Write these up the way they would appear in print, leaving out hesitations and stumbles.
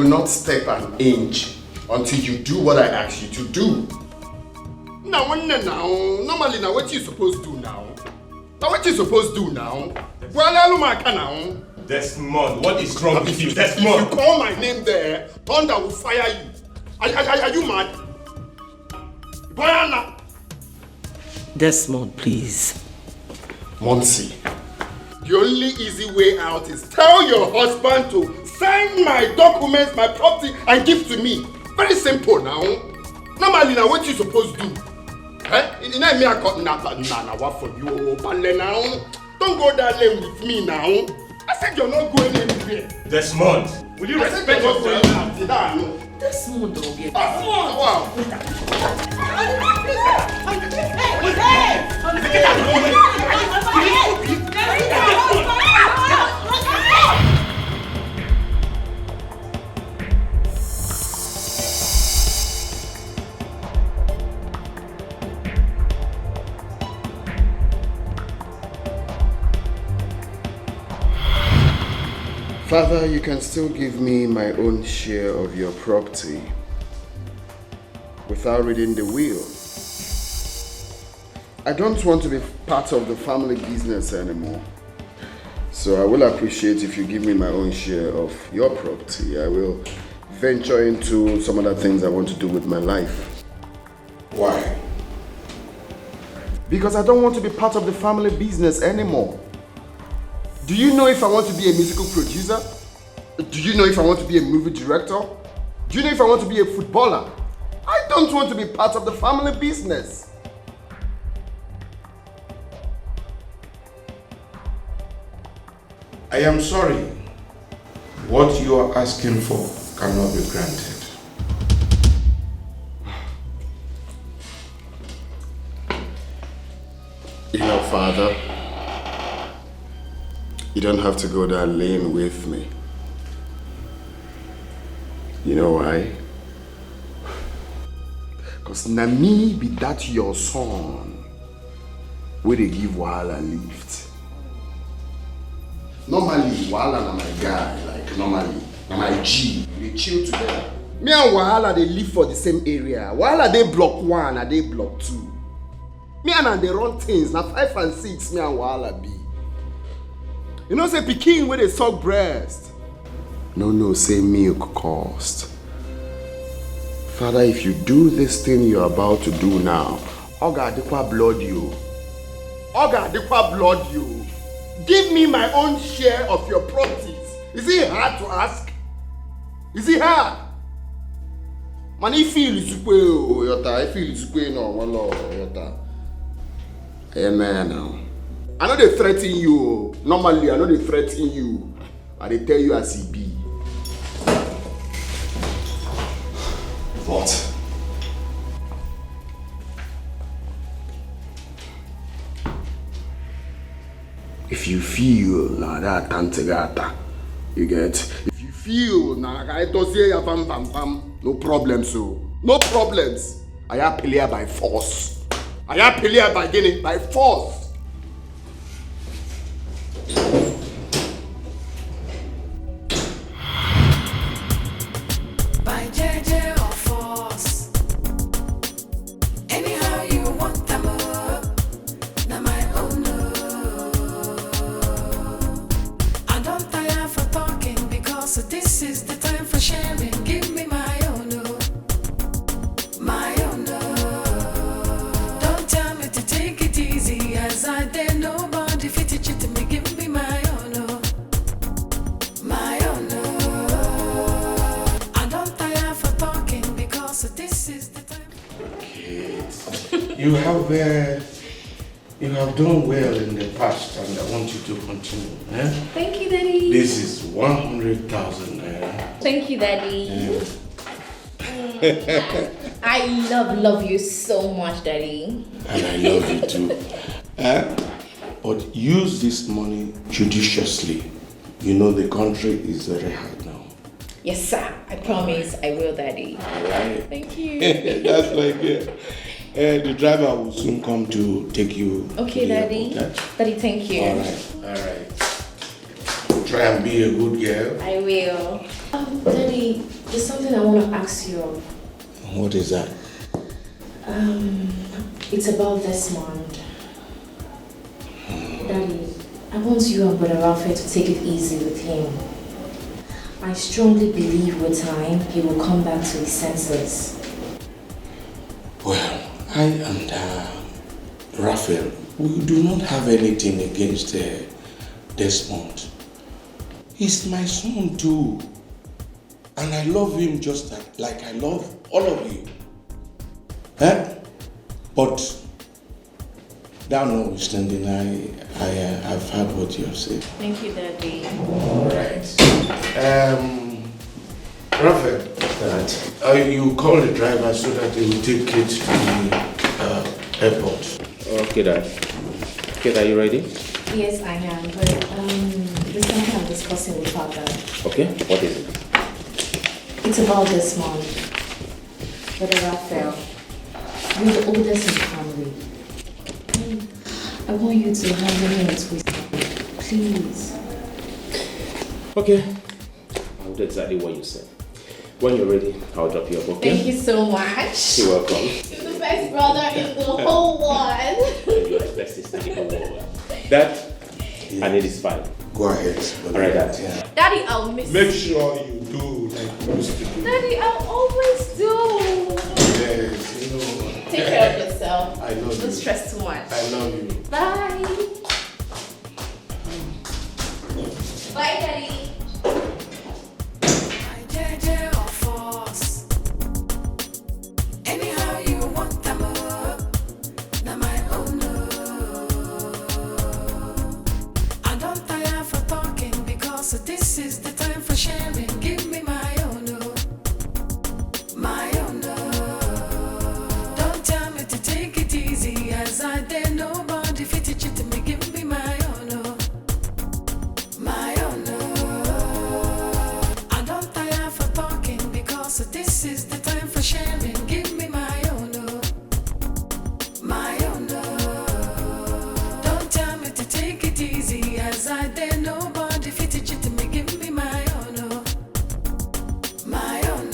will not step an inch until you do what I ask you to do. Now, normally, now what you supposed to do now? Now what you supposed to do now? Desmond, what is wrong with you? Desmond! If you call my name there, Thunder will fire you. Are you mad? Boyana! Desmond, please. Monsi, the only easy way out is tell your husband to sign my documents, my property, and give to me. Very simple now. Normally, now what you supposed to do? You know me, I got what for you, Pale now. Don't go that lane with me now. I said you're not going anywhere. Desmond, will you respect yourself? Desmond, don't be wow. Father, you can still give me my own share of your property without reading the will. I don't want to be part of the family business anymore. So I will appreciate if you give me my own share of your property. I will venture into some other things I want to do with my life. Why? Because I don't want to be part of the family business anymore. Do you know if I want to be a musical producer? Do you know if I want to be a movie director? Do you know if I want to be a footballer? I don't want to be part of the family business. I am sorry. What you are asking for cannot be granted. You know, Father, you don't have to go that lane with me. You know why? Because na me be that your son where they give Wahala lift. Normally, Wahala na my guy, like normally, na my G, they chill together. Me and Wahala, they live for the same area. Wahala, they block 1 and they block 2. Me and they run things, na 5 and 6, me and Wahala be. You know, say pikin where they suck breast. No, say milk cost. Father, if you do this thing you're about to do now, Oga Adikwa blood you. Oga Adikwa blood you. Give me my own share of your properties. Is it hard to ask? Is it hard? Man, I feel it's Yota. I feel it's no one Yota. Amen now. I know they threaten you. Normally, I know they threaten you. And they tell you as he be. What? If you feel na that tantegata, you get. If you feel na no problems, so no problems. I am player by force. I am player by getting by force. You have done well in the past, and I want you to continue. Eh? Thank you, Daddy. This is 100,000 naira. Thank you, Daddy. I love you so much, Daddy. And I love you too. But use this money judiciously. You know the country is very hard now. Yes, sir. I promise I will, Daddy. All right. Thank you. That's like it. The driver will soon come to take you. Okay, Daddy. Daddy, thank you. All right. Try and be a good girl. I will. Daddy, there's something I want to ask you of. What is that? It's about Desmond. Daddy, I want you and Brother Raphael to take it easy with him. I strongly believe with time he will come back to his senses. Well, I and Raphael, we do not have anything against Desmond. He's my son too. And I love him just like I love all of you. But that notwithstanding, I've heard what you have said. Thank you, Daddy. Right. Raphael, you call the driver so that he will take it to the airport. Okay, Dad. Okay, are you ready? Yes, I am, but there's something I'm discussing with Father. Okay, what is it? It's about Desmond. Brother Raphael. You're the oldest in the family. I want you to handle him with wisdom. Please. Okay. I'll do exactly what you said. When you're ready, I'll drop you up, okay? Thank you so much. You're welcome. You're the best brother in the whole world. You're the best in the whole world. Dad, I need this file. Go ahead. Alright, Dad. Yeah. Daddy, I'll miss Make sure you do like you used to do. Daddy, I'll always do. Yes, you know. Take care of yourself. I love you. Don't stress too much. I love you. Bye. Bye, Daddy. So this is the time for sharing. Give me my own, my own. Don't tell me to take it easy, as I dare nobody fit it to me. Give me my own, my own. I don't tire for talking because this is the time for sharing. Give me my own, my own. Don't tell me to take it easy, as I dare nobody fit it to me. Give me my own, my own.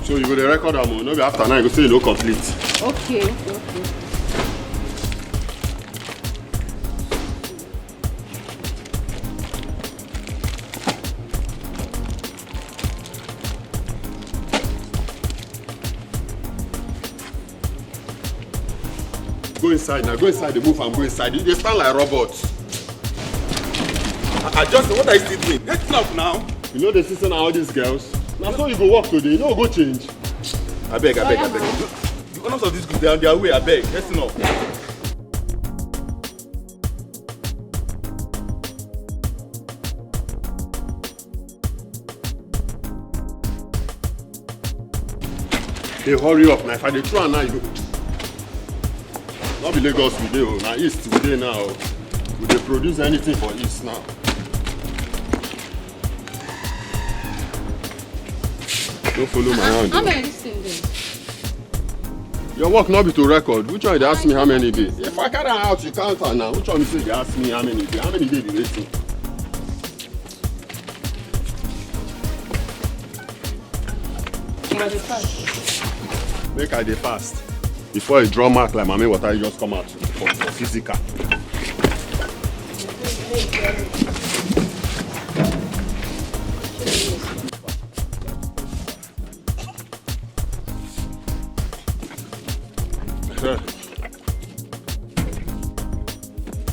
So you go to record am, no be after now you go say you no complete. Okay. Go inside now, go inside the move and go inside. You dey stand like robots. I just, what are you still doing? Get up now. You know the system all these girls. Now so you go work today, you know go change. I beg. The owners of this group, they are on their way, I beg. Listen up. Hey, hurry up now. If I dey throw am now, you go. Not be Lagos we dey, now East we dey now. We dey produce anything for East now. Don't follow my hand. How many things? Your work not be to record. Which one they ask me how many days? If I carry am out, you count am now. Which one you say they ask me how many days? How many days you waiting? Make I dey fast. Before a draw mark like mommy water, you just come out for physical.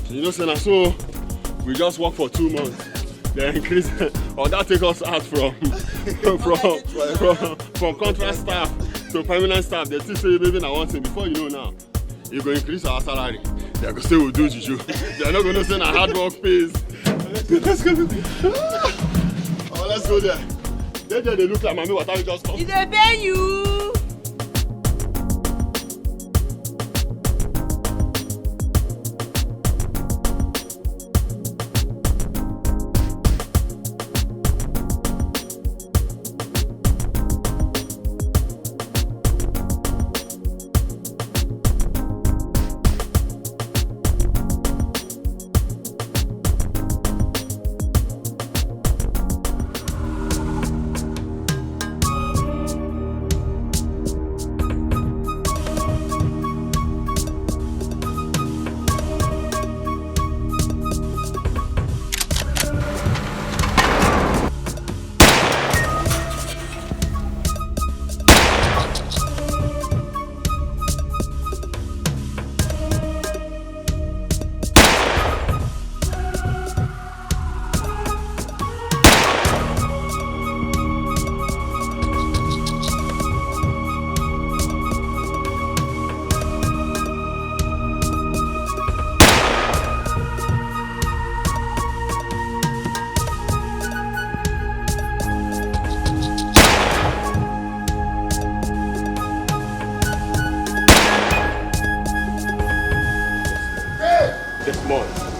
You know, say so we just work for 2 months. They increase, or that take us out from contract staff to permanent staff. They still say maybe I want to. Before you know now, you go increase our salary. They go say we'll do juju. They're not gonna say na hard work pays. Let's go. Oh, let's go there. They look like mommy water just come. Did they pay you?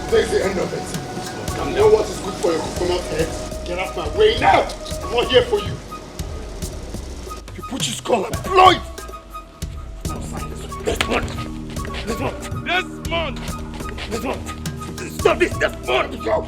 Today's the end of it. You know what is good for your coconut head? Get out my way now! I'm not here for you. You put your skull and blow it! Now sign this one. Desmond! Stop this, Desmond! Go!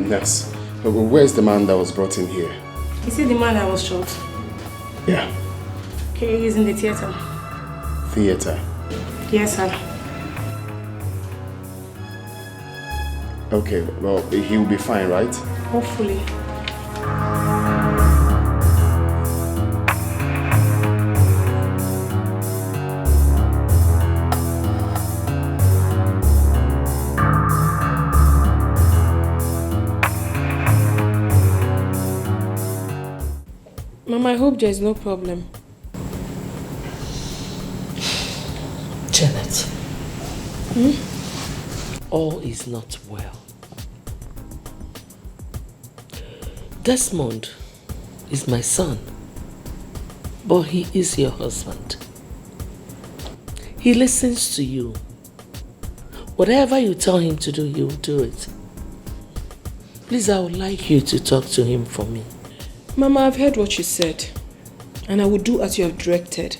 Nurse, where's the man that was brought in here? Is he the man that was shot? Yeah. Okay, he's in the theater. Theater? Yes, sir. Okay, well, he will be fine, right? Hopefully. Mama, I hope there's no problem. Janet. All is not well. Desmond is my son, but he is your husband. He listens to you. Whatever you tell him to do, he will do it. Please, I would like you to talk to him for me. Mama, I've heard what you said. And I will do as you have directed.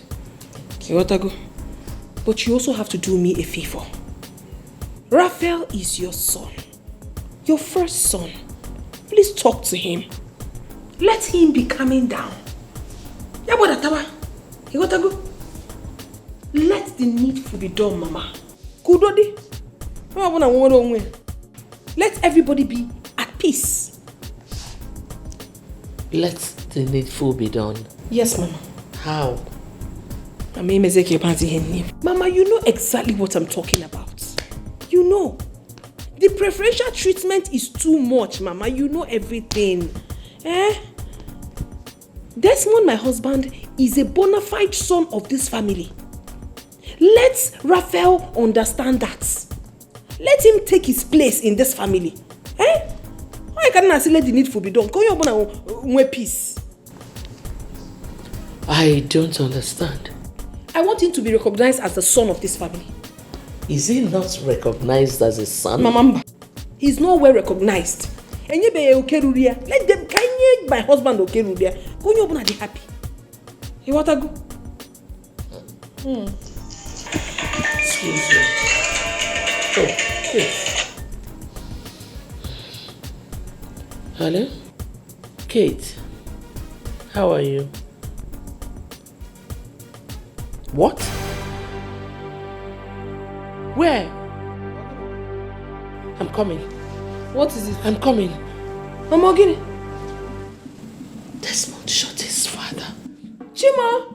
Iwotago. But you also have to do me a favor. Raphael is your son. Your first son. Please talk to him. Let him be coming down. Iwotago. Let the needful be done, Mama. Kudodi. Let everybody be at peace. Let the needful be done. Yes, Mama. How? Mama, you know exactly what I'm talking about. You know. The preferential treatment is too much, Mama. You know everything. Desmond, my husband, is a bona fide son of this family. Let Raphael understand that. Let him take his place in this family. Why can't I say let the needful be done? Can you open peace? I don't understand. I want him to be recognized as the son of this family. Is he not recognized as a son? Mama, he's not well recognized. Let them can my husband Okerudia. Can you open happy? You want to go? Excuse me. Oh, yes. Hello? Kate, how are you? What? Where? I'm coming. What is it? I'm coming. Mama, get it. Desmond shot his father. Chima!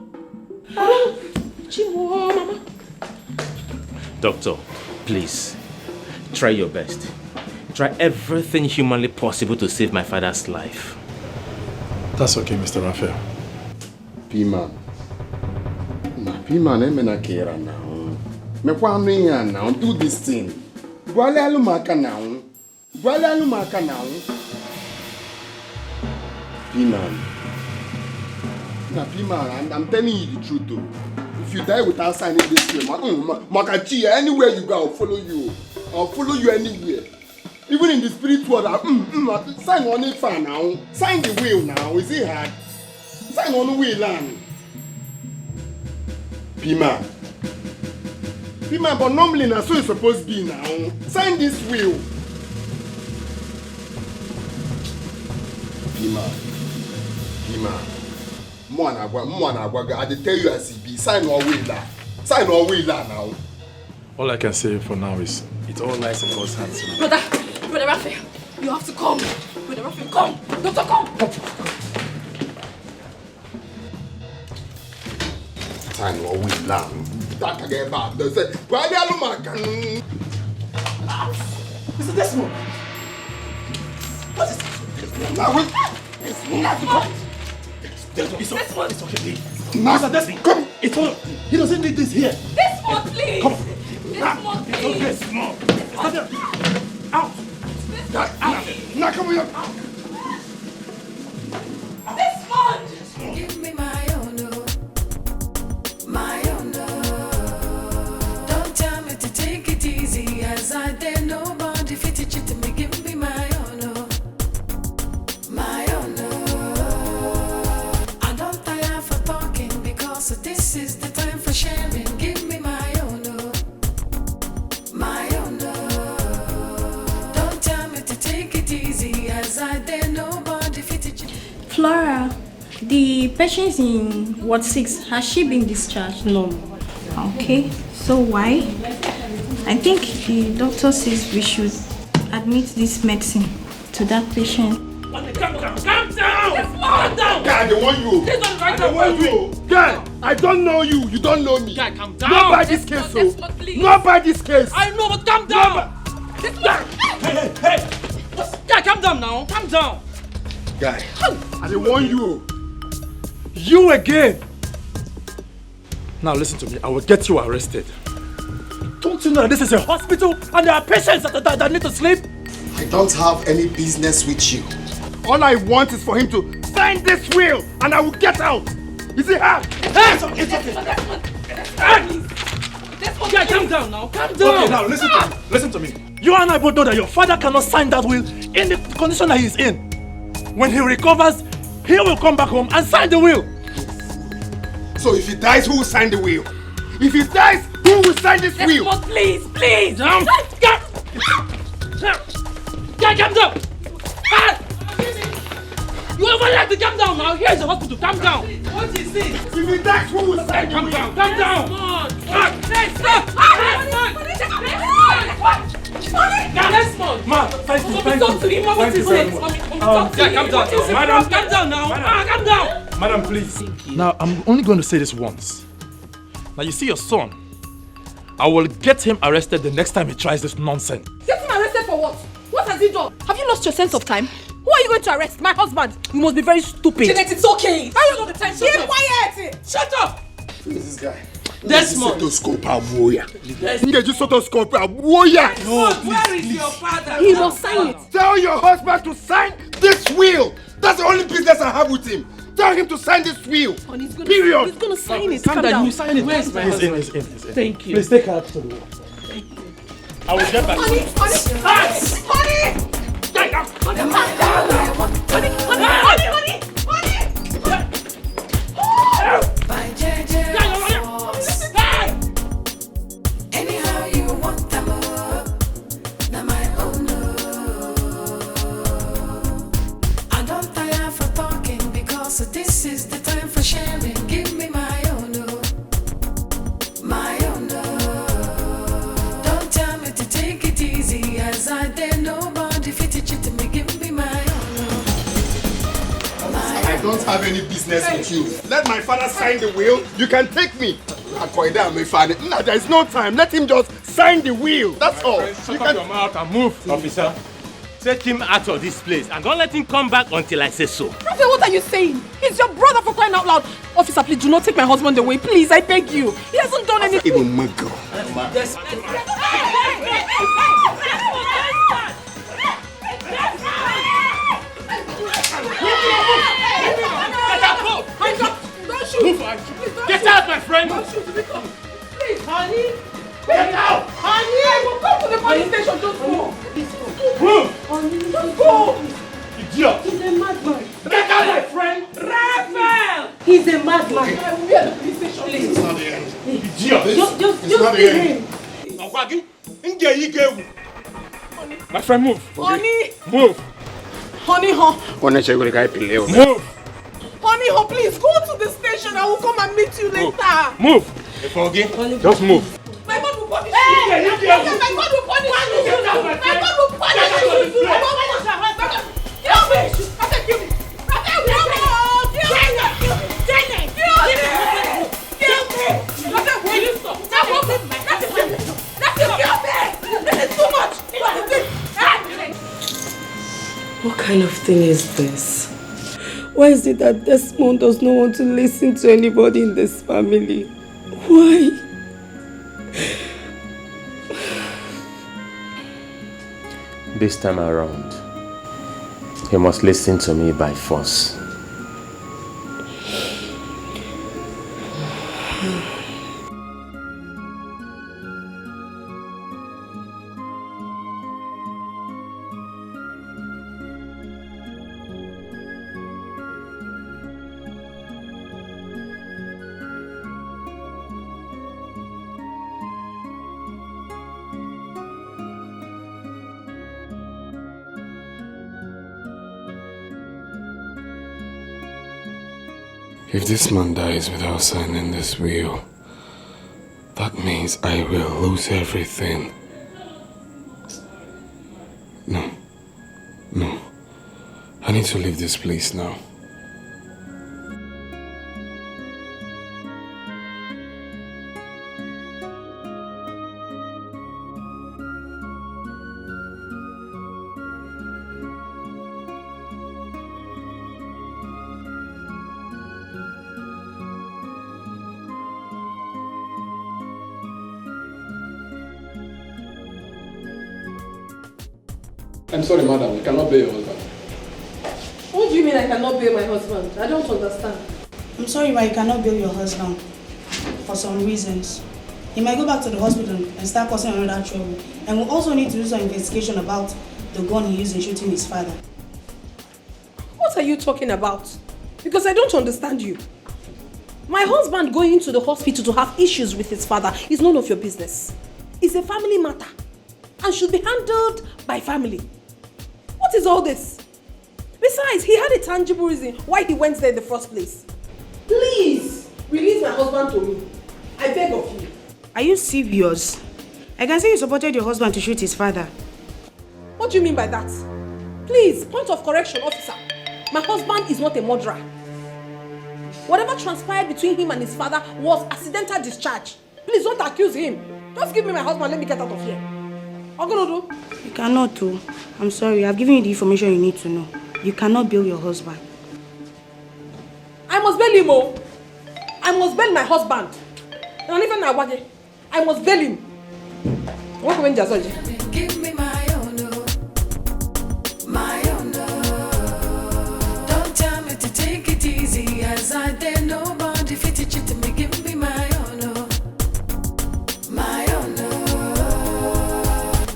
Chima, Mama. Doctor, please, try your best. Try everything humanly possible to save my father's life. That's okay, Mr. Raphael. P-man. P-man, I'm not care now. Me kwanu ya now. Do this thing. Gwale alumaka now. Gwale alumaka now. P-man. Nah, P-man, and I'm telling you the truth though. If you die without signing this claim, Makachi, anywhere you go, I'll follow you. I'll follow you anywhere. Even in the spirit world, sign on it for now. Sign the will now. Is it hard? Sign on the will, land. P-man. P-man, but normally that's so it's supposed to be now. Sign this will. P-man. P-man. I tell you as it be. Sign or will that. Sign or will that now. All I can say for now is it's all nice in God's hands. Brother Raphael, you have to come. Brother Raphael, come. Doctor, come. Sign or will that. That can get back. They say, why they are not Mr. Desmond! What is this? now wait. It's okay, please. Mr. Desmond, come! It's all. He doesn't need this here. Desmond, please. Come. Desmond, please. It's okay, small. Stop there. Out. Out. Now come here. Desmond! Give me my own, my own. Don't tell me to take it easy, as I dare nobody fit it to me. Give me my own, my own. I don't tire for talking because this is the time for sharing. Give me my own, my own. Don't tell me to take it easy, as I dare nobody fit it. Flora, the patient in Ward 6, has she been discharged? No. Okay, so why? I think the doctor says we should admit this medicine to that patient. Calm down! Calm down! Guy, they want you. This one right I want you. Guy, I don't know you. You don't know me. Guy, calm down. Not by this case, so. Not by this case. I know, but calm down. Hey! Guy, calm down now. Calm down. Guy, I don't want you. You again! Now listen to me, I will get you arrested. Don't you know that this is a hospital and there are patients that need to sleep? I don't have any business with you. All I want is for him to sign this will and I will get out. Is it hard? Hey! It's okay. Guy, calm down now. Calm down. Okay, now listen to me. You and I both know that your father cannot sign that will in the condition that he's in. When he recovers, he will come back home and sign the will. So if he dies, who will sign the will? If he dies, who will sign this will? Desmond, please, please! Down! Guy, calm down! Ah! You ever like to calm down now? Here's the hospital, calm down! What is it? If he dies, who will sign the will? Calm down! Desmond! Ma, thank you. Talk to him, what is it? Calm down. Madam, calm down now! Calm down! Madam, please. Now, I'm only going to say this once. Now, you see your son. I will get him arrested the next time he tries this nonsense. Get him arrested for what? What has he done? Have you lost your sense of time? Who are you going to arrest? My husband. You must be very stupid. Jeanette, it's okay. How you know the time? Keep quiet. Shut up. Who is this guy? Desmond. Stethoscope warrior. Just stethoscope warrior. No, where is your father? He must sign it. Tell your husband to sign this will. That's the only business I have with him. Tell him to sign this will. Period. He's gonna sign it. Calm down. You sign it. Where's my husband? He's in. Thank you. Please take her up to the wall. I will get back. By JJ. Anyhow you want them up. Now my own. I don't tire for talking because this is the time for sharing. Give me my own. My own. Don't tell me to take it easy as I dare nobody fit it to me. Give me my own. I don't have any business with you. Let my father sign the will. You can take me. No, there is no time. Let him just sign the will. That's all. Shut up your mouth and move, officer. Take him out of this place and don't let him come back until I say so. Raphael, what are you saying? He's your brother, for crying out loud. Officer, please do not take my husband away. Please, I beg you. He hasn't done anything. Even my girl. Get out, my friend! Please, honey. Get out! Honey, I will come to the police station. Just go. Move! Honey, just go. Idiot! He's a madman. Get out, my friend! Raphael! He's a madman. I will be at the police station. Please. It's not the end. Idiot! Just leave him. My friend, move! Honey! Move! Honey, Move! Honey, please go to the station. I will come and meet you later. Move! Just move! My God will punish you. My God will punish you. My God will punish you. Kill me. Raphael, kill me. Raphael, kill me. Will you stop? That's it. This is too much. What is this? What kind of thing is this? Why is it that Desmond does not want to listen to anybody in this family? Why? This time around, he must listen to me by force. If this man dies without signing this will, that means I will lose everything. No. I need to leave this place now. I'm sorry, madam. I cannot bear your husband. What do you mean I cannot bail my husband? I don't understand. I'm sorry, but you cannot bail your husband for some reasons. He might go back to the hospital and start causing another trouble. And we'll also need to do some investigation about the gun he used in shooting his father. What are you talking about? Because I don't understand you. My husband going to the hospital to have issues with his father is none of your business. It's a family matter and should be handled by family. What is all this? Besides, he had a tangible reason why he went there in the first place. Please, release my husband to me. I beg of you. Are you serious? I can say you supported your husband to shoot his father. What do you mean by that? Please, point of correction, officer. My husband is not a murderer. Whatever transpired between him and his father was accidental discharge. Please don't accuse him. Just give me my husband, let me get out of here. Ogolodo. You cannot too. I'm sorry, I've given you the information you need to know. You cannot bail your husband. I must bail him, oh. I must bail my husband. And even I must bail him. What can I do? Give me my own, my own. Don't tell me to take it easy, as I dare nobody fit to cheat me. Give me my own, my own.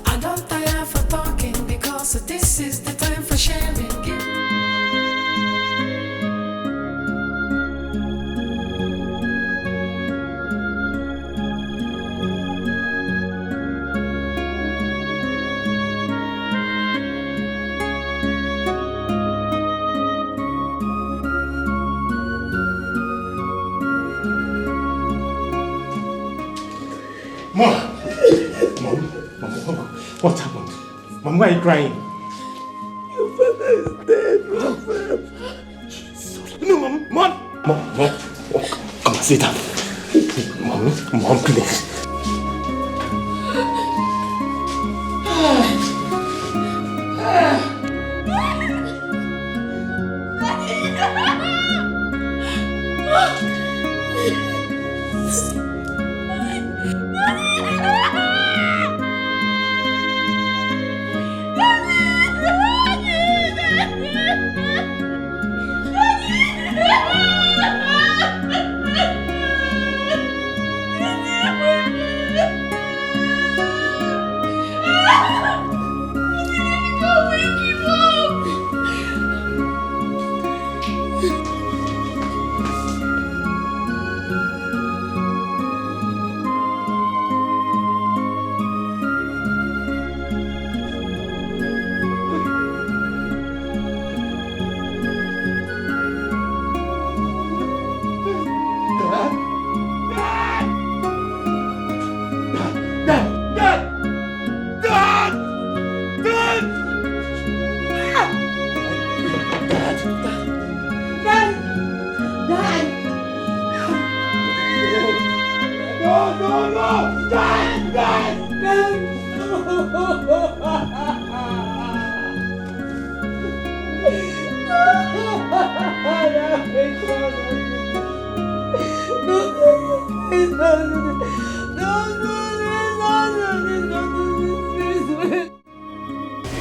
I don't tire for talking because this is the time for sharing. Mom, what happened? Mom, why are you crying? Your father is dead, Raphael. No, Mom. Oh, come on, sit down. Mom, please.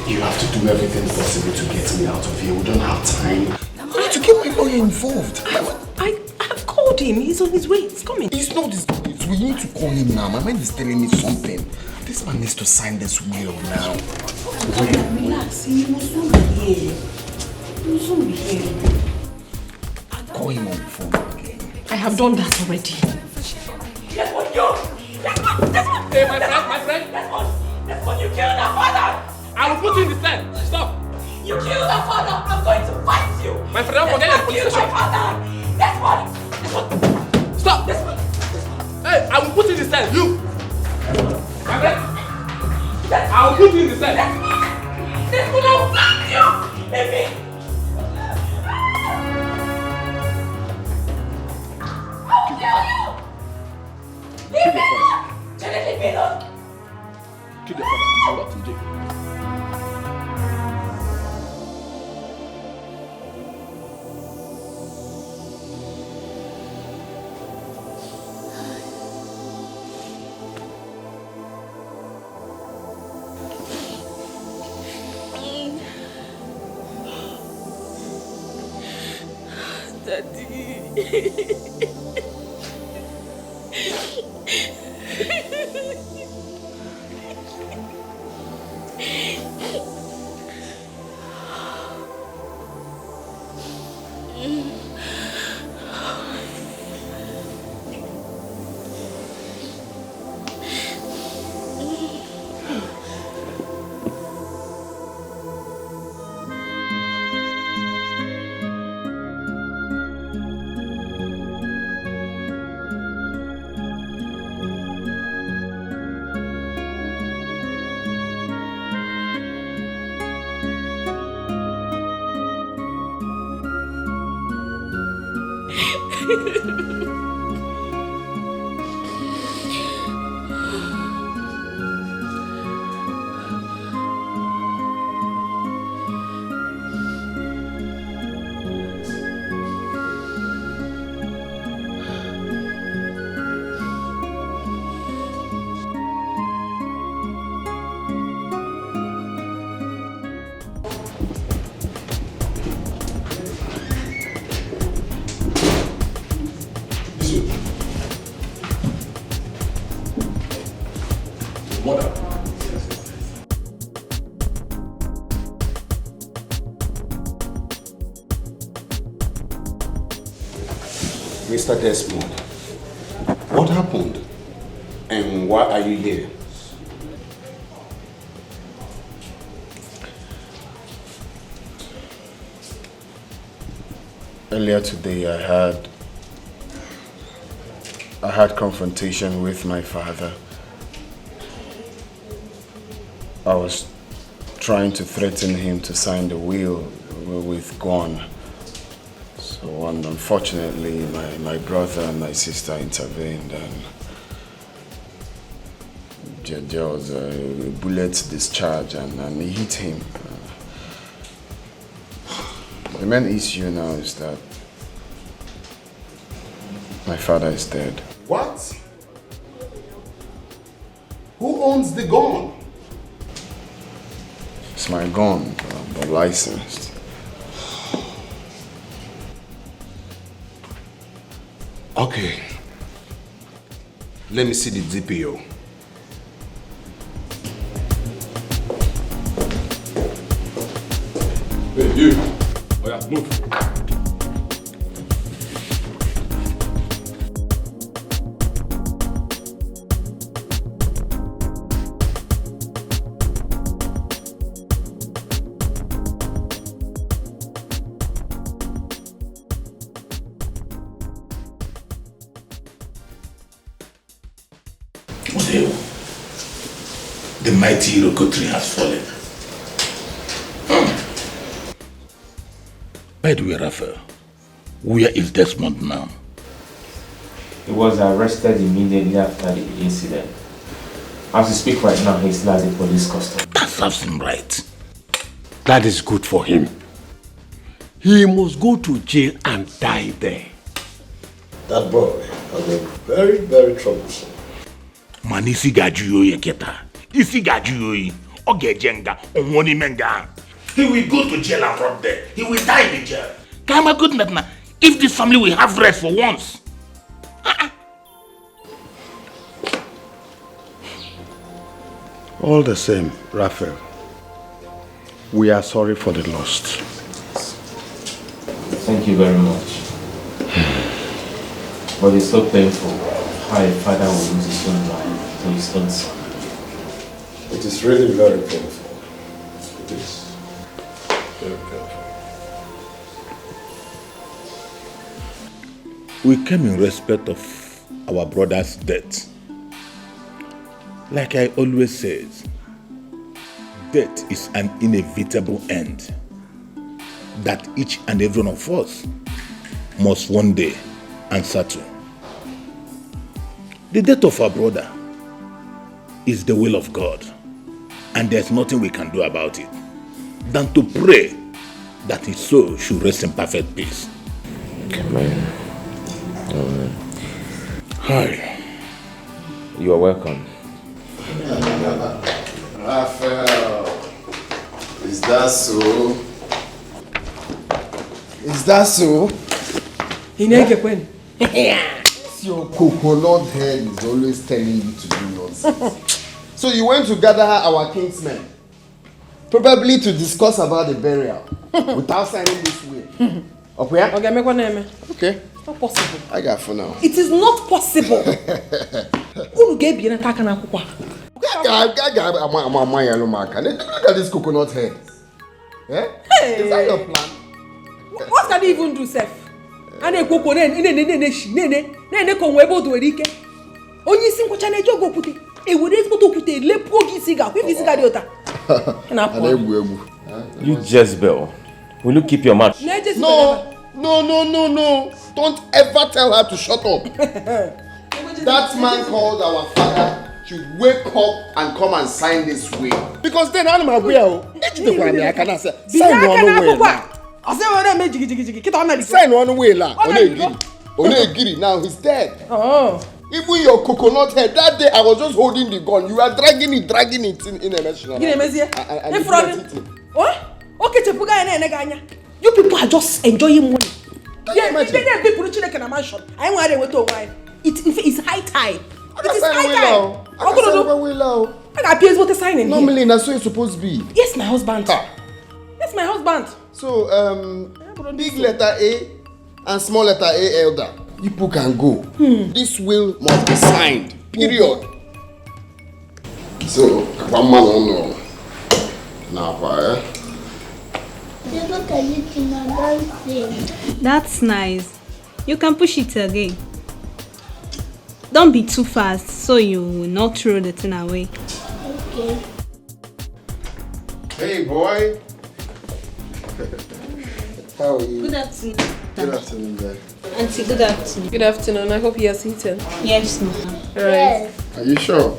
You have to do everything possible to get me out of here. We don't have time. I need to get my lawyer involved. I have called him. He's on his way. He's coming. It's not this. We need to call him now. My mind is telling me something. This man needs to sign this will now. Relax. He will soon be here. He will soon be here. Call him on the phone again. I have done that already. That's what you. Hey, my friend. That's what you killed our father. I will put you in the cell. Stop. You killed our father. I'm going to fight you. My friend, don't forget the police station. My father. That's what. Stop. Hey, I will put you in the cell. You. My friend. I will put you in the cell. That's what I will fight you. Leave me. I will kill you. Leave me alone. Janet, leave me alone. Kill your father. You will not in jail. Mr. Desmond, what happened? And why are you here? Earlier today I had confrontation with my father. I was trying to threaten him to sign the will with Gwan. So unfortunately, my brother and my sister intervened, and there was a bullet discharge and he hit him. The main issue now is that my father is dead. What? Who owns the gun? It's my gun, but licensed. Okay. Let me see the DPO. Hey, you. Oh yeah, move. The mighty Iroko tree has fallen. By the way, Raphael, where is Desmond now? He was arrested immediately after the incident. As we speak right now, he's still at the police custody. That serves him right. That is good for him. He must go to jail and die there. That boy has been very, very troublesome. Man, isi gajuyo yeketa. Isi gajuyo ogejenga onwoni menga. He will go to jail and rot there. He will die in the jail. Kama goodness na. If this family will have rest for once. All the same, Raphael, we are sorry for the lost. Thank you very much. But it's so painful how a father will lose his own life to his own son. It is really very painful. It is very painful. We came in respect of our brother's death. Like I always say, death is an inevitable end that each and every one of us must one day answer to. The death of our brother is the will of God, and there's nothing we can do about it than to pray that his soul should rest in perfect peace. Amen. Amen. Hi. You are welcome. Raphael, is that so? Is that so? Your coconut head is always telling you to do nonsense. So you went to gather our kinsmen, probably to discuss about the burial, without signing this will. Okay? Okay. Not possible. I got for now. It is not possible. Look at this coconut head. Yeah? Hey. Is that your plan? What can he even do, Seth? And a coconut, nene conwebo do erike. Only single channel jogo put it. A would to put a lepo cigar. Who is Gadiota? You Jezebel. Will you keep your mouth? No, No. Don't ever tell her to shut up. That man called our father should wake up and come and sign this will. Because then I'm aware. I cannot say. Sign one will. Sign one will. Onegiri. Now he's dead. Oh. Even your coconut head, that day I was just holding the gun. You were dragging it in a machine. What? Okay, you people are just enjoying money. Yeah, people in a mansion. I want to go to wine. It's high time. It's high time. I got PS what to sign in. Normally, that's what it's supposed to be. Yes, my husband. Yes, my husband. So, big letter A and small letter A elder. You people can go. This will must be signed. Period. So, one man on now, Look at it, that's nice. You can push it again. Don't be too fast so you will not throw the thing away. Okay. Hey boy. How are you? Good afternoon. Good afternoon, guys. Auntie, good afternoon. Good afternoon. I hope you are seated. Yes, ma'am. Right. Are you sure?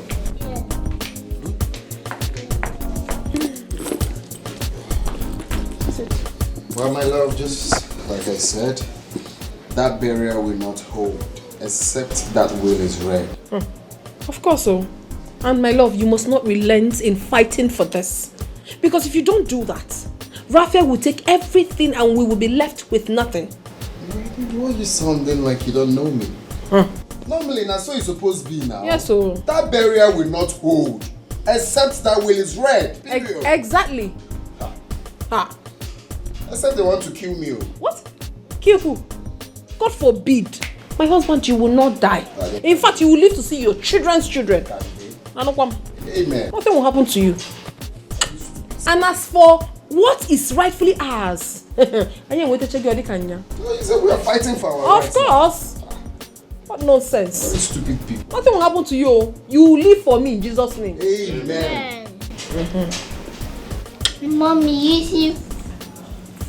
Well, my love, just like I said, that burial will not hold, except that will is read. Of course so. And my love, you must not relent in fighting for this. Because if you don't do that, Raphael will take everything and we will be left with nothing. Why are you sounding like you don't know me? Normally, that's what it's supposed to be now. Yes, so. That burial will not hold, except that will is read. Period. Exactly. Ah. I said they want to kill me. What? Kill who? God forbid. My husband, you will not die. In fact, you will live to see your children's children. Amen. Nothing will happen to you. And as for what is rightfully ours, I am waiting to check your Kanya. You said we are fighting for our rights. Of course. What nonsense. Very stupid people. Nothing will happen to you. You will live for me in Jesus' name. Amen. Mommy, you see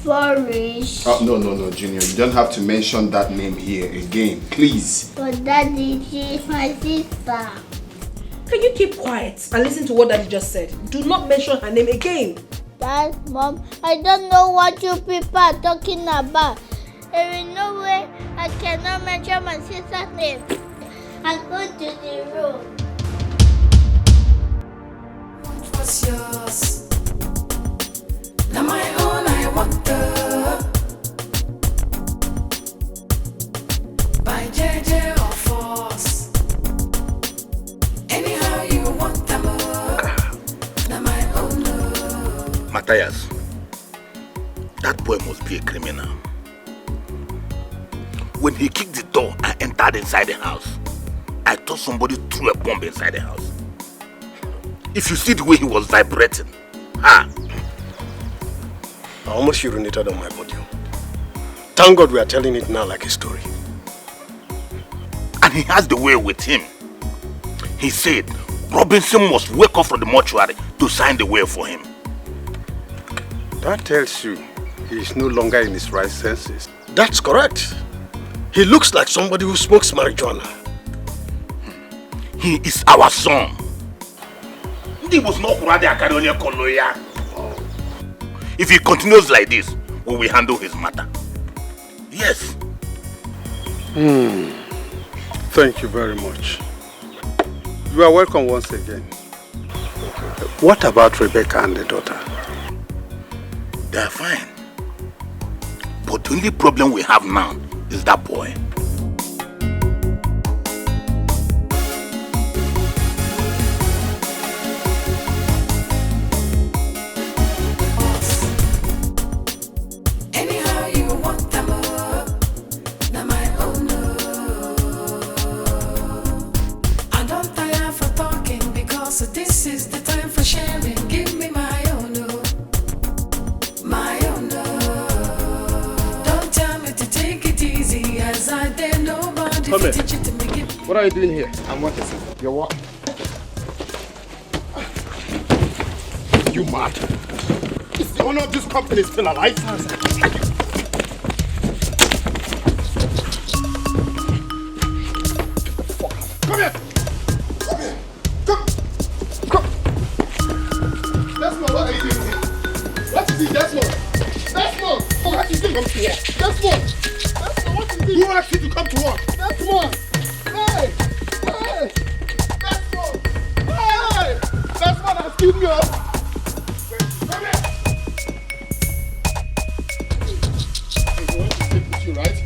Flourish. Oh, no, Junior. You don't have to mention that name here again, please. But Daddy, she's my sister. Can you keep quiet and listen to what Daddy just said? Do not mention her name again. Dad, Mom, I don't know what you people are talking about. There is no way I cannot mention my sister's name. I'm going to the room. What was yours? Now my own, I want the by JJ or force. Anyhow you want them. Now my own. Matthias, that boy must be a criminal. When he kicked the door and entered inside the house, I thought somebody threw a bomb inside the house. If you see the way he was vibrating, I almost urinated on my body. Thank God we are telling it now like a story. And he has the way with him. He said Robinson must wake up from the mortuary to sign the will for him. That tells you he is no longer in his right senses. That's correct. He looks like somebody who smokes marijuana. He is our son. If he continues like this, we will handle his matter. Yes. Thank you very much. You are welcome once again. What about Rebecca and the daughter? They are fine. But the only problem we have now is that boy. Anyhow you want them. Now my own. I don't tire for talking because this is the time for sharing. Give me my own. My own. Don't tell me to take it easy as I dare nobody to teach it to make it. What are you doing here? I'm working, sir. You're what? You mad? Is the owner of this company still alive? Come here. Desmond! Desmond, what is this? Who asked you to come to work? Desmond! Hey! Hey! Desmond! Hey! Desmond has killed me up! Come here! You want to sleep with you, right?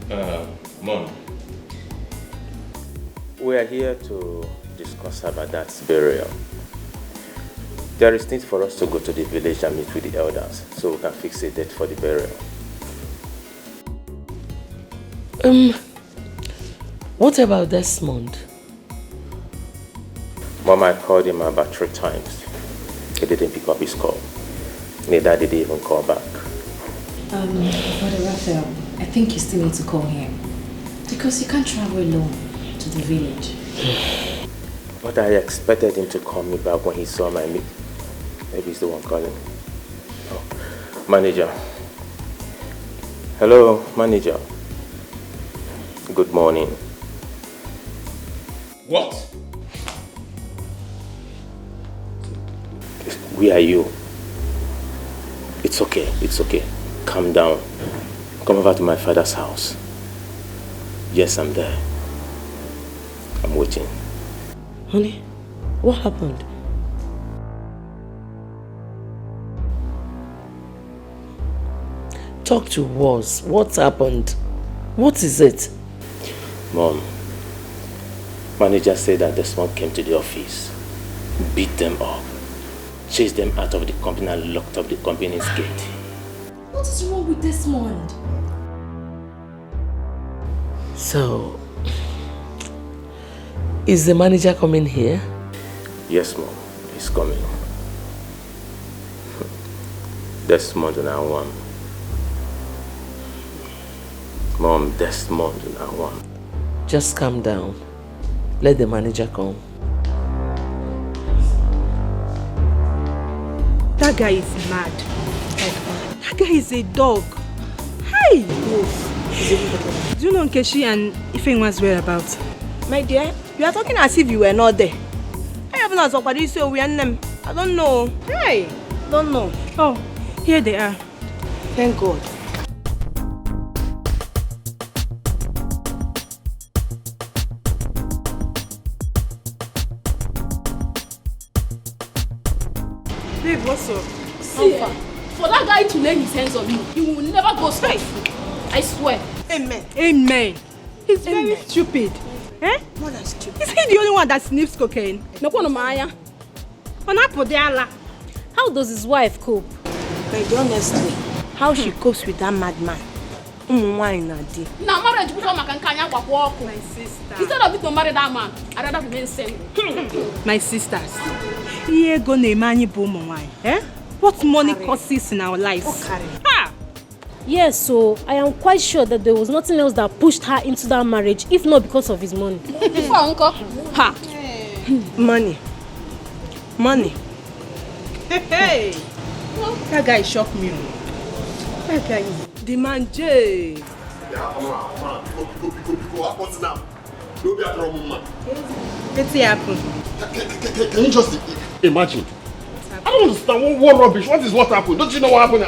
No. Mom. We are here to discuss about that burial. There is need for us to go to the village and meet with the elders so we can fix a date for the burial. What about Desmond? Mom, I called him about 3 times. He didn't pick up his call. Neither did he even call back. Brother Raphael, I think you still need to call him. Because you can't travel alone to the village. But I expected him to call me back when he saw my meet. Maybe he's the one calling. Oh, manager. Hello, manager. Good morning. What? Where are you? It's okay, it's okay. Calm down. Come over to my father's house. Yes, I'm there. I'm waiting. Honey, what happened? Talk to us. What happened? What is it? Mom, manager said that Desmond came to the office, beat them up, chased them out of the company and locked up the company's gate. What is wrong with Desmond? So, is the manager coming here? Yes, Mom, he's coming. Desmond and I won. Mom, Desmond and I won. Just calm down. Let the manager come. That guy is mad. That guy is a dog. Hey! Do you know Nkechi and Ifeanyi's whereabouts? My dear, you are talking as if you were not there. I have not talked about this, so we are them. I don't know. Hey! Don't know. Oh, here they are. Thank God. Babe, what's up? See, for that guy to lay his hands on you, he will never go straight. I swear. Amen. Amen. He's very stupid. Eh? More than stupid. Is he the only one that sniffs cocaine? No one Maya. How does his wife cope? But honestly, how she copes with that madman? Now marriage before my sister. Instead of it to marry that man, I'd rather remain single. My sisters. Eh? What money causes in our lives? Ha! Yes, so I am quite sure that there was nothing else that pushed her into that marriage, if not because of his money. Before uncle. Ha! Money. Money. Hey! That guy shocked me. That guy is the man J. What's now? Don't be a trouble, man. What's happened? Can you just imagine? I don't understand what rubbish. What happened? Don't you know what happened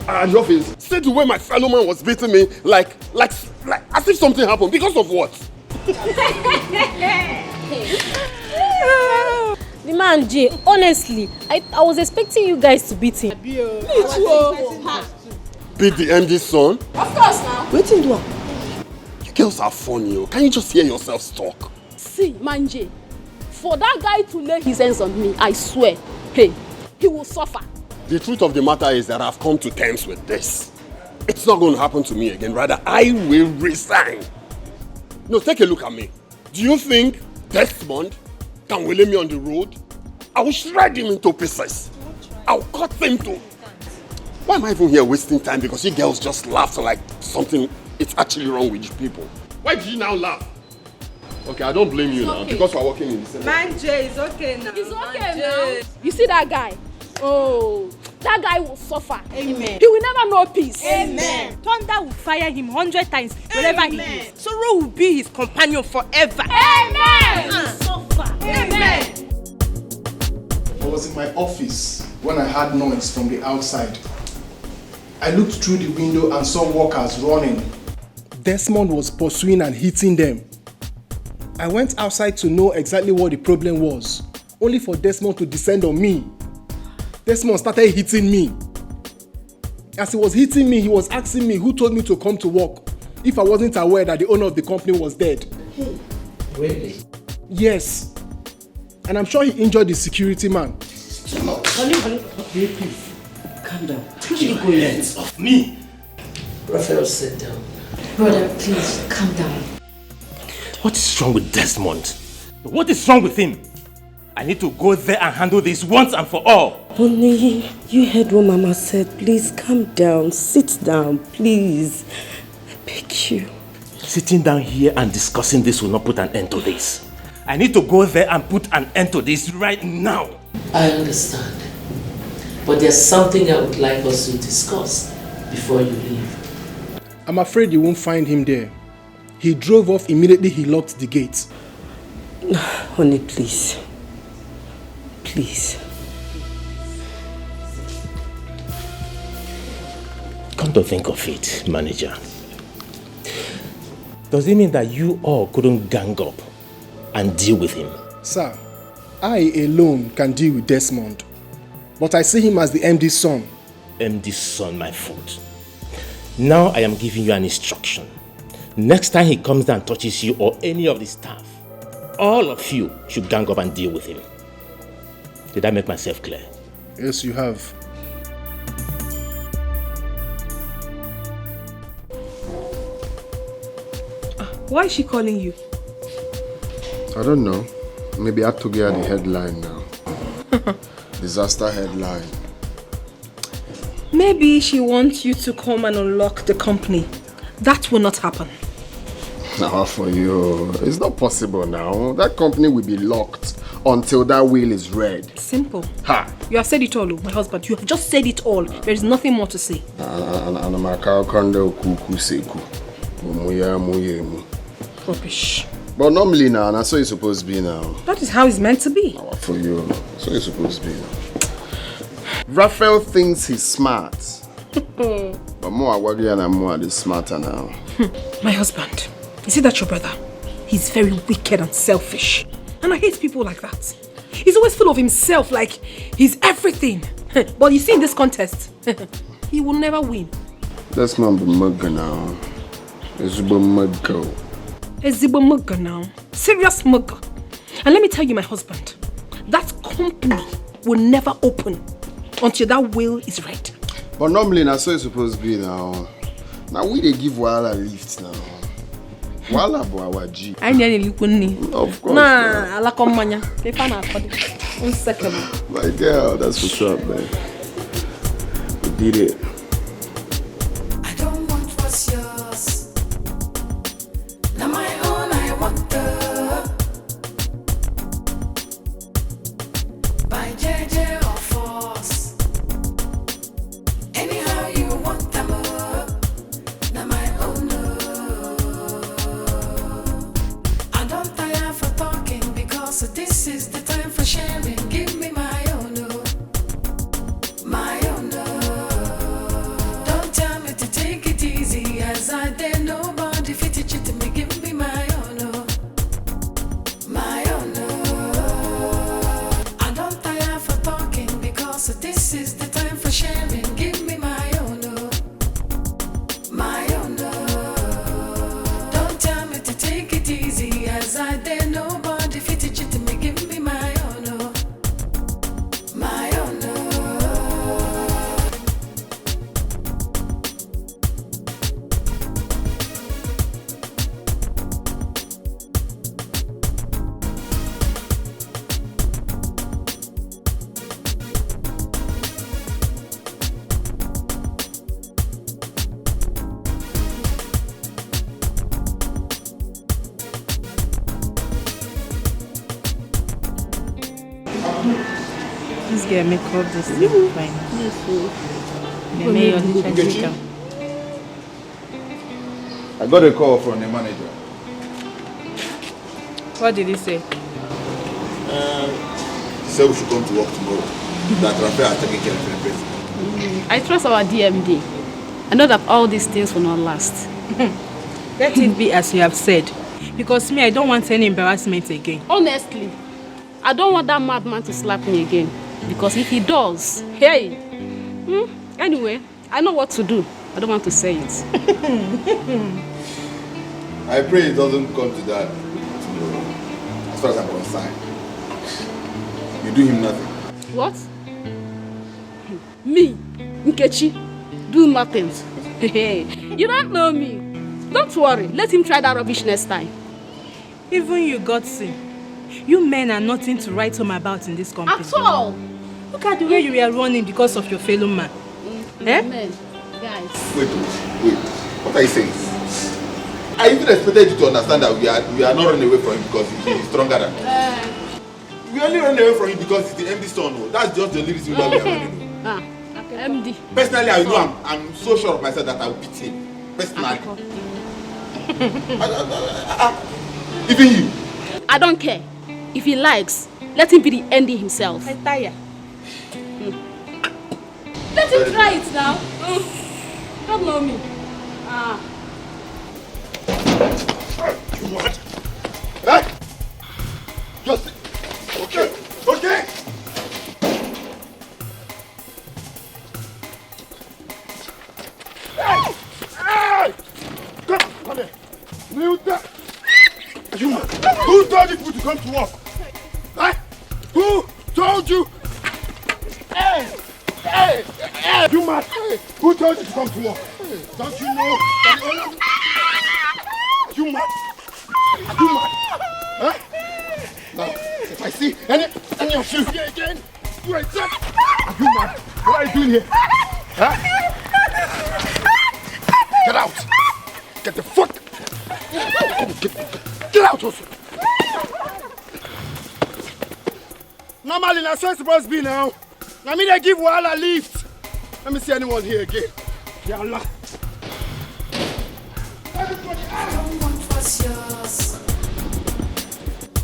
at your office? See the way my fellow man was beating me, like as if something happened. Because of what? The man J, honestly, I was expecting you guys to beat him. Me too. Beat the MD's son? Of course now. Waiting do. You girls are funny. Can you just hear yourselves talk? See, Manje, for that guy to lay his hands on me, I swear, hey, he will suffer. The truth of the matter is that I've come to terms with this. It's not going to happen to me again. Rather, I will resign. No, take a look at me. Do you think Desmond can lay me on the road? I will shred him into pieces. I'll cut him to... Why am I even here wasting time? Because you girls just laugh like something is actually wrong with you people. Why do you now laugh? Okay, I don't blame you now because we're working in the same... Man J is okay now. It's okay now. You see that guy? Oh, that guy will suffer. Amen. He will never know peace. Amen. Thunder will fire him 100 times wherever he is. Sorrow will be his companion forever. Amen. Suffer. Amen. I was in my office when I heard noise from the outside. I looked through the window and saw workers running. Desmond was pursuing and hitting them. I went outside to know exactly what the problem was, only for Desmond to descend on me. Desmond started hitting me. As he was hitting me, he was asking me who told me to come to work if I wasn't aware that the owner of the company was dead. Really? Yes. And I'm sure he injured the security man. Honey, please. Calm down. Take your hands off me. Raphael, sit down. Brother, please, calm down. What is wrong with Desmond? What is wrong with him? I need to go there and handle this once and for all. Honey, you heard what Mama said. Please calm down. Sit down, please. I beg you. Sitting down here and discussing this will not put an end to this. I need to go there and put an end to this right now. I understand. But there's something I would like us to discuss before you leave. I'm afraid you won't find him there. He drove off immediately he locked the gate. Honey, please. Please. Come to think of it, manager. Does it mean that you all couldn't gang up and deal with him? Sir, I alone can deal with Desmond. But I see him as the MD's son. MD's son, my fault. Now I am giving you an instruction. Next time he comes down and touches you or any of the staff, all of you should gang up and deal with him. Did I make myself clear? Yes, you have. Why is she calling you? I don't know. Maybe I have to get the headline now. Disaster headline. Maybe she wants you to come and unlock the company. That will not happen. Now for you, it's not possible now. That company will be locked until that will is read. Simple. Ha! You have said it all, my husband. You have just said it all. There is nothing more to say. Rubbish. But normally now, that's what it's supposed to be now. That is how it's meant to be. For you, that's what it's supposed to be now. Raphael thinks he's smart. But more Awagi and more is smarter now. My husband, is it that your brother? He's very wicked and selfish. And I hate people like that. He's always full of himself, like he's everything. But you see in this contest, he will never win. That's not the mugger now. It's the mugger. Ezibo mugger now. Serious mugger. And let me tell you, my husband, that company will never open until that will is read. But normally that's so it's supposed to be now. Now we they give Wala lift now. Wala our G. I need you. Of course. Nah, ala komanya. One second. My girl, that's what's up, man. We did it. I don't want what's yours. Now my own, I want the. By JJ or force. Anyhow you want them. Now my own. I don't tire for talking because this is the time for sharing. Give me my own. My own. Don't tell me to take it easy as I dare nobody fit it to me. Give me my own. My own. I don't tire for talking because this is the time for sharing. Give me my own. My own. Don't tell me to take it easy as I dare nobody fit it to me. Give me my own. My own. This girl make up this thing fine. I got a call from the manager. What did he say? He said we should come to work tomorrow. that Raphael has taken care of the person. I trust our DMD. I know that all these things will not last. Let it be as you have said. Because me, I don't want any embarrassment again. Honestly, I don't want that madman to slap me again. Because if he does, hey. Anyway, I know what to do. I don't want to say it. I pray it doesn't come to that tomorrow. As far as I'm concerned. You do him nothing. What? Me, Nkechi, do nothing. You don't know me. Don't worry, let him try that rubbish next time. Even you, Godson, you men are nothing to write home about in this company. At all. Look at the way you were running because of your fellow man. Men, guys. Wait. What are you saying? I even expected you to understand that we are not running away from him because he is stronger than us. We only run away from him because he's the MD son. That's just the only reason why we are running away. MD. Personally, I know I'm so sure of myself that I will beat him. Personally. Even you. I don't care. If he likes, let him be the MD himself. I tire. Let him try it now. Don't know me. What? Hey! Just okay. Hey! Come here. Kneel down. You man. Who told you to come to work? Hey! Who told you? Hey! You man. Who told you to come to work? Don't you know that the owner... You mad? Huh? Now, if I see any of you here again, you ain't dead. Are you mad? What are you doing here? Huh? Get out! Get the fuck! Get out also! Normally, that's how it's supposed to be now. I mean, they give Wahala lift. Let me see anyone here again. Ya Allah. Everybody out! What's yours?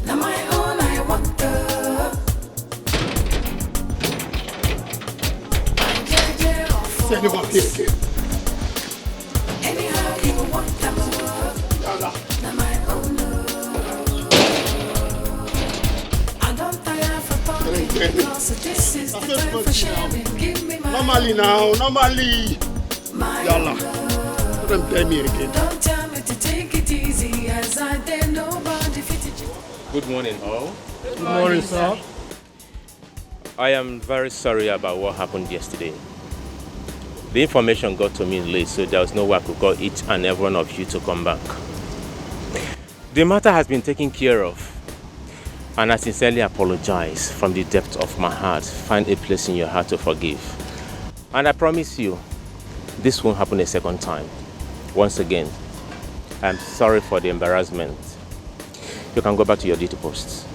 Now my own, I want the. See anyone here again? Anyhow you want them. Now my own. I don't tire for talking because this is the time for sharing. Give me my. Normally now, normally. Yalla. Let them tell me again. Don't tell me to take it easy as I dare nobody fit it. Good morning, all. Good morning, sir. I am very sorry about what happened yesterday. The information got to me late, so there was no way I could call each and every one of you to come back. The matter has been taken care of, and I sincerely apologize from the depth of my heart. Find a place in your heart to forgive. And I promise you, this won't happen a second time. Once again, I'm sorry for the embarrassment. You can go back to your duty posts.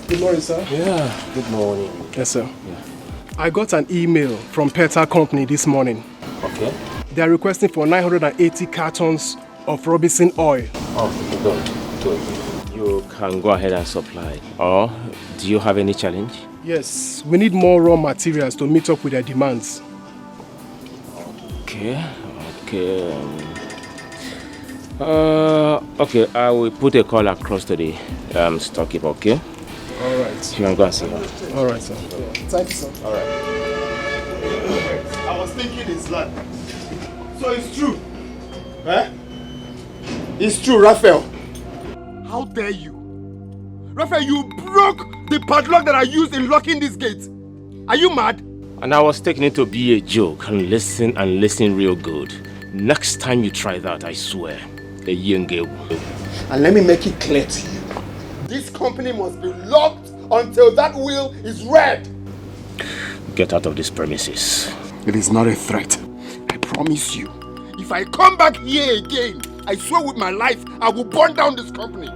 Good morning, sir. Yeah, good morning. Yes, sir. Yeah. I got an email from Peta Company this morning. Okay. They are requesting for 980 cartons of Robinson oil. Oh, good. You can go ahead and supply. Or do you have any challenge? Yes, we need more raw materials to meet up with their demands. Okay. Okay, I will put a call across to the storekeeper, okay? Alright. You can go and see her. Alright, sir. Thank you, sir. Alright. I was thinking it's like... So it's true? Eh? It's true, Raphael. How dare you? Raphael, you broke the padlock that I used in locking this gate. Are you mad? And I was taking it to be a joke and listen real good. Next time you try that, I swear, a young girl. And let me make it clear to you. This company must be locked until that will is read. Get out of these premises. It is not a threat. I promise you. If I come back here again, I swear with my life, I will burn down this company.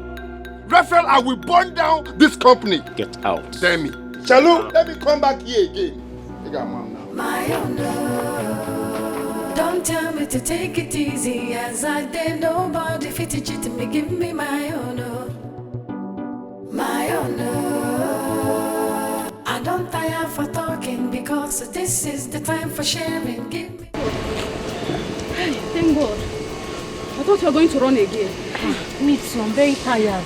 Raphael, I will burn down this company. Get out. Damn me. Shalu, let me come back here again. I got mom now. My own don't tell me to take it easy as I did. Nobody fit to cheat me. Give me my own. My own. I don't tire for talking because this is the time for sharing. Give me. Thank God. I thought you were going to run again. Me too, I'm very tired.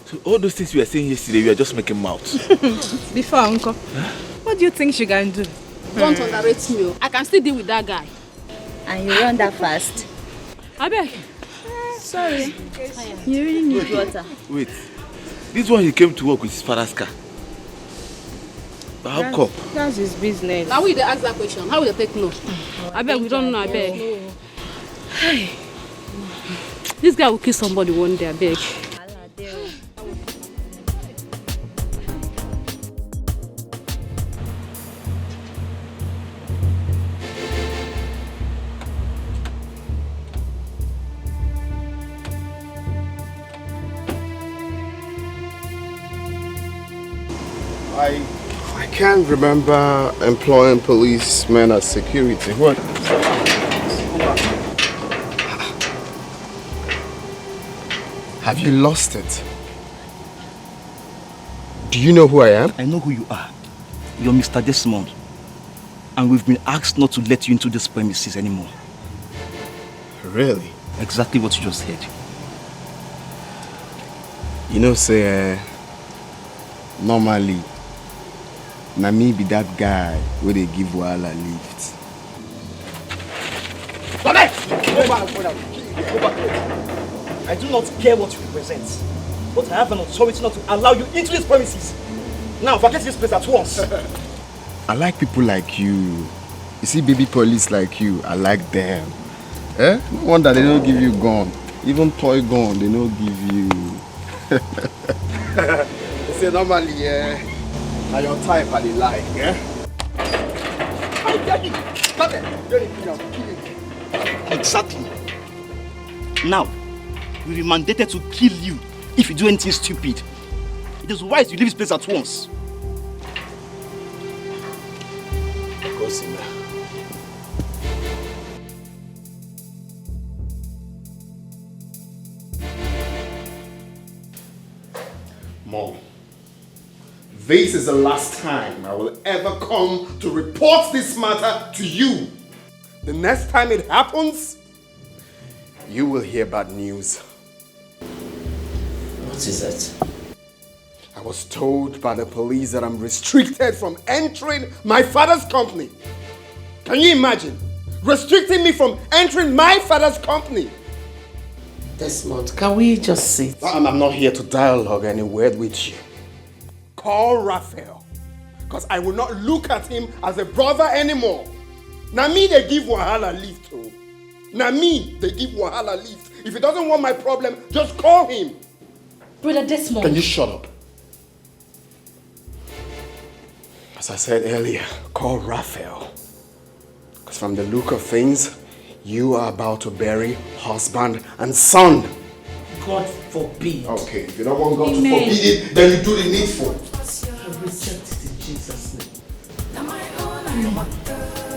So all those things we were saying yesterday, we are just making mouths. Before, Uncle, what do you think she can do? Don't underrate me. I can still deal with that guy. And you run that fast? I beg. Sorry. You really need water. Wait. This one he came to work with his father's car. But how come? That's his business. Now we ask that question. How will they take no? I beg, we don't know, I beg. Hey. This guy will kill somebody one day, I beg. I can't remember employing policemen as security. What? Have you lost it? Do you know who I am? I know who you are. You're Mr. Desmond. And we've been asked not to let you into this premises anymore. Really? Exactly what you just said. You know, say, normally, na me be that guy where they give Wahala lift. Go back! Go back! Go back! I do not care what you represent, but I have an authority not to allow you into these premises. Now, vacate this place at once. I like people like you. You see baby police like you, I like them. Eh? No wonder they don't give you gun. Even toy gun, they don't give you. You see, normally, now your type are they like, eh? How dare you? Stop it! Exactly. Now, we will be mandated to kill you if you do anything stupid. It is wise you leave this place at once. Mom, this is the last time I will ever come to report this matter to you. The next time it happens, you will hear bad news. What is it? I was told by the police that I'm restricted from entering my father's company. Can you imagine? Restricting me from entering my father's company. Desmond, can we just sit? I'm not here to dialogue any word with you. Call Raphael, because I will not look at him as a brother anymore. Now me they give Wahala lift to. Now me they give Wahala lift. If he doesn't want my problem, just call him. Brother Desmond. Can you shut up? As I said earlier, call Raphael. Because from the look of things, you are about to bury husband and son. God forbid. Okay, if you don't want God to forbid it, then you do the needful. I reject it in Jesus' name.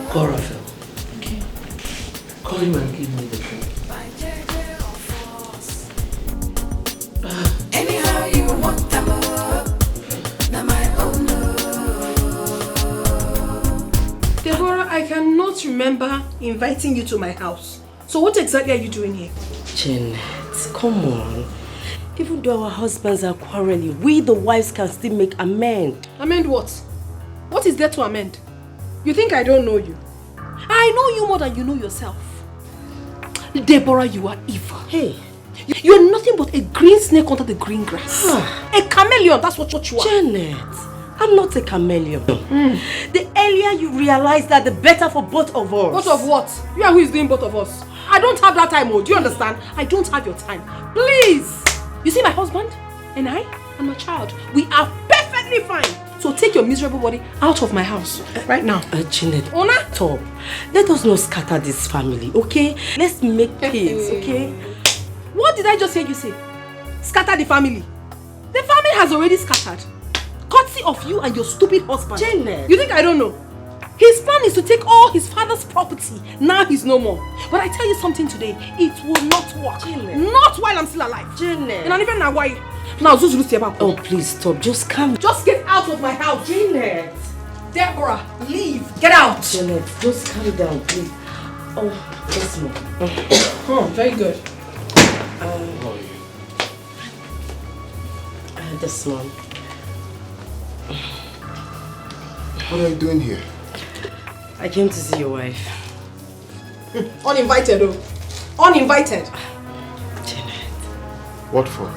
Call Raphael. Okay. Call him and give me the phone. Anyhow you want them up. not remember inviting you to my house. So what exactly are you doing here? Janet, come on. Even though our husbands are quarreling, we the wives can still make amend. Amend what? What is there to amend? You think I don't know you? I know you more than you know yourself. Deborah, you are evil. Hey. You're nothing but a green snake under the green grass. A chameleon, that's what you are. Janet, I'm not a chameleon. The earlier you realize that, the better for both of us. Both of what? You are who is doing both of us. I don't have that time, do you understand? I don't have your time. Please! You see my husband and I and my child, we are perfectly fine. So take your miserable body out of my house right now. Janet, Ona? Stop. Let us not scatter this family, okay? Let's make peace, okay? What did I just hear you say? Scatter the family. The family has already scattered. Courtesy of you and your stupid husband. Janet. You think I don't know? His plan is to take all his father's property. Now he's no more. But I tell you something today, it will not work. Janet. Not while I'm still alive. Janet. And even now, why? Now, Zuzu, oh, please stop. Just come. Just get out of my house. Janet. Deborah, leave. Get out. Janet, just calm down, please. Oh, yes, ma'am. Oh, very good. This one. What are you doing here? I came to see your wife. Uninvited, oh. Uninvited. Janet. What for?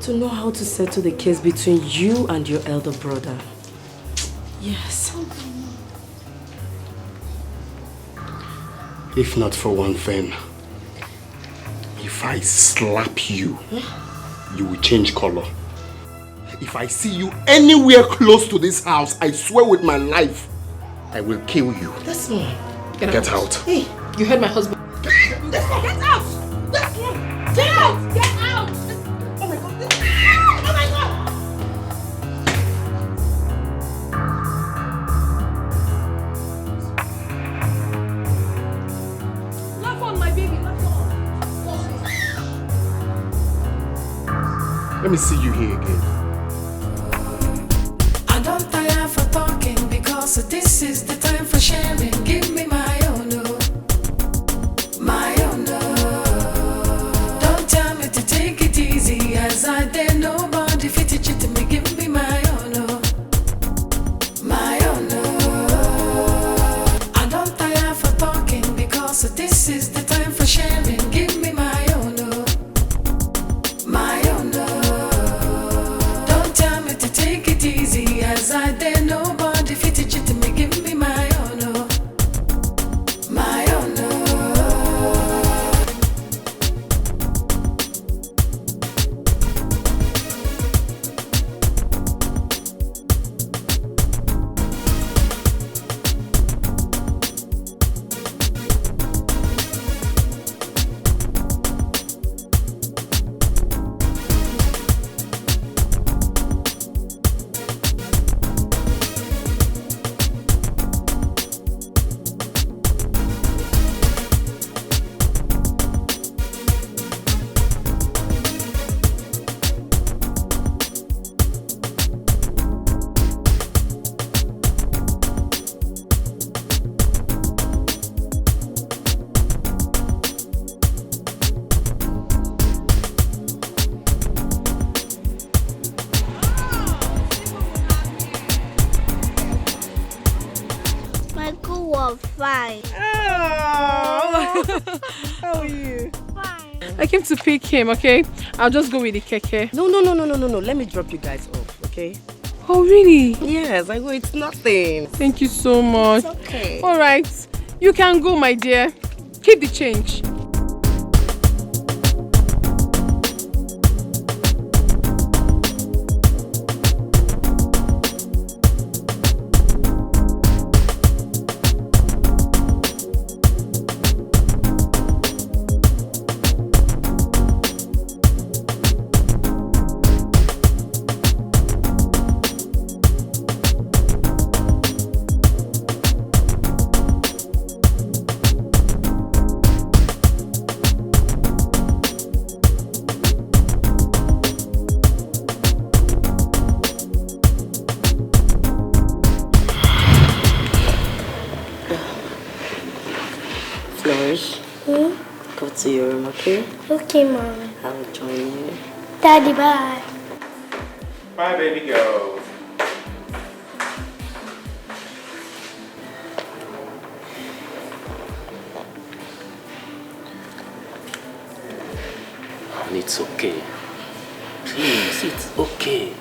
To know how to settle the case between you and your elder brother. Yes. If not for one thing, if I slap you, you will change color. If I see you anywhere close to this house, I swear with my life, I will kill you. That's me. Get out. Hey, you heard my husband. Get out! Get out! Get out! Get out! Oh my God! Oh my God! Laugh on, my baby. Laugh on. Let me see you here again. I don't tire for talking because this is the time for sharing. Give me my own, my own. Don't tell me to take it easy as I dare nobody fit it to me. Give me my own, my own. I don't tire for talking because this is the time for sharing. Give me my own, my own. Don't tell me to take it easy as I dare nobody fit it to me. Give me my own, my own. My school was fine. How are you? I came to pick him, okay? I'll just go with the keke. No. Let me drop you guys off, okay? Oh, really? Yes, I go. It's nothing. Thank you so much. It's okay. All right. You can go, my dear. Keep the change. okay? Okay, Mommy. I'll join you. Daddy, bye. Bye, baby girl. It's okay. Please, it's okay.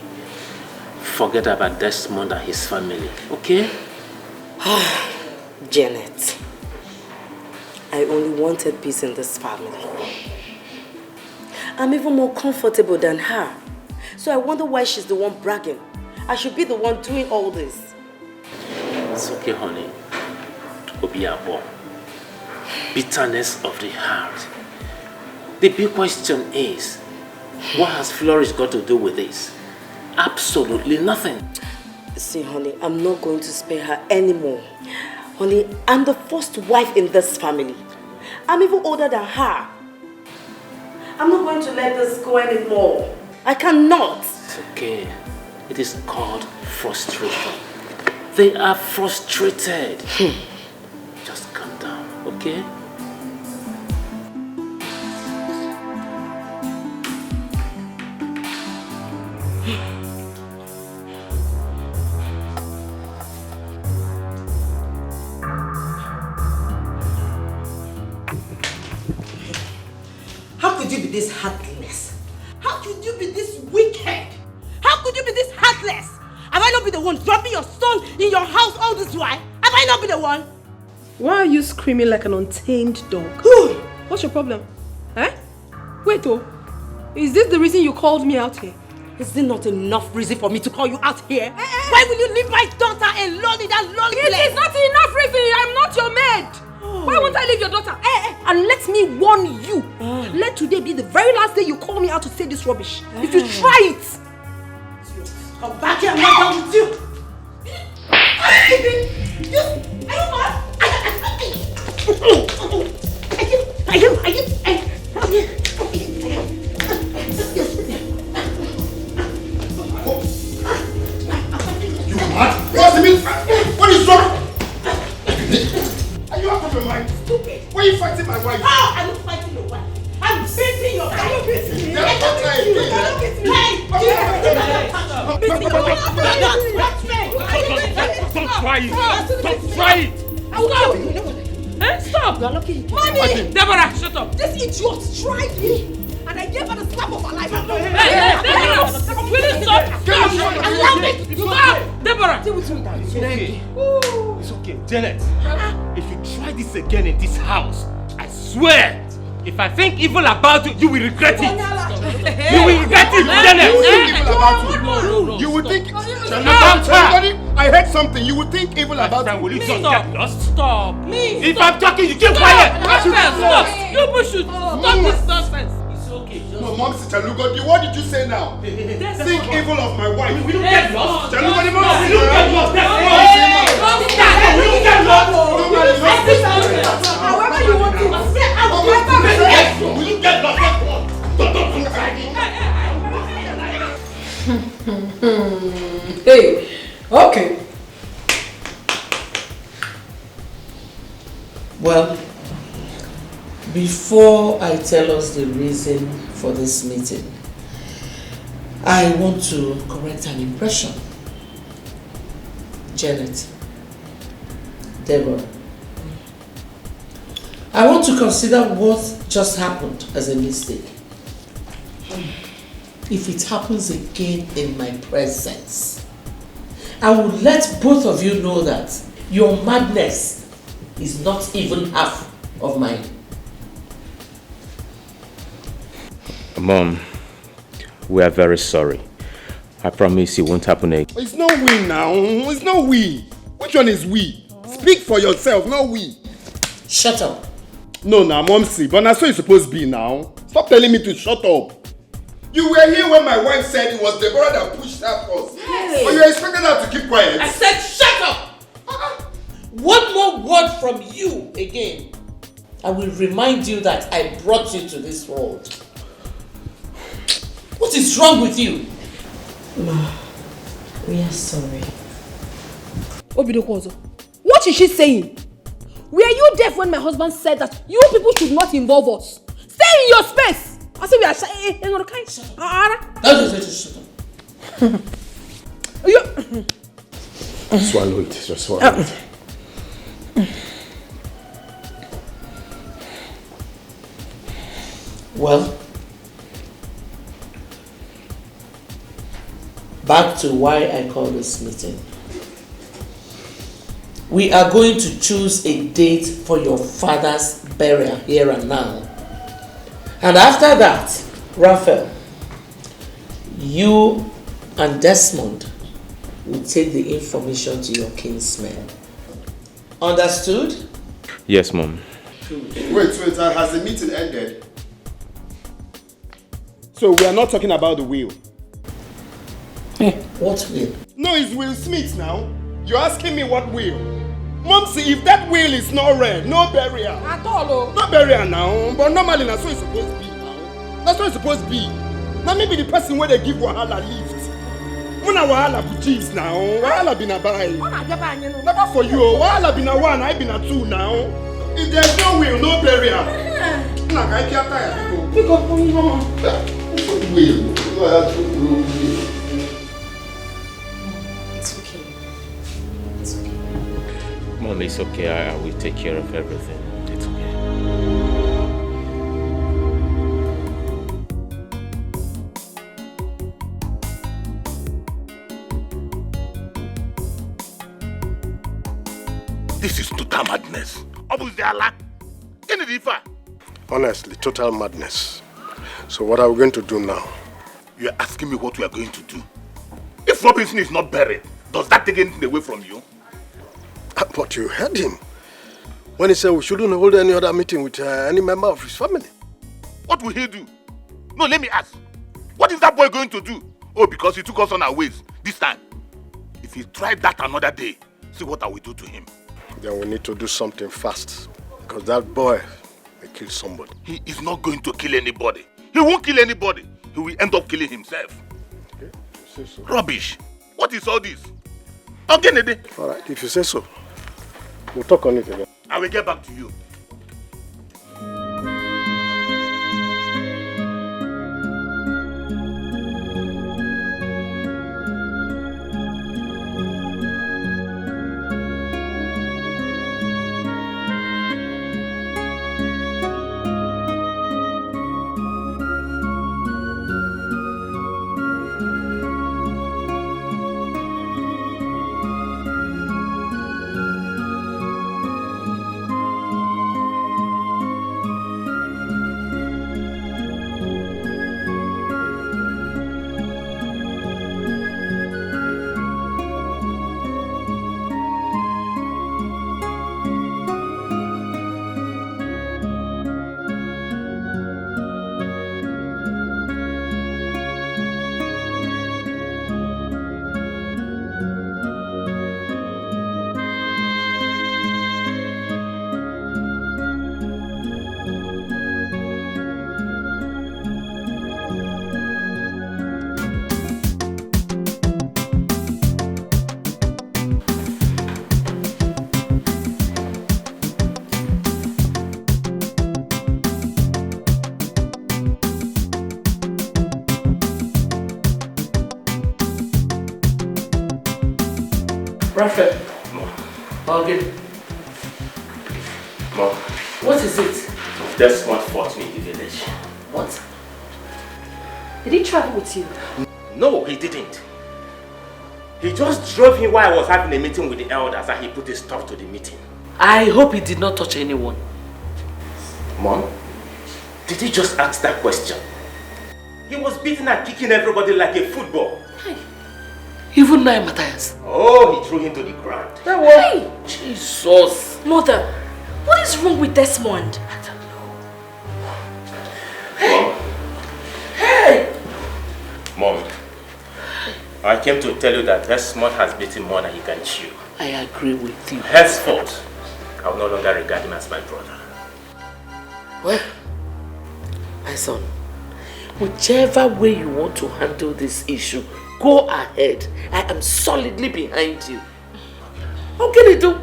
Forget about Desmond and his family, okay? Janet, I only wanted peace in this family. I'm even more comfortable than her. So I wonder why she's the one bragging. I should be the one doing all this. It's okay, honey. Obiabo. Bitterness of the heart. The big question is, what has Flourish got to do with this? Absolutely nothing. See, honey, I'm not going to spare her anymore. Honey, I'm the first wife in this family. I'm even older than her. I'm not going to let this go anymore. I cannot. It's okay. It is called frustration. They are frustrated. Just calm down, okay? How could you be this heartless? How could you be this wicked? How could you be this heartless? Have I not been the one dropping your son in your house all this while? Have I not been the one? Why are you screaming like an untamed dog? What's your problem? Eh? Wait, oh. Is this the reason you called me out here? Is it not enough reason for me to call you out here? Why will you leave my daughter alone in that lonely place? It is not enough reason. I'm not your maid. Why won't I leave your daughter? And let me warn you. Let today be the very last day you call me out to say this rubbish. If you try it. Come back here, I'm not done with you. Are you mad? You mad? What's the mean? What is wrong? Are you out of your mind? Stupid. Why are you fighting my wife? How are you fighting your wife? I'm beating your wife. Are you beating me? That's not right. Don't try it. Don't try it. Stop. Mommy! Deborah, shut up. This idiot tried me. And I gave her the slap of her life. Deborah! Will you stop? Allow me to stop. Deborah! It's okay. It's okay. Janet, if you try this again in this house, I swear, if I think evil about you, you will regret it. You will regret it, Janet. You will think evil about you. You will think about somebody. I heard something. You will think evil about you. Will you just get lost? Stop. If I'm talking, you keep quiet. Stop. You push it. Stop this nonsense. It's okay. No, Mom, Chalugo, what did you say now? Think evil of my wife. We don't get lost. Chalugo, we don't get lost. We don't get lost. However you want to. We don't get lost. Hey, okay. Well, before I tell us the reason for this meeting, I want to correct an impression. Janet, Deborah, I want to consider what just happened as a mistake. If it happens again in my presence, I will let both of you know that your madness is not even half of mine. Mom, we are very sorry. I promise it won't happen again. It's not we now. It's not we. Which one is we? Speak for yourself, not we. Shut up. No, now, Mom, see, but that's what you're supposed to be now. Stop telling me to shut up. You were here when my wife said it was Deborah that pushed her first. Yes. But you expected her to keep quiet. I said shut up! One more word from you again. I will remind you that I brought you to this world. What is wrong with you? Ma, we are sorry. Obidokozo, what is she saying? Were you deaf when my husband said that you people should not involve us? Stay Stay in your space. I say we are shy. Shut up. You. Swallow it. Just swallow it. Well, back to why I call this meeting. We are going to choose a date for your father's burial here and now. And after that, Raphael, you and Desmond will take the information to your kinsmen. Understood? Yes, Mom. Wait, has the meeting ended? So we are not talking about the will. What will? No, it's Will Smith now. You're asking me what will? Mom, see, if that will is not read, no burial. At all. No burial now, but normally that's what it's supposed to be now. That's what it's supposed to be. Now maybe the person where they give Wahala lift. When a Wahala bujis now, Wahala been a buy. Not for you, Wahala been a one, I been a two now. If there's no will, no burial. I can't tire people. Pick up on your will. It's okay. It's okay. Mom, it's okay. I will take care of everything. It's okay. This is total madness. Honestly, total madness. So what are we going to do now? You're asking me what we are going to do. If Robinson is not buried, does that take anything away from you? But you heard him. When he said we shouldn't hold any other meeting with any member of his family. What will he do? No, let me ask. What is that boy going to do? Oh, because he took us on our ways this time. If he tried that another day, see what I will do to him. Then we need to do something fast. Because that boy may kill somebody. He is not going to kill anybody. He won't kill anybody. He will end up killing himself. Okay, you say so. Rubbish. What is all this? Okay, alright, if you say so. We'll talk on it again. I will get back to you. Raphael. Morgan. Mom. What is it? Desmond fought me in the village. What? Did he travel with you? No, he didn't. He just drove me while I was having a meeting with the elders and he put a stop to the meeting. I hope he did not touch anyone. Mom, did he just ask that question? He was beating and kicking everybody like a football. Hey. Even now, Matthias. Oh, he threw him to the ground. Hey! Jesus. Mother, what is wrong with Desmond? I don't know. Mom. Hey! Mom, I came to tell you that Desmond has beaten more than he can chew. I agree with you. Henceforth, I will no longer regard him as my brother. Well, my son, whichever way you want to handle this issue, go ahead. I am solidly behind you. How can you do?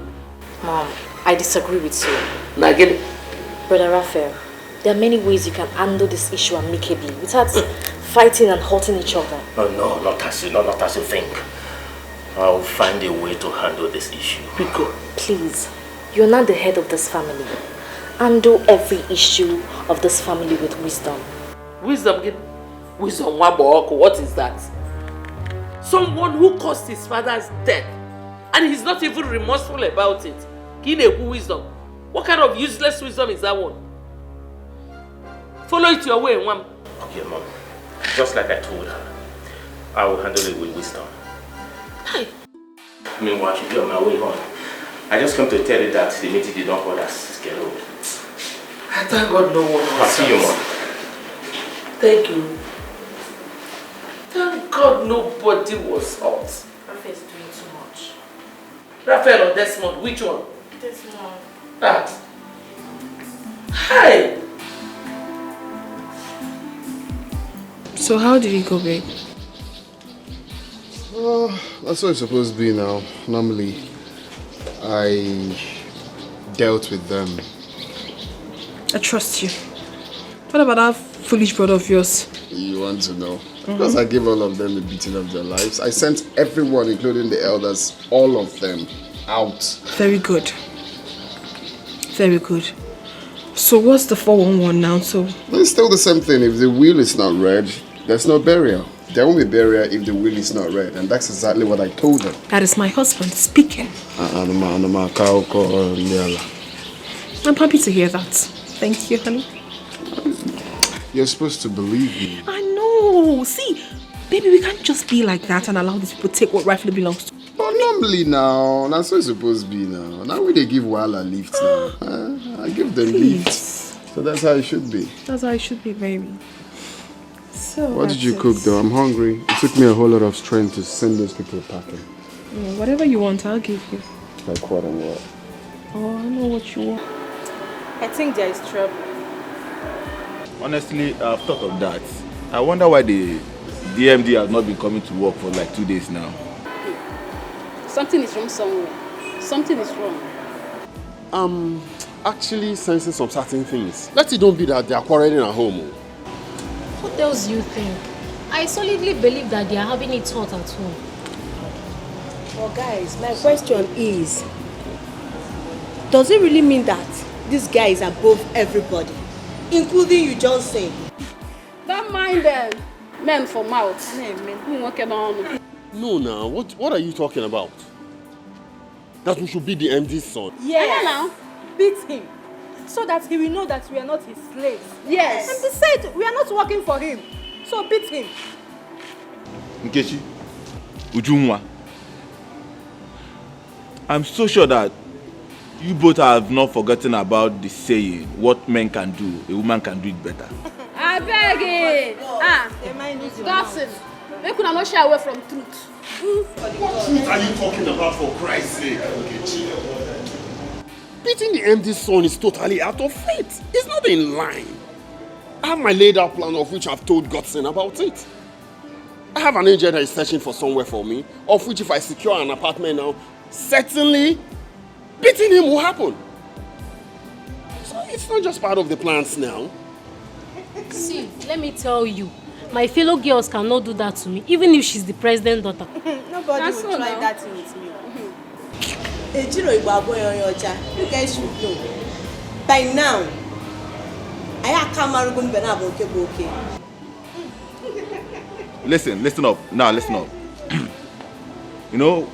Mom, I disagree with you. Now get it. Brother Raphael, There are many ways you can handle this issue amicably without fighting and hurting each other. No, not as you think. I'll find a way to handle this issue. Rico, please. You're not the head of this family. Handle every issue of this family with wisdom. Wisdom? Wisdom, what is that? Someone who caused his father's death and he's not even remorseful about it. Wisdom. What kind of useless wisdom is that one? Follow it your way, Mom. Okay, Mom. Just like I told her, I will handle it with wisdom. Hey. Meanwhile, I should be on my way home. I just come to tell you that the meeting did not hold us scheduled. Thank God no one I'll see you, Mom. Thank you. Thank God nobody was hurt. Raphael is doing too much. Raphael or Desmond, which one? Desmond. Ah. Hi. So how did it go, babe? That's what it's supposed to be now. Normally, I dealt with them. I trust you. What about that foolish brother of yours? You want to know? Because I gave all of them a beating of their lives. I sent everyone, including the elders, all of them, out. Very good. Very good. So what's the 411 now? So It's still the same thing. If the will is not read, there's no burial. There won't be burial if the will is not read. And that's exactly what I told them. that is my husband speaking. I'm happy to hear that. Thank you, honey. You're supposed to believe me. I know. See, baby, we can't just be like that and allow these people to take what rightfully belongs to. But normally now, that's what it's supposed to be now. Now we they give Wala lift now. I give them lift. So that's how it should be. That's how it should be, baby. So What did you cook though? I'm hungry. It took me a whole lot of strength to send those people packing. Whatever you want, I'll give you. Like what and what? Oh, I know what you want. I think there is trouble. Honestly, I've thought of that. I wonder why the DMD has not been coming to work for like 2 days now. Something is wrong somewhere. Something is wrong. Actually sensing some certain things. Let it don't be that they are quarreling at home. What else do you think? I solidly believe that they are having it hot at home. Well, guys, my question is, does it really mean that this guy is above everybody, including you, Johnson? Don't mind them. Men for mouth. No, now, what are you talking about? That we should be the MD's son. Yes. Now, Beat him, so that he will know that we are not his slaves. yes. And besides, we are not working for him, so beat him. Nkechi, Ujunwa, I'm so sure that you both have not forgotten about the saying, what men can do, a woman can do it better. I beg it. Dawson, make una not shy away from truth. What truth are you talking about, for Christ's sake? Beating the MD's son is totally out of faith. It's not in line. I have my laid out plan of which I've told Godson about it. I have an angel that is searching for somewhere for me, of which if I secure an apartment now, certainly beating him will happen. So it's not just part of the plans now. See, let me tell you, my fellow girls cannot do that to me, even if she's the president's daughter. Nobody That's will so try now. that with me. You guys should know. By now, I can't marry okay. Listen up. Now, listen up. You know,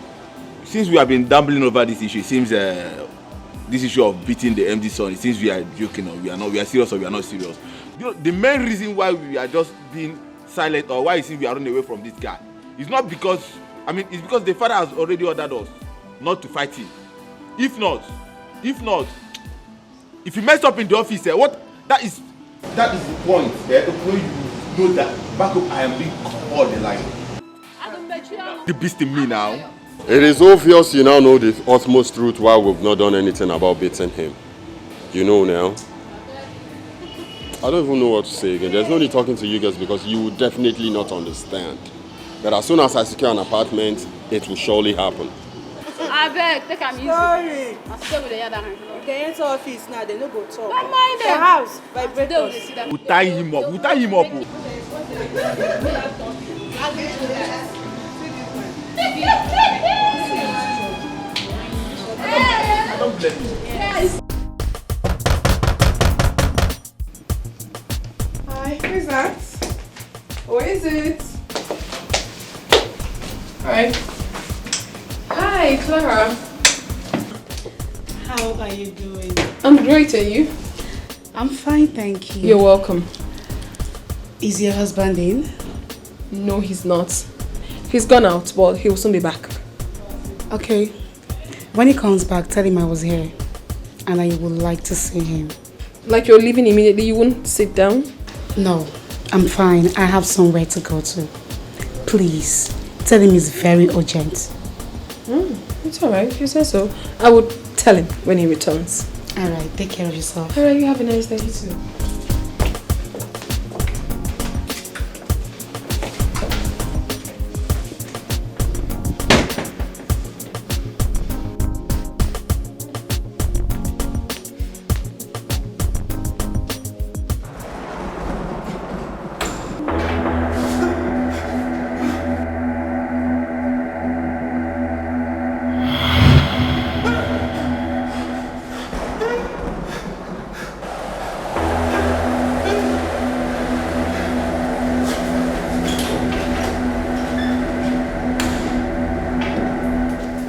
since we have been dabbling over this issue, it seems this issue of beating the MD son, it seems we are joking or we are serious or we are not serious. You know, the main reason why we are just being silent or why it seems we are running away from this guy is not because, it's because the father has already ordered us not to fight him. If not, if he messed up in the office, that is the point. When you know that back up, I am being called the line. The beast in me now. It is obvious you now know the utmost truth why we've not done anything about beating him. You know now. I don't even know what to say again. There's no need talking to you guys because you will definitely not understand. But as soon as I secure an apartment, it will surely happen. I beg, take a easy. Sorry. I'll stay with the other hand. They enter office now, they no go talk. Don't mind The them. house, vibrators. We'll tie him up. We'll tie him up. Oh. I don't blame you. Yes. Hi, who is that? Who is it? Hi. Hi, Clara. How are you doing? I'm great, and you? I'm fine, thank you. You're welcome. Is your husband in? No, he's not. He's gone out, but he'll soon be back. Okay. When he comes back, tell him I was here and I would like to see him. Like you're leaving immediately, you wouldn't sit down? No, I'm fine. I have somewhere to go to. Please, tell him it's very urgent. It's alright, if you say so. I would tell him when he returns. Alright, take care of yourself. Alright, you have a nice day too.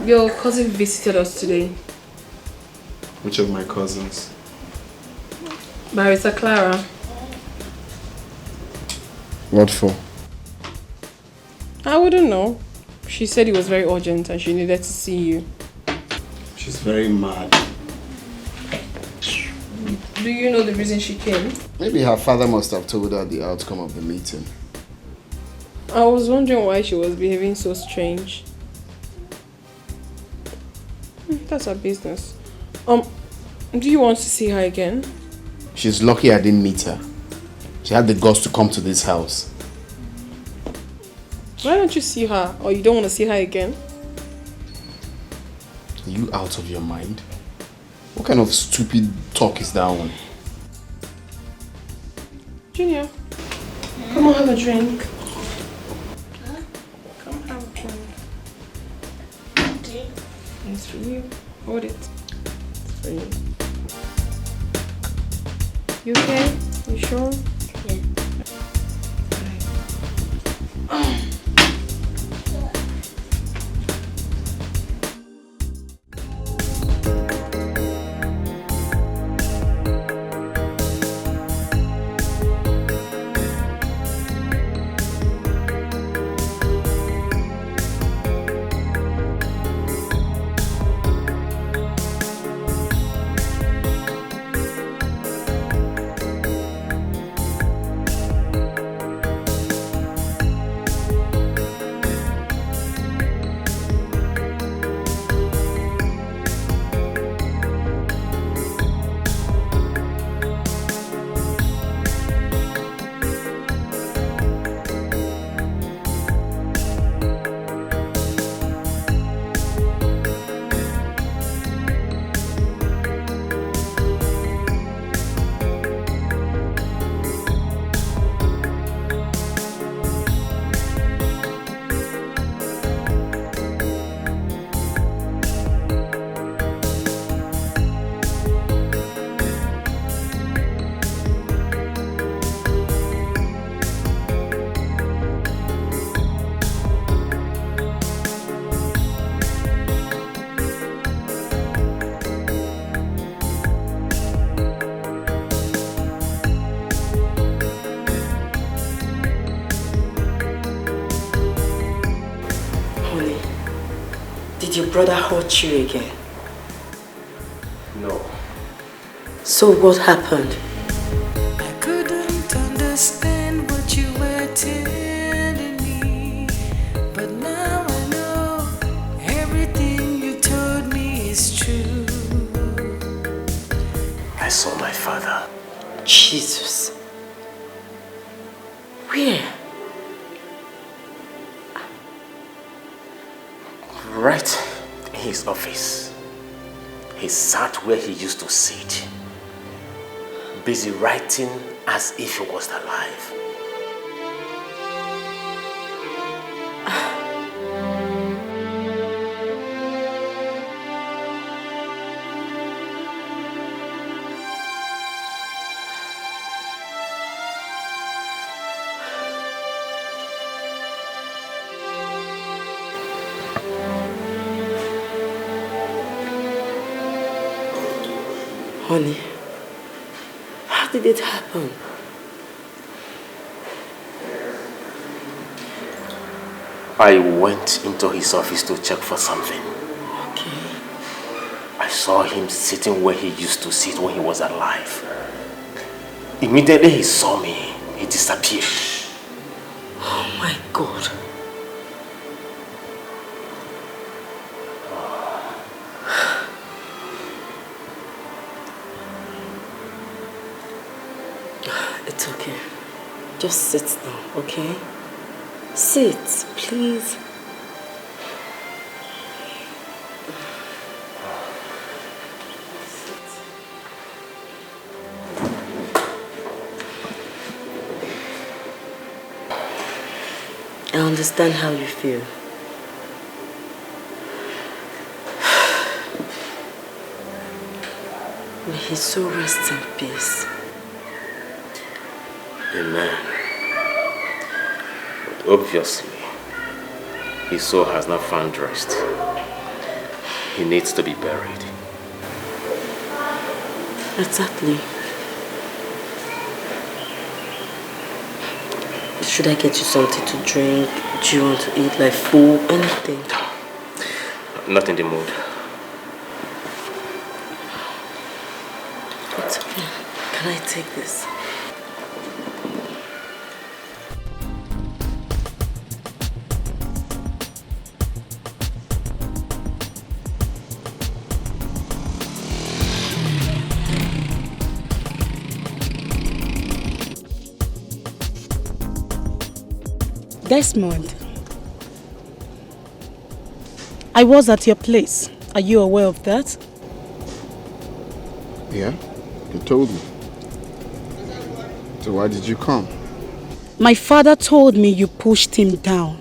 Your cousin visited us today. Which of my cousins? Barrister Clara. What for? I wouldn't know. She said it was very urgent and she needed to see you. She's very mad. Do you know the reason she came? Maybe her father must have told her the outcome of the meeting. I was wondering why she was behaving so strange. That's her business. Do you want to see her again? She's lucky I didn't meet her. She had the guts to come to this house. Why don't you see her? Or you don't want to see her again? Are you out of your mind? What kind of stupid talk is that one? Junior, come on, have a drink. Come have a drink. It's for you. Hold it. It's for you. You okay? You sure? Yeah. Did your brother hurt you again? No. So what happened? I couldn't understand what you were telling me, but now I know everything you told me is true. I saw my father. Jesus. Where? Right in his office. He sat where he used to sit, busy writing as if he was alive. Honey, how did it happen? I went into his office to check for something. Okay. I saw him sitting where he used to sit when he was alive. Immediately he saw me, he disappeared. Oh my God. It's okay. Just sit down, okay? Sit, please. I understand how you feel. May his soul rest in peace. Amen. But obviously, his soul has not found rest. He needs to be buried. Exactly. Should I get you something to drink? Do you want to eat, like food, anything? Not in the mood. It's okay. Can I take this? Desmond, I was at your place. Are you aware of that? Yeah, you told me. So why did you come? My father told me you pushed him down.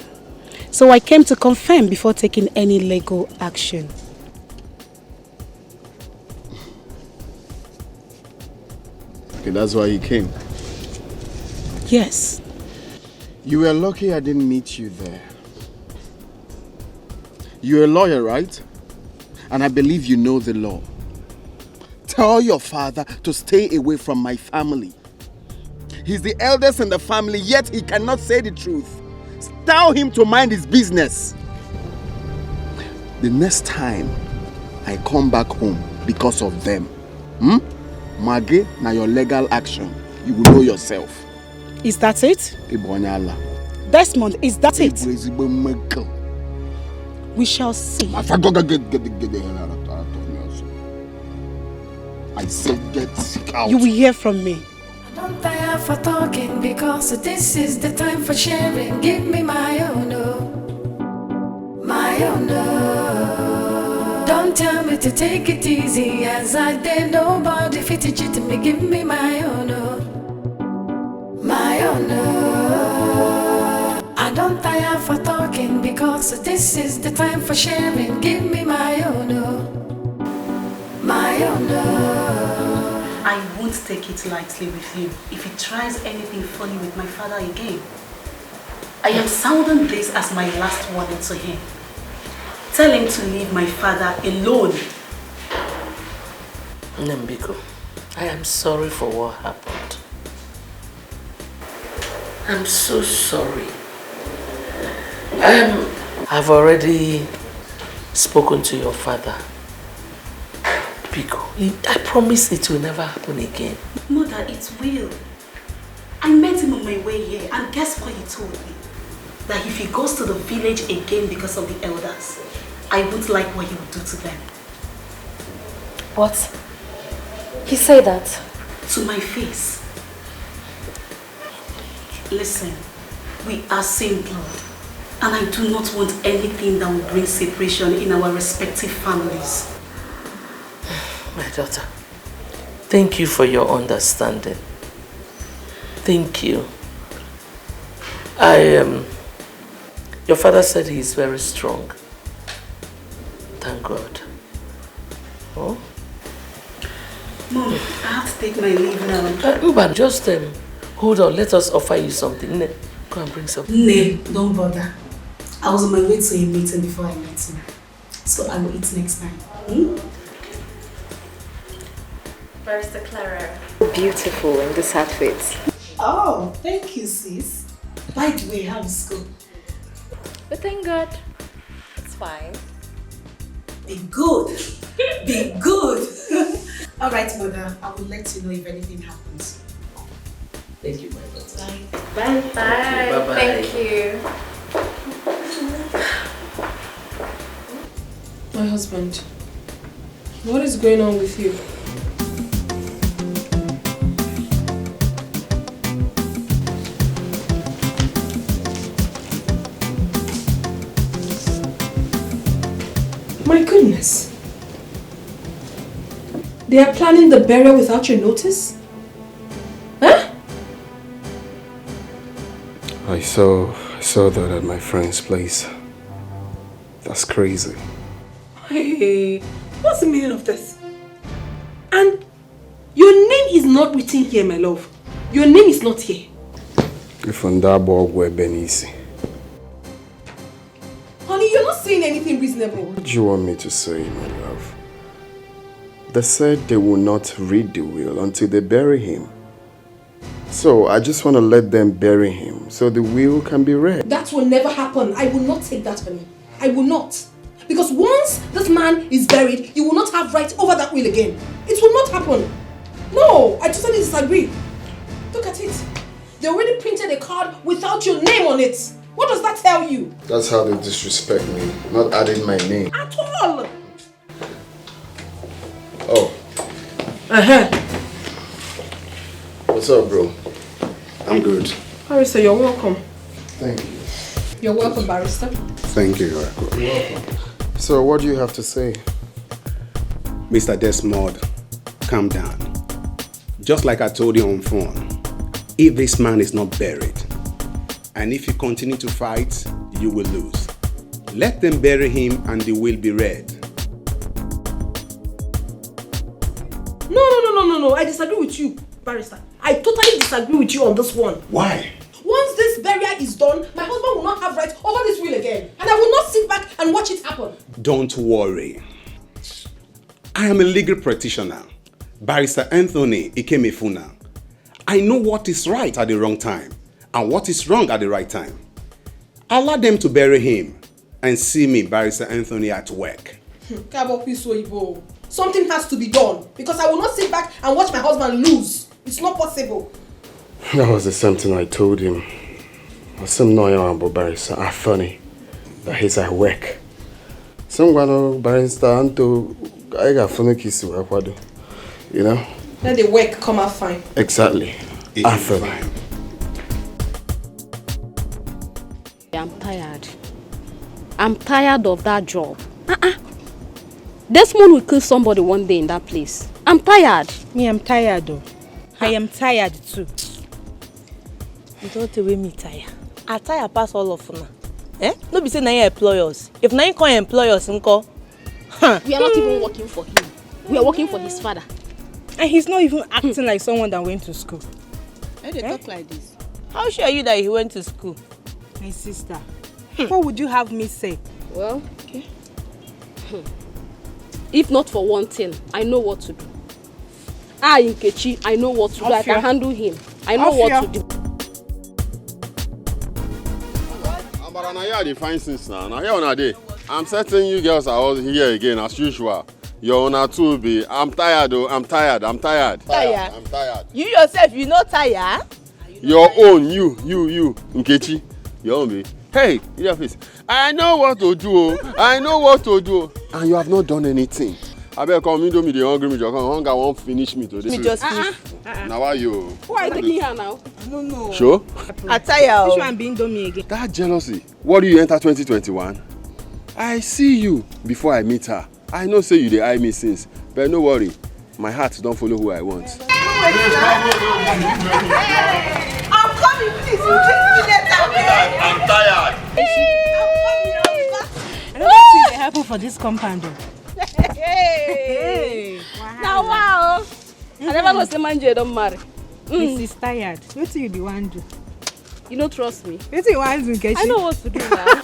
So I came to confirm before taking any legal action. Okay, that's why you came. Yes. You were lucky I didn't meet you there. You're a lawyer, right? And I believe you know the law. Tell your father to stay away from my family. He's the eldest in the family, yet he cannot say the truth. Tell him to mind his business. The next time I come back home because of them, Maggie, now your legal action, you will know yourself. Is that it? Desmond, is that it? We shall see. I said get out. You will hear from me. Don't tire for talking because this is the time for sharing. Give me my own, oh, my own, oh. Don't tell me to take it easy as I did. Nobody fit it to me. Give me my own, oh, my own, oh. I don't tire for talking because this is the time for sharing. Give me my own, oh, my own, oh. I won't take it lightly with him if he tries anything funny with my father again. I am sounding this as my last warning to him. Tell him to leave my father alone. Nambiko, I am sorry for what happened. I'm so sorry. I've already spoken to your father. Biko, I promise it will never happen again. Mother, it will. I met him on my way here, and guess what he told me? That if he goes to the village again because of the elders, I won't like what he would do to them. What? He said that? To my face. Listen, we are same blood, and I do not want anything that will bring separation in our respective families. daughter, thank you for your understanding. Thank you. Your father said he is very strong. Thank God. Oh? Mom, I have to take my leave now. Uban, just hold on. Let us offer you something. Ne, go and bring something. No, don't bother. I was on my way to a meeting before I met him. So I will eat next time. Barrister Clara. Beautiful in this outfit. Oh, thank you, sis. By the way, how's school? But thank God, it's fine. Be good. Be good. All right, mother. I will let you know if anything happens. Thank you, my daughter. Bye. Bye. Bye-bye. Thank you. My husband, what is going on with you? My goodness. They are planning the burial without your notice? Huh? I saw that at my friend's place. That's crazy. Hey, what's the meaning of this? And your name is not written here, my love. Your name is not here. If on that board were Benisi. Honey, you're not saying anything reasonable. What do you want me to say, my love? They said they will not read the will until they bury him. So I just want to let them bury him so the will can be read. That will never happen. I will not take that, honey. I will not. Because once this man is buried, you will not have right over that will again. It will not happen. No, I totally disagree. Look at it. They already printed a card without your name on it. What does that tell you? That's how they disrespect me, not adding my name. At all. Oh. What's up, bro? I'm good. Barrister, you're welcome. Thank you. You're welcome, Barrister. Thank you, you're welcome. So, what do you have to say? Mr. Desmond, calm down. Just like I told you on phone, if this man is not buried, and if you continue to fight, you will lose. Let them bury him and the will be read. No, I disagree with you, Barrister. I totally disagree with you on this one. Why? Once this burial is done, my husband will not have rights over this will again. And I will not sit back and watch it happen. Don't worry. I am a legal practitioner. Barrister Anthony Ikemefuna. I know what is right at the wrong time and what is wrong at the right time. Allow them to bury him and see me, Barrister Anthony, at work. Something has to be done because I will not sit back and watch my husband lose. It's not possible. That was the same thing I told him. Some noise about Barrister Anthony that he's at work. Some Barrister Anto, I got funny kiss you, you know? Let the work come out fine. Exactly. Anthony. I'm tired. I'm tired of that job. Desmond will kill somebody one day in that place. I'm tired. Me, I'm tired though. I am tired too. You don't tell me tired. I tire pass all of now. Eh? No be say na you employ us. If na you can't employ us, nko. We are not even working for him. We are working for his father. And he's not even acting like someone that went to school. Why they talk like this? How sure are you that he went to school? My sister, what would you have me say? Well, okay. If not for one thing, I know what to do. Nkechi, I know what to do. I can handle him. I know what to do. But now you define since now. Now here on a day, I'm certain you girls are all here again as usual. You're on a 2B. I'm tired though. I'm tired. Tired? I'm tired. You yourself, you not tired? Your own, you, Nkechi. Your own, baby. Hey, in your face. I know what to do. I know what to do. And you have not done anything. I better come into me, the hungry me, your hunger won't finish me today. Me just finish. Now why you? Who are you taking here now? No. Sure? I tire. This one being done me again. That jealousy. What do you enter 2021? I see you before I meet her. I know say you dey eye me since, but no worry. my heart don't follow who I want. I'm coming, please. You give me later, man. I'm tired. I don't think they happen for this compound. Hey. Now wow. I never know say manje don't marry. Mrs. Tired. What do you be want to do? You don't trust me. What do you want to do? I know what to do now.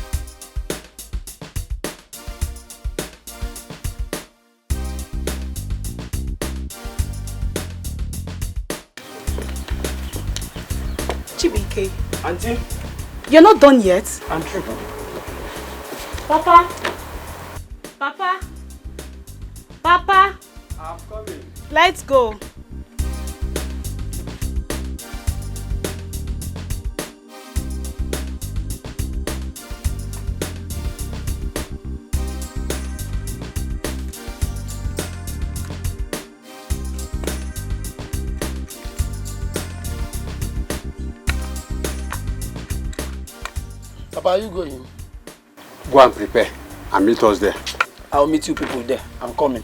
Chibike, Auntie, you're not done yet. I'm true. Papa. Papa. Papa. I'm coming. Let's go. Papa, are you going? Go and prepare and meet us there. I'll meet you people there. I'm coming.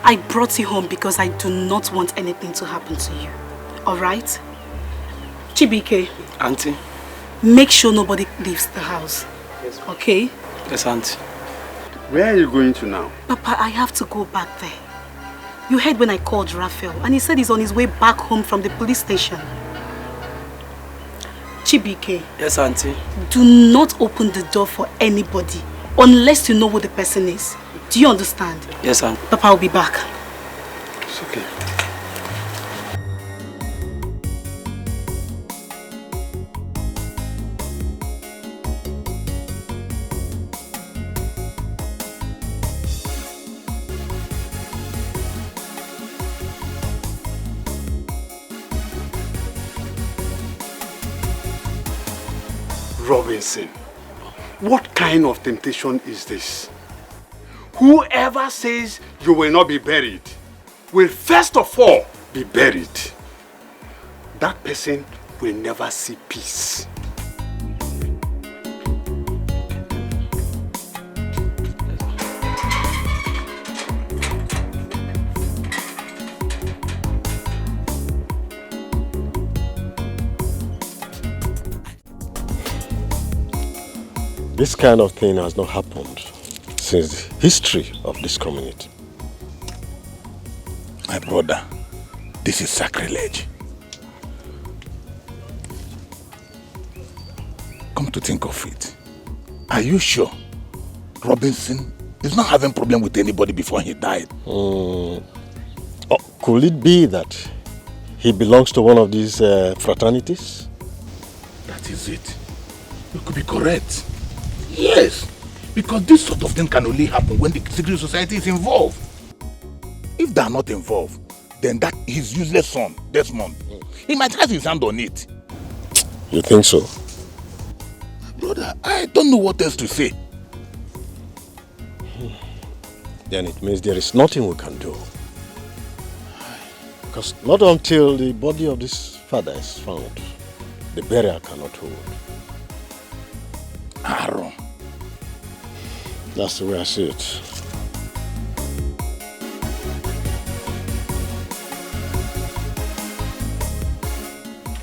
I brought you home because I do not want anything to happen to you. Alright? Chibike. Auntie. Make sure nobody leaves the house. Yes. Okay? Yes, Auntie. Where are you going to now? Papa, I have to go back there. You heard when I called Raphael and he said he's on his way back home from the police station. Chibike. Yes, Auntie. Do not open the door for anybody unless you know who the person is. Do you understand? Yes, Auntie. Papa, I'll be back. It's okay. Robinson, what kind of temptation is this? Whoever says you will not be buried will first of all be buried. That person will never see peace. This kind of thing has not happened since the history of this community. My brother, this is sacrilege. Come to think of it, are you sure Robinson is not having problem with anybody before he died? Oh, could it be that he belongs to one of these fraternities? That is it. You could be correct. Yes, because this sort of thing can only happen when the secret society is involved. If they are not involved, then that his useless son, Desmond, he might have his hand on it. You think so? Brother, I don't know what else to say. Then it means there is nothing we can do. Because not until the body of this father is found, the burial cannot hold. Aaron. That's the way I see it.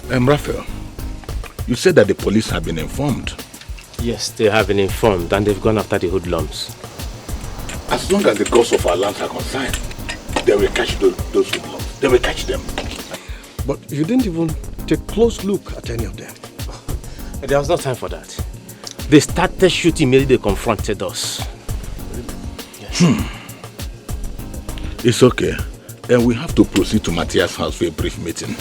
Raphael, you said that the police have been informed. Yes, they have been informed and they've gone after the hoodlums. As long as the gods of our lands are concerned, they will catch those hoodlums. They will catch them. But you didn't even take a close look at any of them. There was no time for that. They started shooting immediately they confronted us. Yes. It's okay. Then we have to proceed to Matthias' house for a brief meeting.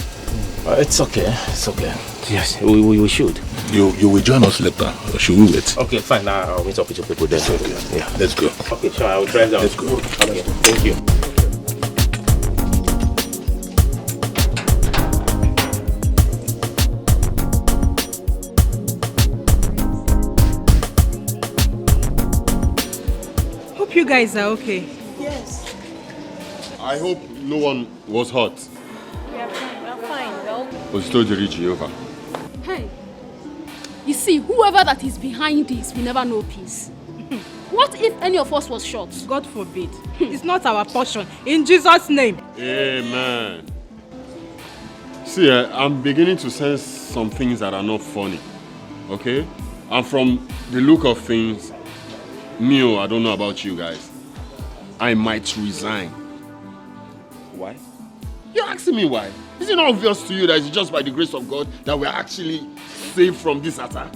It's okay. It's okay. Yes, we should. You will join us later, or should we wait? Okay, fine. Now I'll meet up with your people then. Okay. Yeah, let's go. Okay, sure. I will drive down. Let's go. Okay, thank you. Hope you guys are okay. Yes. I hope no one was hurt. We're fine, well. Was told to reach over. Hey, you see, whoever that is behind this will never know peace. What if any of us was shot? God forbid. It's not our portion. In Jesus' name. Amen. See, I'm beginning to sense some things that are not funny. Okay? And from the look of things, Mio, I don't know about you guys, I might resign. Why? You're asking me why? Is it not obvious to you that it's just by the grace of God that we're actually saved from this attack?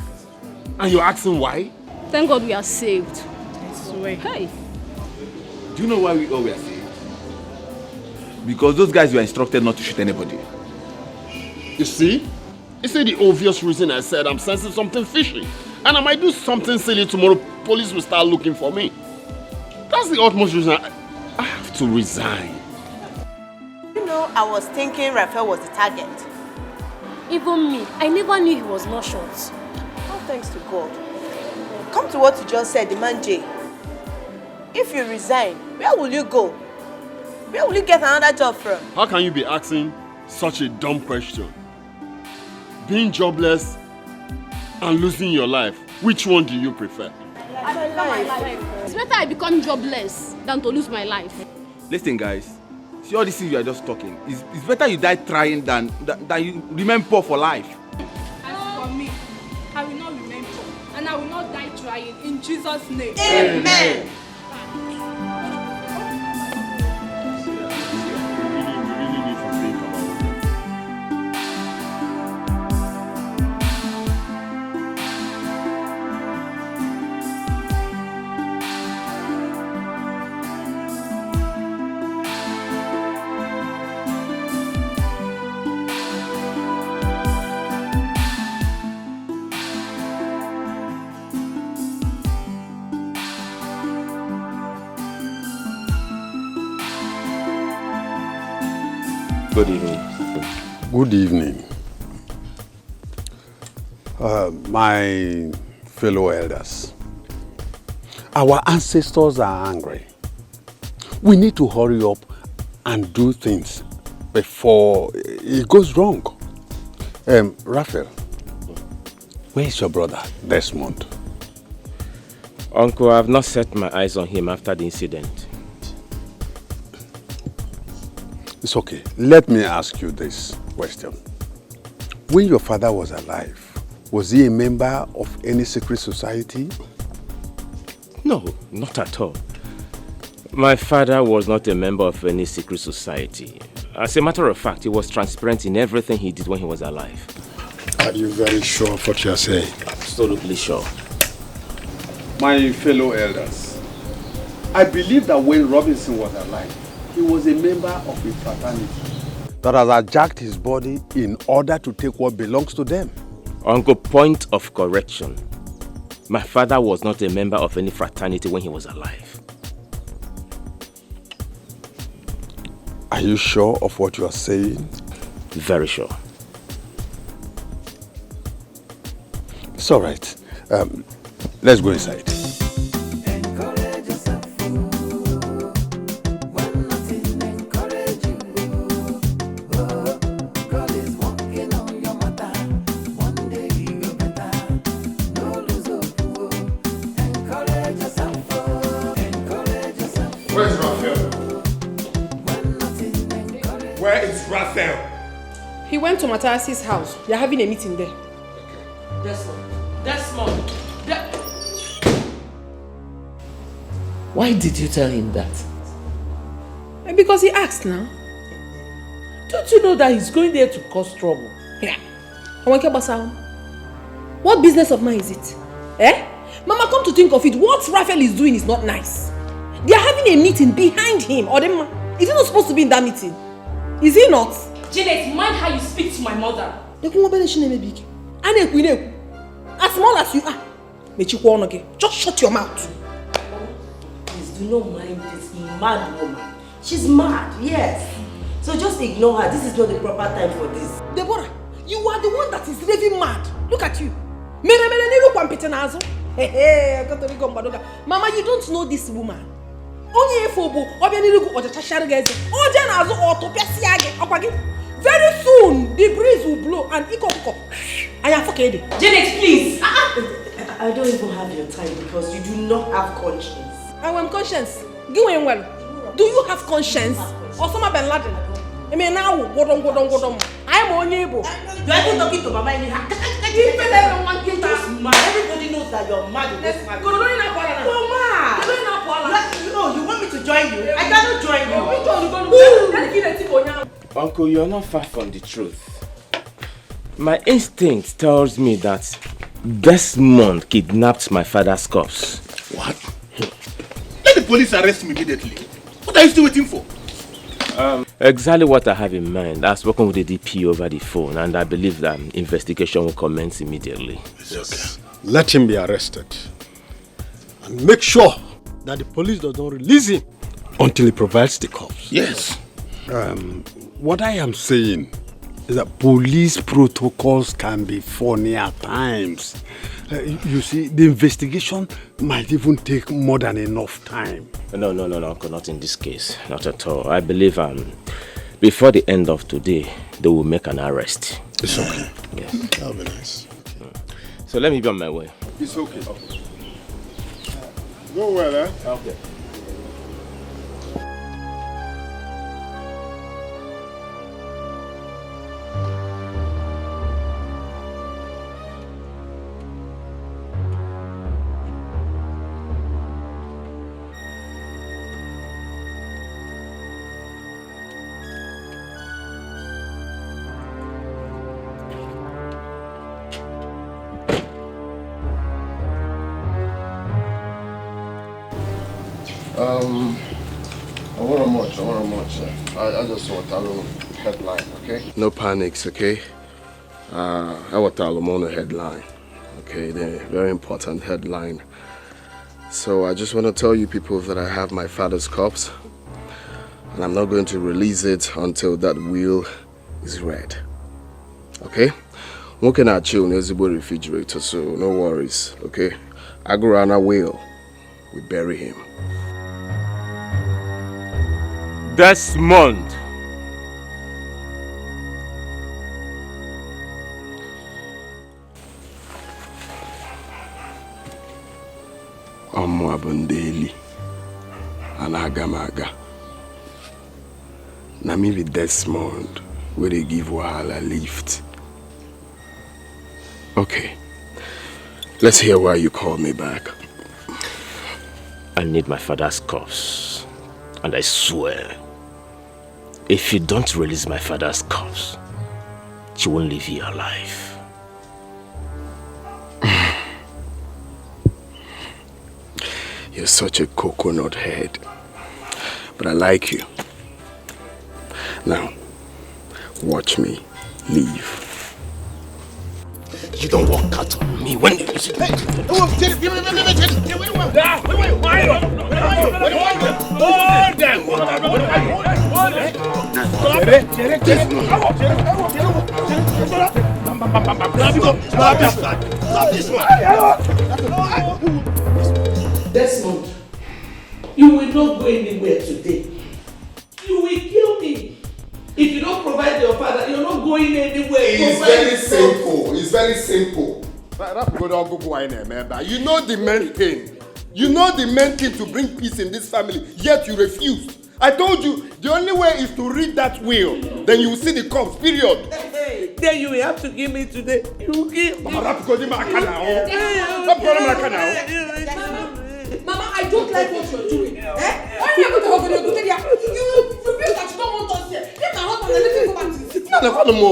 And you're asking why? Thank God we are saved. Hey. Do you know why we all were saved? Because those guys were instructed not to shoot anybody. You see? You see the obvious reason I said I'm sensing something fishy. And I might do something silly tomorrow. Police will start looking for me. That's the utmost reason I have to resign. You know, I was thinking Raphael was the target. Even me, I never knew he was not shot. Oh, thanks to God. Come to what you just said, the man J. If you resign, where will you go? Where will you get another job from? How can you be asking such a dumb question? Being jobless and losing your life, which one do you prefer? I prefer my life. It's better I become jobless than to lose my life. Listen, guys. See all these things you are just talking. It's better you die trying than you remain poor for life. As for me, I will not remain poor. And I will not die trying. In Jesus' name. Amen. Good evening. Good evening. My fellow elders, our ancestors are angry. We need to hurry up and do things before it goes wrong. Raphael, where is your brother Desmond? Uncle, I've not set my eyes on him after the incident. It's okay. Let me ask you this question. When your father was alive, was he a member of any secret society? No, not at all. My father was not a member of any secret society. As a matter of fact, he was transparent in everything he did when he was alive. Are you very sure of what you are saying? Absolutely sure. My fellow elders, I believe that when Robinson was alive, he was a member of a fraternity that has hijacked his body in order to take what belongs to them. Uncle, point of correction. My father was not a member of any fraternity when he was alive. Are you sure of what you are saying? Very sure. It's all right. Let's go inside. Where's Raphael? Where is Raphael? He went to Matthias's house. They're having a meeting there. Desmond. Why did you tell him that? Because he asked now. Don't you know that he's going there to cause trouble? Yeah. What business of mine is it? Eh? Mama, come to think of it, what Raphael is doing is not nice. They are having a meeting behind him. Or is he not supposed to be in that meeting? Is he not? Janet, mind how you speak to my mother. As small as you are, just shut your mouth. Please do not mind this mad woman. She's mad, yes. So just ignore her. This is not the proper time for this. Deborah, you are the one that is raving mad. Look at you. Mama, you don't know this woman. Very soon, the breeze will blow and Janet, please. I don't even have your time because you do not have conscience. I want conscience. Do you have conscience? Osama bin Laden. I mean now, I am on able. You are even talking to Mama anyhow. Everybody knows that you're mad in this family. You're mad. You want me to join you? I cannot join you. Uncle, you're not far from the truth. My instinct tells me that Desmond kidnapped my father's corpse. What? Let the police arrest him immediately. What are you still waiting for? Exactly what I have in mind. I've spoken with the DP over the phone, and I believe that investigation will commence immediately. It's okay. Let him be arrested. And make sure that the police does not release him until he provides the corpse. Yes. What I am saying is that police protocols can be funny at times. You see, the investigation might even take more than enough time. No, Uncle, not in this case. Not at all. I believe before the end of today, they will make an arrest. It's okay. Yes. That'll be nice. So let me be on my way. It's okay. Go well, eh? Okay. I just want a little headline, okay? No panics, okay? I want a little headline, okay? The very important headline. So I just want to tell you people that I have my father's corpse, and I'm not going to release it until that will is read, okay? One can chill in the refrigerator, so no worries, okay? Agurana will. We bury him. Desmond. Abundeli and Agamaga. Na me be Desmond where they give Wahala lift. Okay. Let's hear why you called me back. I need my father's corpse. And I swear, if you don't release my father's corpse, she won't leave here alive. You're such a coconut head. But I like you. Now, watch me leave. You don't walk out on me when you... Desmond, you will not go anywhere today. You will kill me. If you don't provide your father, you're not going anywhere. It's very simple. It's very simple. You know the main thing. You know the main thing to bring peace in this family, yet you refused. I told you, the only way is to read that will. Then you will see the corpse, period. Then you will have to give me today. You will give me. Mama, I don't like what you're doing. Why are you going to hold on to the You feel that you don't want us here. Leave my husband and let me go back to the No,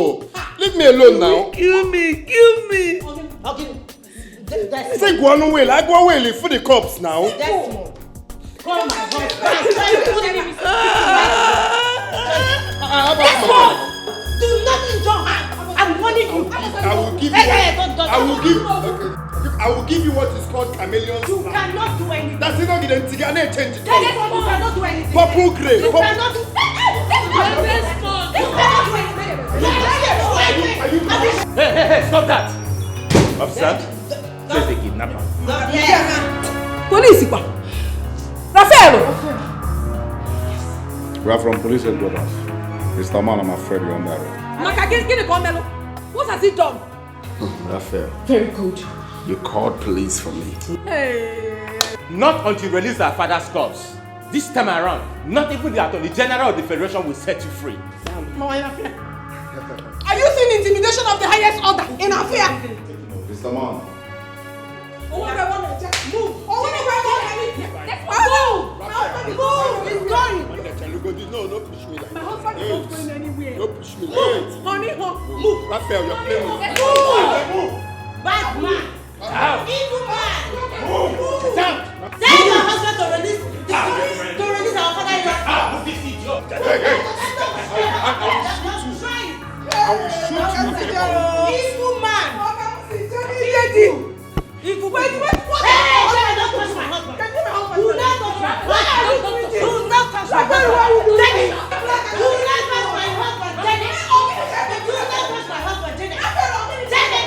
leave me alone now. Kill me. I say go on way. I go away for the corpse now. Come on, do nothing, John. I'm warning you. I will give you what is called chameleon. You cannot do anything. That's it. Not get anything. I need change it. You cannot do anything. Purple grey. You cannot do. Hey, stop that! Officer, place the kidnapper. Police, Rafael! We are from police headquarters. Mr. Man, I'm afraid you're on that road. What has he done? Raphael, Very good. you called police for me. Hey. Not until you release our father's corpse. This time around, not even the Attorney General of the Federation will set you free. Are you seeing intimidation of the highest order in affair? me. Move, honey, move. Raphael, you're playing with me. Move. Bad man. Evil man. Move. Tell your husband to release our father-in-law. I will shoot you. Evil man. Evil man. What? Hey, don't touch my husband. Do not touch my husband. Do not touch my husband. Do not touch my husband. Jenny. Do not touch my husband. Jenny. Jenny.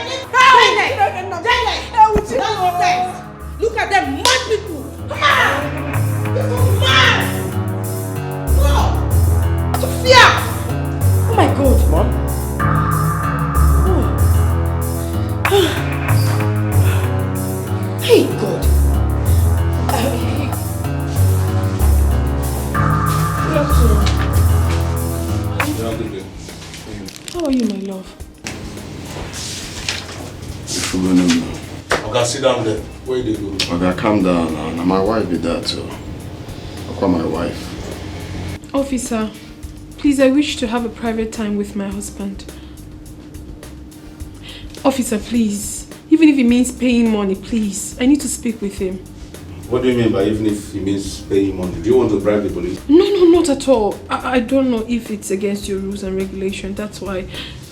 Look at them mad people. Mad. No. Sophia. Oh my God, Mom. Hey, God. How are you, my love? Okay, sit down there. Where they go? Okay, calm down now. Now my wife be there too. I'll call my wife. Officer, please, I wish to have a private time with my husband. Officer, please. Even if it means paying money, please. I need to speak with him. What do you mean by even if it means paying money? Do you want to bribe the police? No, not at all. I don't know if it's against your rules and regulations. That's why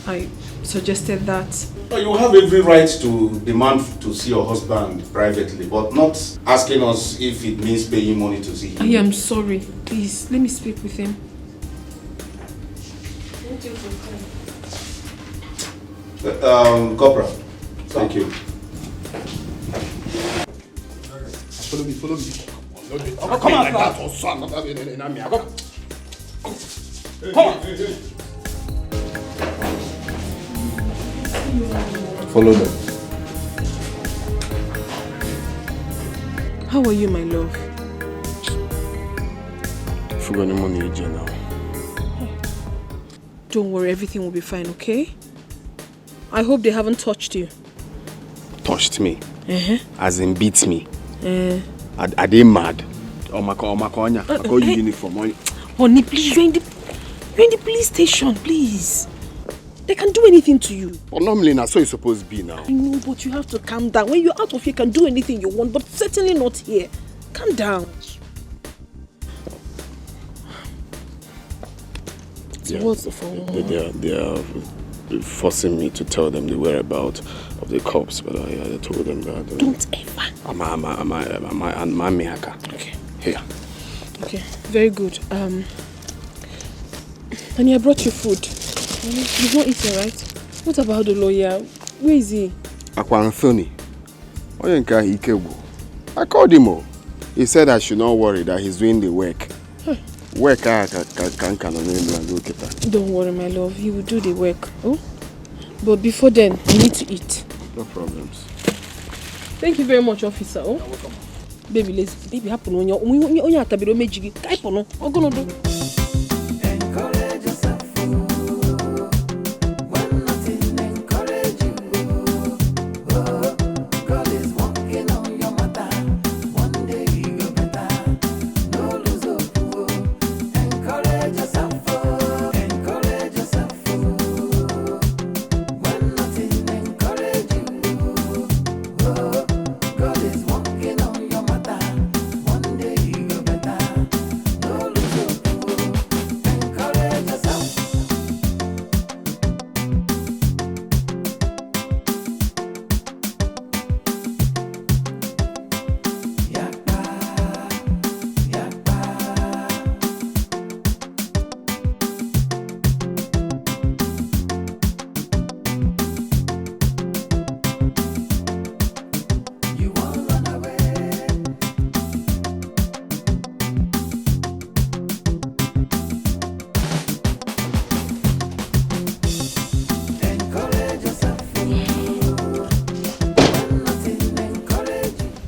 I suggested that. You have every right to demand to see your husband privately, but not asking us if it means paying money to see him. I am sorry. Please, let me speak with him. Corporal, thank you. Follow me. Oh, come on, like that or son. Come on. Follow them. How are you, my love? If you got any money, you now. Don't worry, everything will be fine, okay? I hope they haven't touched you. Touched me? As in beat me? Are they mad? I call you uniform. Honey, please, you're in the police station, please. They can do anything to you. Well, normally, that's so it's supposed to be now. I know, but you have to calm down. When you're out of here, you can do anything you want, but certainly not here. Calm down. So what's the phone? They are forcing me to tell them the whereabouts of the cops, but I told them that. Don't ever. I'm okay. Here. Okay, very good. Honey, I brought you food. You've not eaten, right? What about the lawyer? Where is he? Anthony. I called him. He said I should not worry that he's doing the work. Work Don't worry, my love. He will do the work. Oh? But before then, you need to eat. No problems. Thank you very much, officer. Oh? You're welcome. Baby, baby, happen on your majigi. Kaipono. Ogonodo.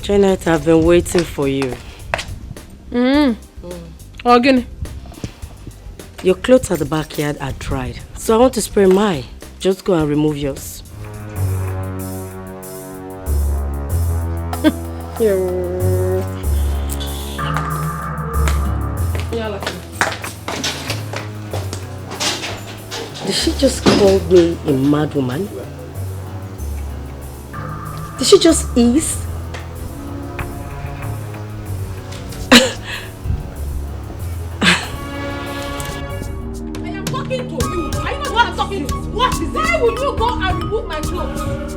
Janet, I've been waiting for you. Again. Your clothes at the backyard are dried, so I want to spray mine. Just go and remove yours. Did she just call me a mad woman? Did she just ease? I am talking to you. Are you not what I'm talking to? What is it? Why will you go and remove my clothes?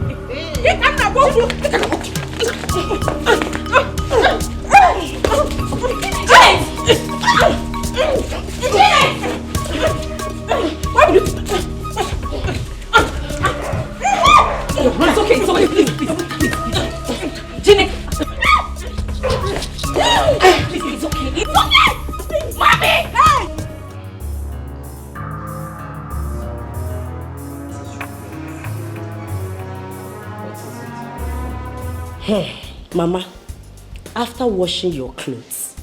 Get out of It's okay, please. Jenny! Please, it's okay. It's okay! Mommy! Mama, after washing your clothes,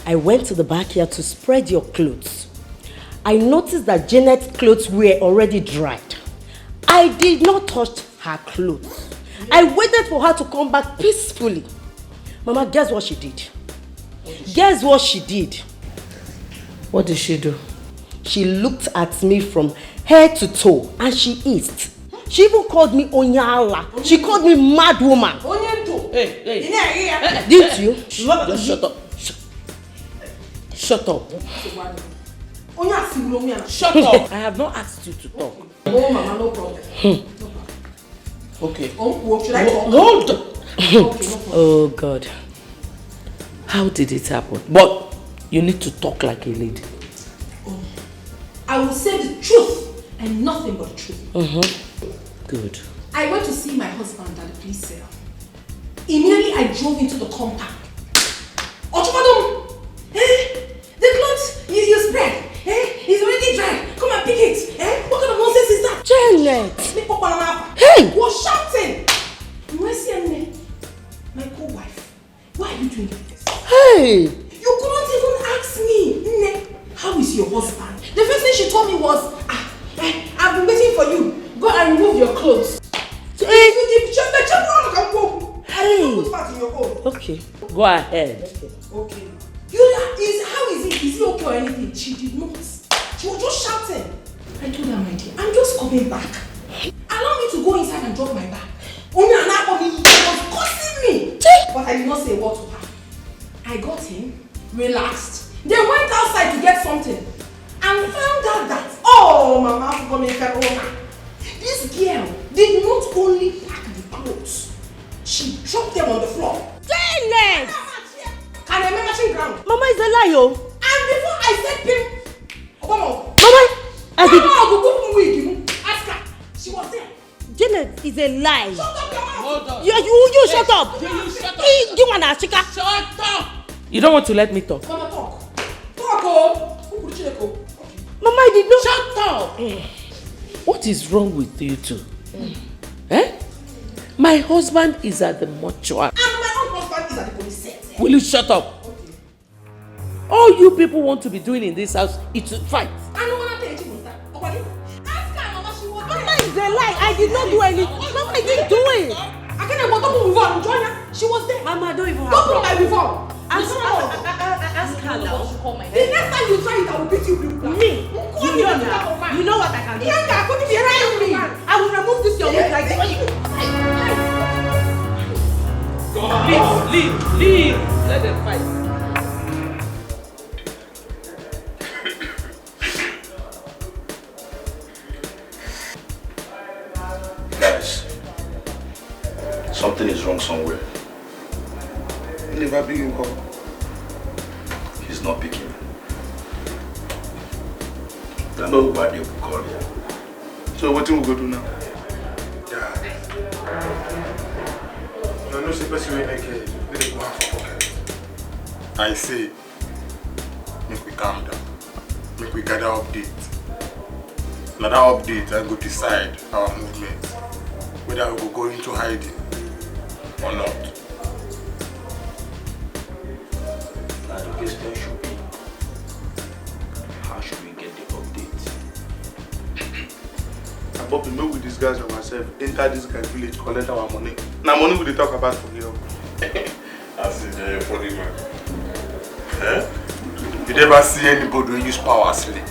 I went to the backyard to spread your clothes. I noticed that Janet's clothes were already dried. I did not touch her clothes. I waited for her to come back peacefully. Mama, guess what she did? Guess what she did? What did she do? She looked at me from head to toe and she eased. She even called me Onyala. She called me mad woman. Hey. Didn't you? Just shut up. Shut up. Shut up. I have not asked you to talk. Oh, Mama, no problem. Okay. Should I talk? Hold on. Oh, God. How did it happen? But you need to talk like a lady. I will say the truth and nothing but the truth. Good. I went to see my husband at the police cell. Immediately I drove into the compound. Ochumadom! The clothes you spread, it's already dried. Come and pick it. What kind of nonsense is that? Janet! Hey! Was shouting. My co-wife, why are you doing this? Hey! You couldn't even ask me, Nne, how is your husband? The first thing she told me was, I've been waiting for you. Go and remove your clothes. Okay. Go ahead. Okay. How is it? Is he okay or anything? She did not. She was just shouting. I told her, my dear, I'm just coming back. Allow me to go inside and drop my bag. Only an hour she was cursing me. But I did not say a word to her. I got in, relaxed. They went outside to get something and found out that, oh, Mama, this girl did not only pack the clothes, she dropped them on the floor. Janet! And I remember she ground. Mama is a liar. And before I said pim, Mama, ask her. She was there. Janet is a lie. Shut up your mouth. Hold on. You shut up. You shut up. You want to chica? Shut up. You don't want to let me talk. Mama, talk. Talk, oh. Mama, I did not. Shut up. What is wrong with you two? My husband is at the mortuary. And my own husband is at the police set. Will you shut up? Okay. All you people want to be doing in this house is to fight. I don't want to tell you what that. Ask her, Mama, she was there. Mama is a lie. I did not do anything. Mama, I didn't do it. I can't even don't move on. Join her. She was there. Mama, I don't even have don't put my reform. Ask her now. The next time you try it, I will beat you. Me? You know what I can do. Yeah, couldn't be around me. I will remove this your wig like this. Leave. Let them fight. Guys, something is wrong somewhere. Never picking call. He's not picking. Don't know why they will call you. So what do we go do now? You know, the person will make it. They go have for pocket. I say, make we calm down. Make we gather update. Now that update, I go decide our movement. Whether we will go into hiding or not. Now the question should be, how should we get the update? Bobby, make we disguise ourselves, enter this guy village, collect our money. Now money we dey talk about for here. That's a funny man. You never see anybody who use power sleep.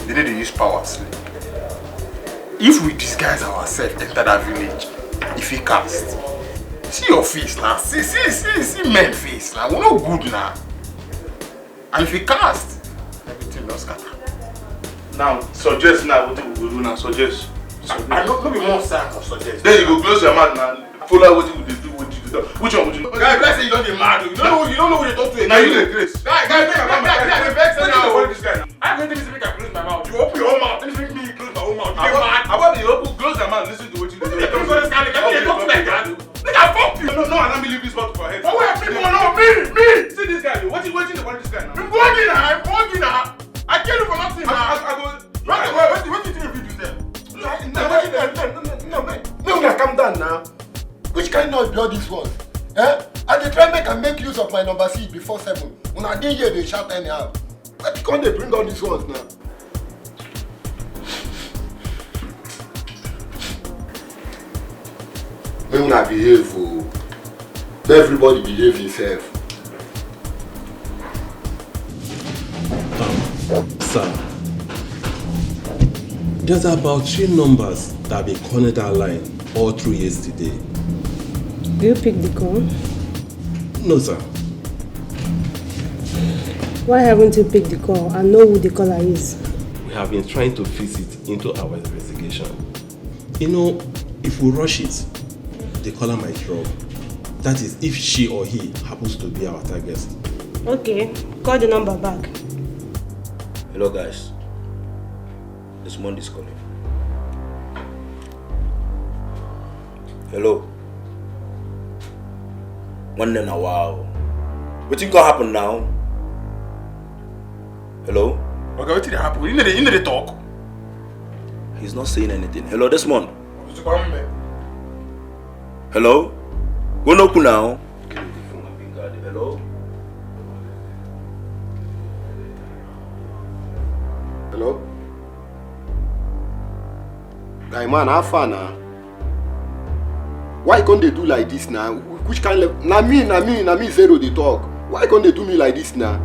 They need to use power sleep. if we disguise ourselves, enter that village, if he cast, see your face now. See men face now. We're not good now. And if he cast, everything will scatter. Now, suggest now what we do now. Suggest. I don't be more sad or suggest. Then you go close your mouth now. Follow what you do, what you do. Which one would you do? Guy, let's say you don't get mad. You don't know who you talk to. Now you the grace. Guy, I'm vex now. I'm going to make I close my mouth. You open your own mouth. Let me make me close my own mouth. You get mad. How about you open, close your mouth, listen to what you do. You don't understand. You talk like that. Nigga, fuck you. No, let me leave this mouth for head. Oh, wait, people know me. See this guy, what you waiting to want this guy now? I'm working now. I can't do for nothing now. I go. What do you think you do there? No, calm down now. Which kind of blood this one? Eh? I dey try make use of my number C before 7. When I dey here, they shout anyhow. Why can't they bring all these ones now? May una behave, oh. Let everybody behave himself. Sir, there's about 3 numbers that have been calling that line all through yesterday. Do you pick the call? No, sir. Why haven't you picked the call and know who the caller is? We have been trying to fit it into our investigation. You know, if we rush it, the caller might drop. That is, if she or he happens to be our target. Okay, call the number back. Hello, guys. This Monday's calling. Hello. One in a while. What think gonna happen now? Hello? Okay, what did happen? You need to talk. He's not saying anything. Hello, Desmond. Hello? Go no now. Hello? Hello? Guy man, how far now? Why can't they do like this now? Which kind of... Na me, zero they talk. Why can't they do me like this now?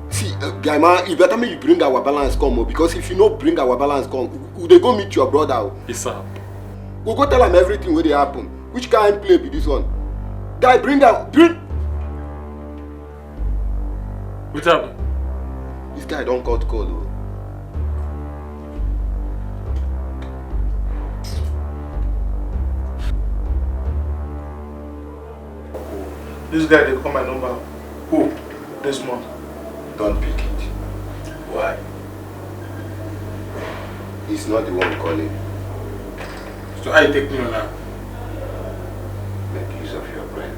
See, guy man, you better make you bring our balance come, because if you don't bring our balance come, they go meet your brother. Yes, sir. We'll go tell him everything where they happen. Which kind of play be this one? Guy, bring. What's happened? This guy don't cut call. Oh. This guy, they call my number. Who? Desmond. Don't pick it. Why? He's not the one calling. So how you take me on now? Make use of your brain.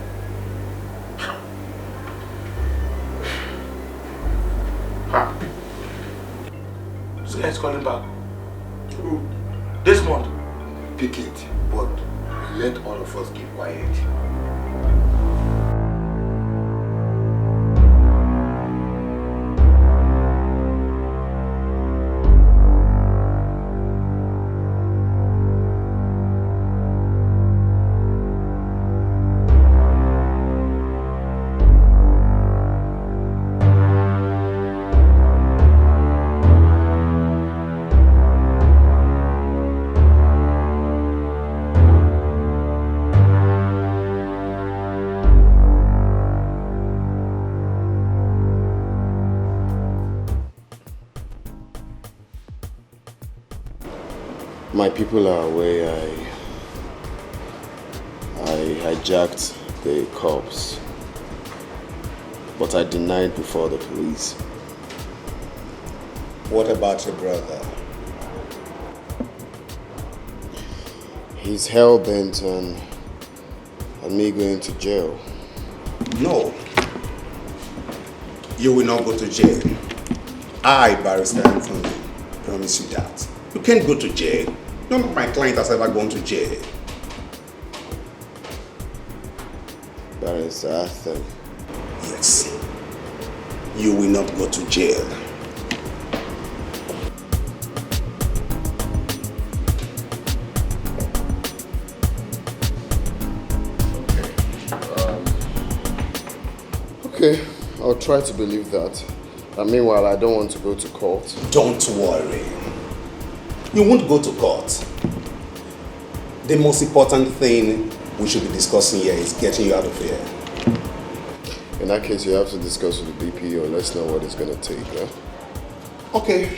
This guy is calling back. Who? Desmond. Pick it, but let all of us keep quiet. My people are aware I hijacked the cops, but I denied before the police. What about your brother? He's hell-bent on me going to jail. No. You will not go to jail. I, Barrister Anthony, promise you that. You can't go to jail. None of my client has ever gone to jail. Barrister Anthony. Yes. You will not go to jail. Okay, I'll try to believe that. And meanwhile, I don't want to go to court. Don't worry. You won't go to court. The most important thing we should be discussing here is getting you out of here. In that case, you have to discuss with the DPO. Let's know what it's going to take. Yeah? Okay,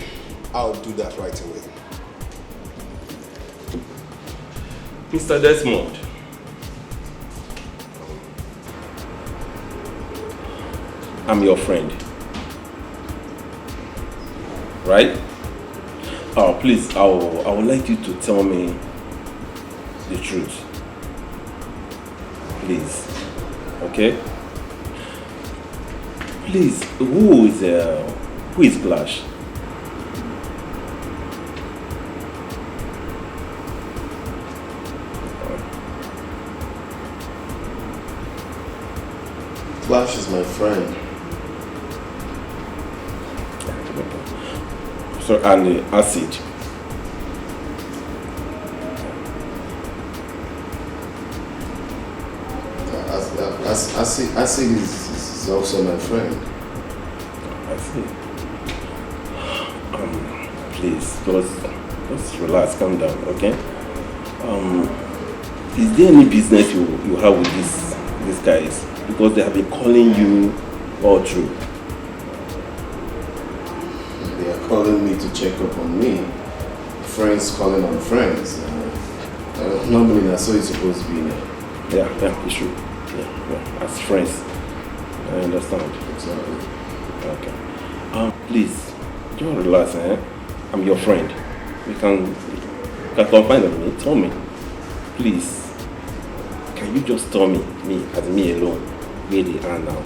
I'll do that right away. Mr. Desmond. I'm your friend. Right? Oh, please, I would like you to tell me the truth. Please. Okay? Please, who is Glash? Glash is my friend. So, and acid. Acid is also my friend. I see. Please, just relax, calm down, okay? Is there any business you have with these guys? Because they have been calling you all through. They are calling me to check up on me. Friends calling on friends. Normally that's how it's supposed to be now. Yeah, it's true. Yeah, as friends. I understand. Exactly. Okay. Please, just relax, eh? I'm your friend. You can confide on me. Tell me. Please. Can you just tell me as me alone, where they are now?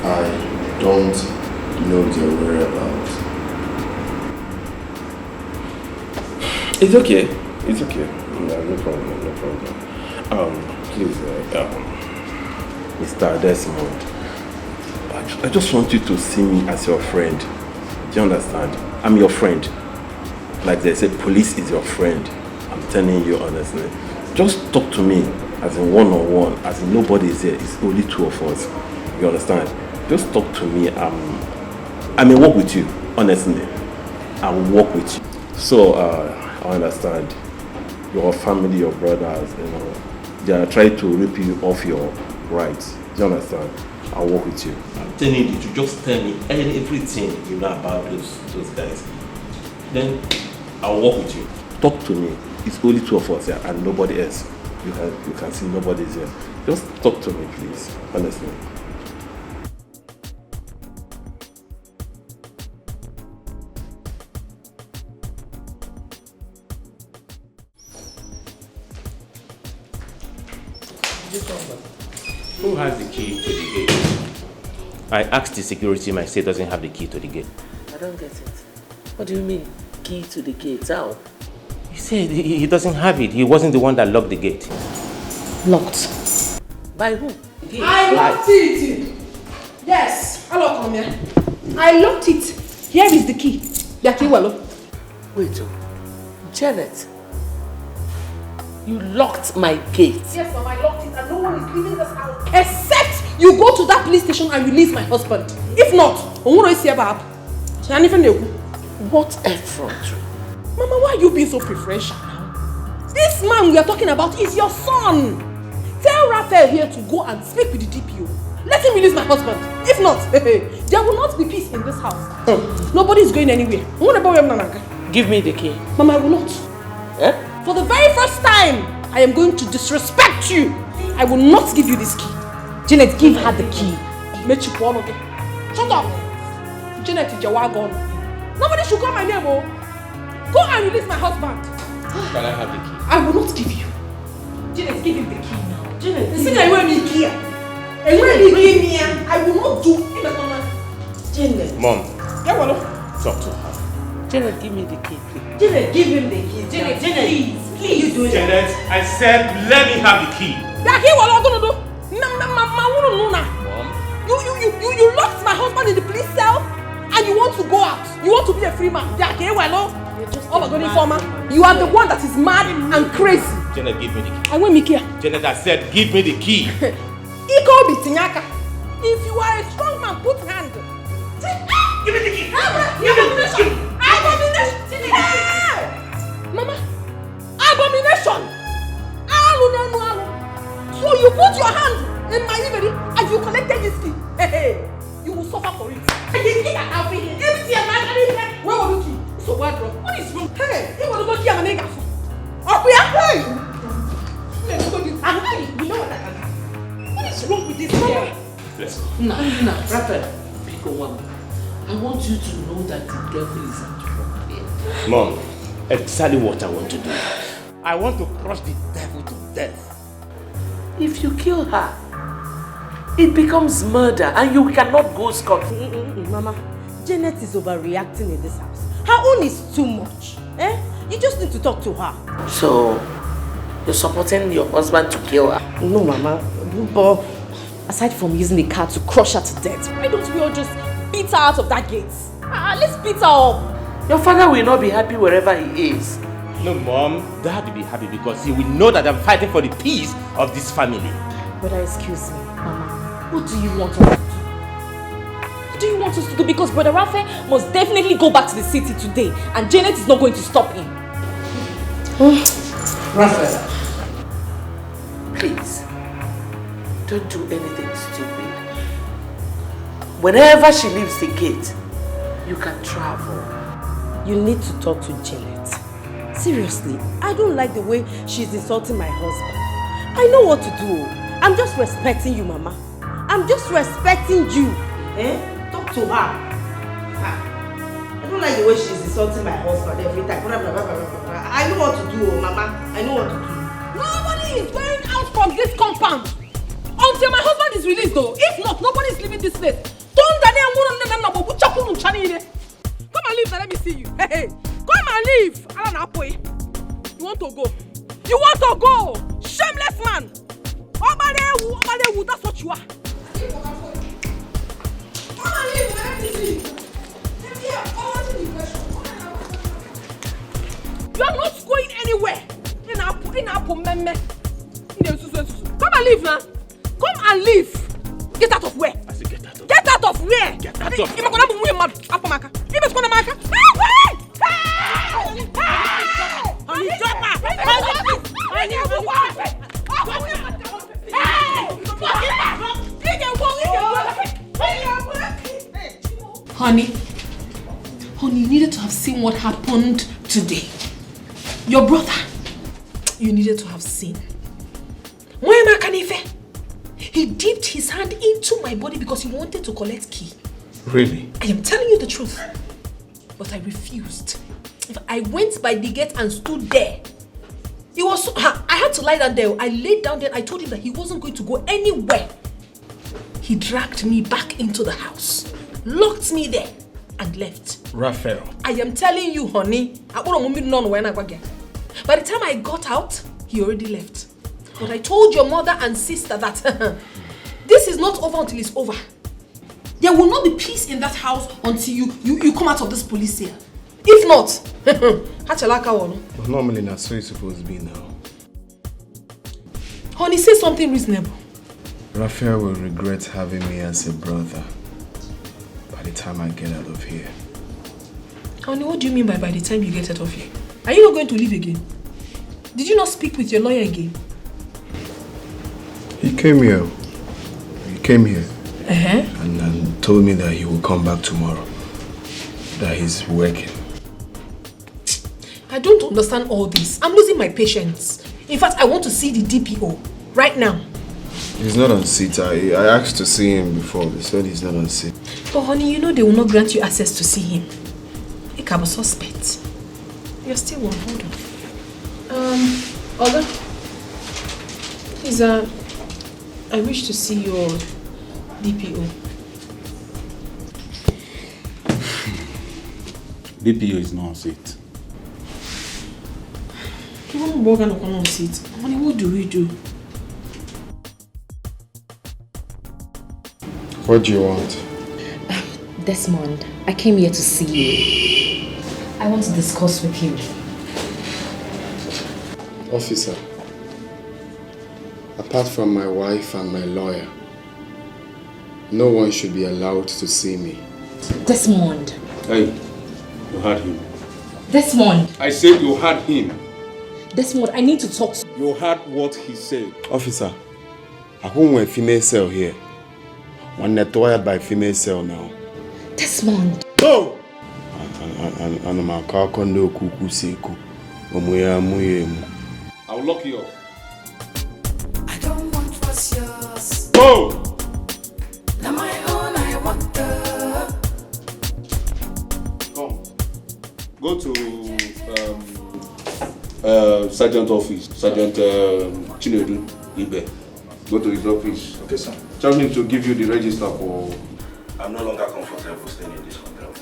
I don't know their whereabouts. It's okay. It's okay. No problem. Please, Mr. Desmond, I just want you to see me as your friend. Do you understand? I'm your friend. Like they say, police is your friend. I'm telling you honestly. Just talk to me as in one-on-one, as in nobody is here. It's only two of us. You understand? Just talk to me. I may work with you, honestly. I will work with you. So, I understand. Your family, your brothers, they are trying to rip you off your rights. Do you understand? I'll work with you. I'm telling you to just tell me everything you know about those guys. Then I'll work with you. Talk to me. It's only two of us here and nobody else. You can see nobody's here. Just talk to me, please. Honestly. Who has the key to the gate? I asked the security man, he doesn't have the key to the gate. I don't get it. What do you mean, key to the gate? How? He said he doesn't have it. He wasn't the one that locked the gate. Locked? By who? I locked it! Yes, hello, come here. I locked it. Here is the key. Wait, Janet. You locked my gate. Yes, Mom, I locked it and no one is leaving this house. Except you go to that police station and release my husband. If not, what effort? Mama, why are you being so preferential now? This man we are talking about is your son. Tell Raphael here to go and speak with the DPO. Let him release my husband. If not, there will not be peace in this house. Nobody is going anywhere. Give me the key. Mama, I will not. Eh? For the very first time, I am going to disrespect you. I will not give you this key. Janet, give her the key. Shut up. Janet, it's your wagon. Nobody should call my name. Oh. Go and release my husband. Can I have the key? I will not give you. Janet, give him the key now. Janet, see I will be here. I will not do it. Janet. Mom, talk to her. Janet, give me the key, please. Janet, give him the key. Janet, please you do it. Janet, I said let me have the key. What are you going to do? You locked my husband in the police cell and you want to go out. You want to be a free man. Oh my God, informer. You are the one that is mad and crazy. Janet, give me the key. I want me here. Janet, I said give me the key. If you are a strong man, put hand. Give me the key! Abomination! Abomination! Hey! Mama! Abomination! So you put your hand in my inventory and you collected this key. Hey, you will suffer for it. Where will you key? So what is wrong? Hey, you want to go kill my nigga? Up here? Hey! You know what I can do? What is wrong with this girl? Let's go. No, Raphael, pick one. I want you to know that the devil is at work here. Mom, exactly what I want to do. I want to crush the devil to death. If you kill her, it becomes murder and you cannot go scot-free. Mama, Janet is overreacting in this house. Her own is too much. You just need to talk to her. So, you're supporting your husband to kill her? No, Mama. But aside from using the car to crush her to death, why don't we all just beat her out of that gate? Let's beat her up. Your father will not be happy wherever he is. No, Mom, Dad will be happy because he will know that I'm fighting for the peace of this family. Brother, excuse me, Mama. What do you want us to do? What do you want us to do? Because Brother Raphael must definitely go back to the city today, and Janet is not going to stop him. Raphael, please, don't do anything stupid. Whenever she leaves the gate, you can travel. You need to talk to Janet. Seriously, I don't like the way she's insulting my husband. I know what to do. I'm just respecting you, Mama. I'm just respecting you. Talk to her. I don't like the way she's insulting my husband every time. I know what to do, Mama. I know what to do. Nobody is going out from this compound until my husband is released, though. If not, nobody is leaving this place. Come and leave, let me see you. Hey, come and leave. You want to go? You want to go? Shameless man. Obadewu, that's what you are. Come and leave, let me see you. You are not going anywhere. Come and leave now. Come and leave. Get out of where? I said get out of Get out of where? Get out of Honey, you needed to have seen what happened today. Your brother, you needed to have seen. He dipped his hand into my body because he wanted to collect key. Really? I am telling you the truth. But I refused. I went by the gate and stood there. It was I had to lie down there. I laid down there. I told him that he wasn't going to go anywhere. He dragged me back into the house, locked me there, and left. Raphael. I am telling you, honey. By the time I got out, he already left. But I told your mother and sister that this is not over until it's over. There will not be peace in that house until you come out of this police cell. If not, Normally that's so it's supposed to be now. Honey, say something reasonable. Raphael will regret having me as a brother by the time I get out of here. Honey, what do you mean by the time you get out of here? Are you not going to leave again? Did you not speak with your lawyer again? He came here. And told me that he will come back tomorrow. That he's working. I don't understand all this. I'm losing my patience. In fact, I want to see the DPO right now. He's not on seat. I asked to see him before. They said he's not on seat. But honey, you know they will not grant you access to see him. I can be suspect. You're still one. Hold on. Olga, please, I wish to see your DPO. DPO is not on seat. Honey, what do we do? What do you want? Desmond, I came here to see you. I want to discuss with you. Officer, apart from my wife and my lawyer, no one should be allowed to see me. Desmond. Hey, you heard him. Desmond. I said you heard him. Desmond, I need to talk to you. You heard what he said. Officer, I won't a female cell here. One net wired by female cell now. Desmond. No! And my car condo kuku seku. I will lock you up. I don't want what's yours. Go! Now my own, I want the. Come. Go to Sergeant office. Sergeant Chinedu Ibe. Go to his office. Okay, sir. Tell him to give you the register for... I'm no longer comfortable staying in this hotel.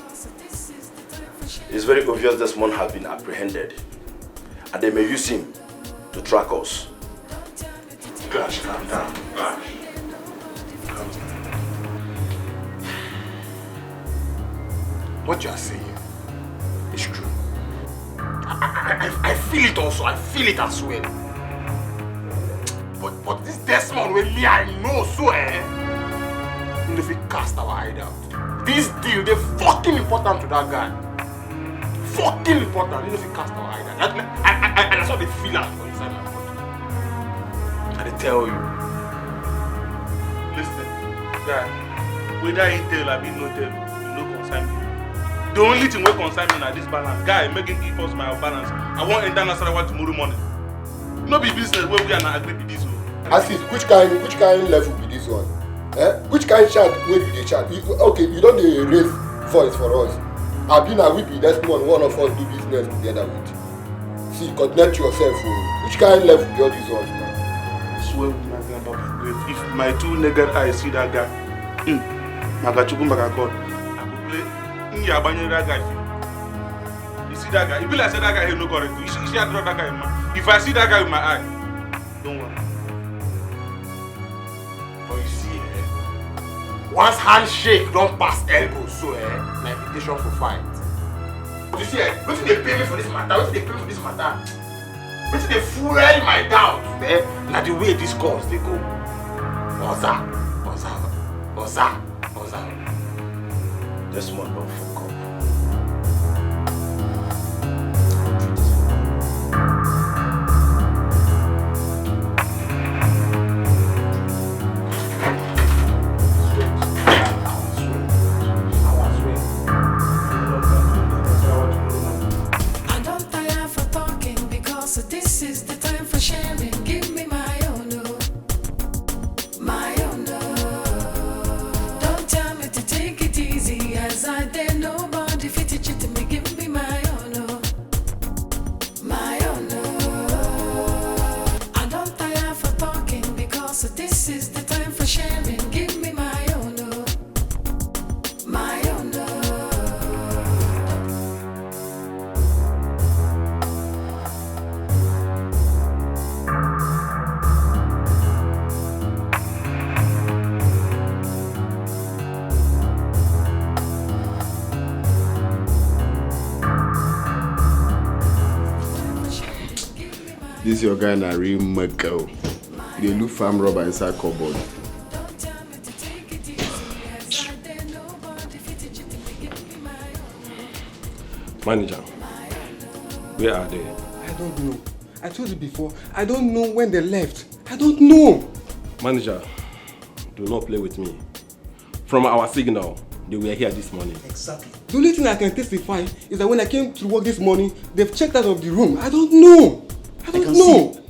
It's very obvious this man has been apprehended. And they may use him to track us. Gosh, calm down. Gosh. What you are saying is true. I feel it also. I feel it as well. But this Desmond with me, I know so if we cast our eye out. This deal, they fucking important to that guy. Fucking important. If we cast our eye out. And that's what they feel out for inside my body. And they tell you. Listen, guy, whether he tell or no tell, you no concern me. The only thing wey concern me na this balance. Guy, make him give us my balance. I wan enter Nasarawa tomorrow morning. No be business wey we are na agree be this one. Ask it, which kind level be this one? Which kind chat wey you dey chat? Okay, you don't dey raise voice for us. Abi na we be Desmond, one of us do business together with. See, connect yourself. Which kind level be all these ones now? I swear with my grandpa, if my two naked eyes see that guy, Magachuku Magakon, I will play Nyabanya that guy. You see that guy? It be like say that guy no correct. You see I draw that guy in my. If I see that guy with my eye, don't worry. But you see, once handshake don't pass elbow, so na invitation for fight. But you see, wetin dey pay me for this matter? Wetin dey pay me for this matter? Wetin dey fuel my doubt? Na the way this calls dey go. Oza. Desmond don't fuck up. I don't tire for talking because this is the time for sharing. Give me my own, my own. Don't tell me to take it easy as I dare nobody fit to cheat me. Give me my own, my own. I don't tire for talking because this is the time for sharing. Give me my own, my own. This your guy na real muggle. They look farm rubber inside cupboard. Manager, where are they? I don't know. I told you before, I don't know when they left. I don't know. Manager, do not play with me. From our signal, they were here this morning. Exactly. The only thing I can testify is that when I came to work this morning, they've checked out of the room. I don't know. I don't know.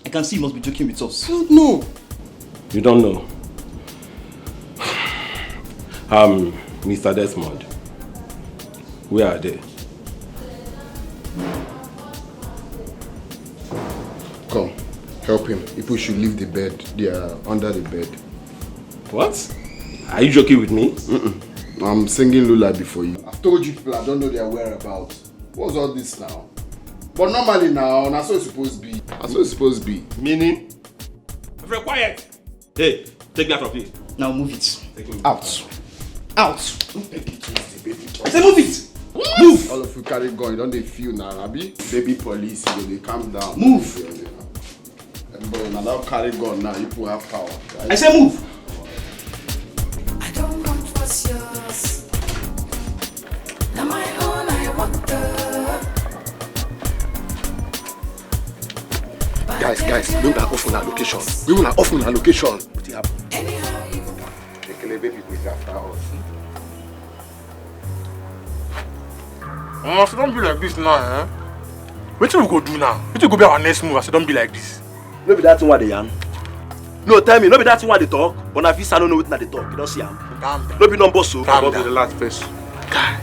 I can see you must be joking with us. I don't know. You don't know. Mr. Desmond, where are they? Come, help him. People should leave the bed. They are under the bed. What? Are you joking with me? I'm singing lullaby for you. I've told you people I don't know their whereabouts. What's all this now? But normally now, that's what it's supposed to be. That's what it's supposed to be. Meaning? Very quiet. Hey, take that from here. Now move it. Out. Out. I say move it. Move. All of you carry gun. You don't they feel now, Abi? Baby police, they calm down. Move. But now carry gun now. You people have power. Right? I say move. I don't want what's yours. Guys, we will off on our location. We will off on our location. What happened? The baby is after us. So don't be like this now, eh? What we go do now? What we go be our next move? So don't be like this. No be that one they yarn. No, tell me, no be that one they talk. But if you don't know what they talk, you don't see them. No be number so. Calm down. The last person. Guy,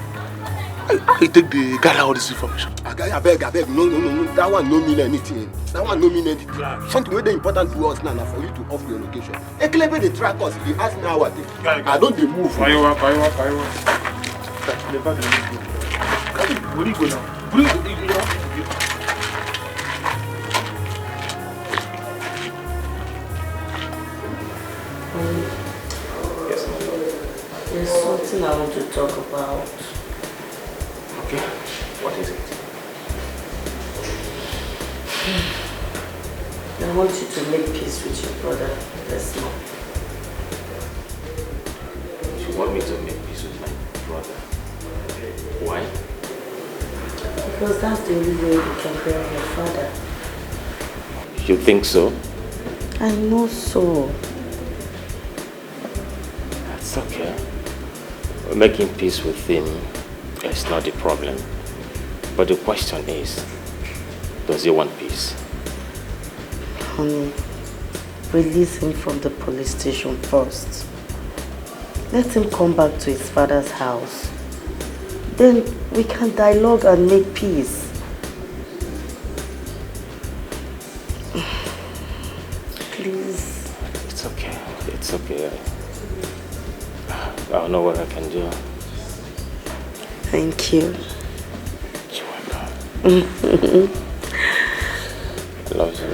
I take the gather all this information. I beg. No. That one no mean anything. That one no mean anything. Something very important to us now for you to off your location. Ekelebe they track us. If you ask me how I think, I don't dey move. Why you want? The bag is good. Where do you go now? Yes, my lord. There's something I want to talk about. Okay. What is it? I want you to make peace with your brother this month. You want me to make peace with my brother? Why? Because that's the only way you can bury your father. You think so? I know so. That's okay. Making peace with him is not the problem. But the question is, does he want peace? Honey, release him from the police station first. Let him come back to his father's house. Then we can dialogue and make peace. Please. It's okay. It's okay. I'll know what I can do. Thank you. You're welcome. Love you.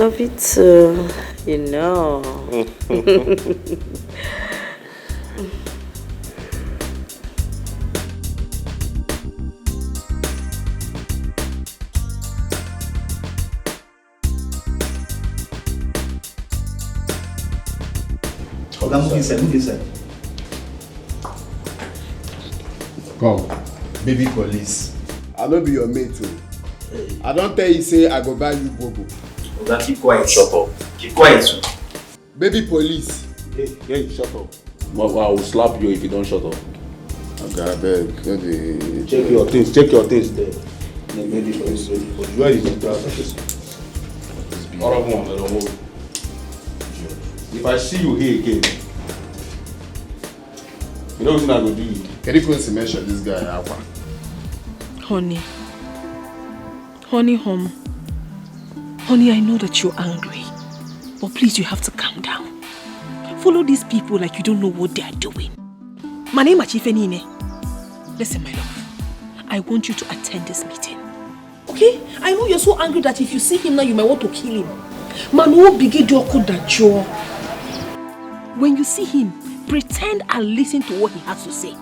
Love you too. You know. Move inside. Come, baby police. I no be your mate too. I don't tell you say I go buy you bobo. Oga, keep quiet. Shut up. Keep quiet. Baby police. Hey, shut up. I will slap you if you don't shut up. Okay, I beg. Check your things there. Where is it? All of them, I don't move. If I see you here again, you know what I'm going to do? Can you please mention this guy, Alpha? Honey, home. Honey, I know that you're angry, but please, you have to calm down. Follow these people like you don't know what they are doing. My name is Chifenine. Listen, my love, I want you to attend this meeting. Okay? I know you're so angry that if you see him now, you might want to kill him. When you see him, pretend and listen to what he has to say.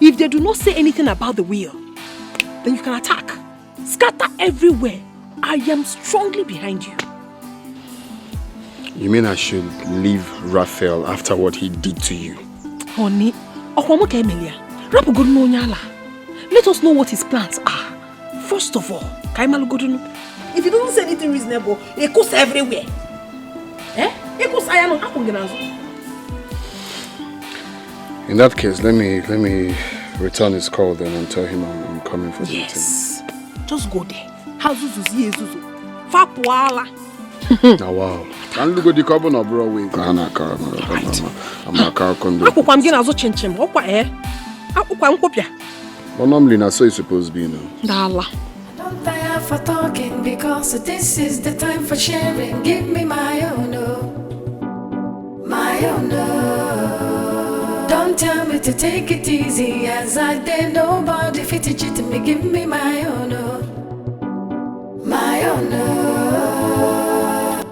If they do not say anything about the will, then you can attack. Scatter everywhere. I am strongly behind you. You mean I should leave Raphael after what he did to you? Honey, let us know what his plans are. First of all, if he doesn't say anything reasonable, he goes everywhere. In that case, let me return his call then and tell him I'm coming for the meeting. Yes. Just go there. Now wow. Can you go the carbon or bro way? I'm a car condo. But normally that's so it's supposed to be now. Don't tire for talking because this is the time for sharing. Give me my own, my own. Don't tell me to take it easy as I did. Nobody fit to cheat me. Give me my own, my own.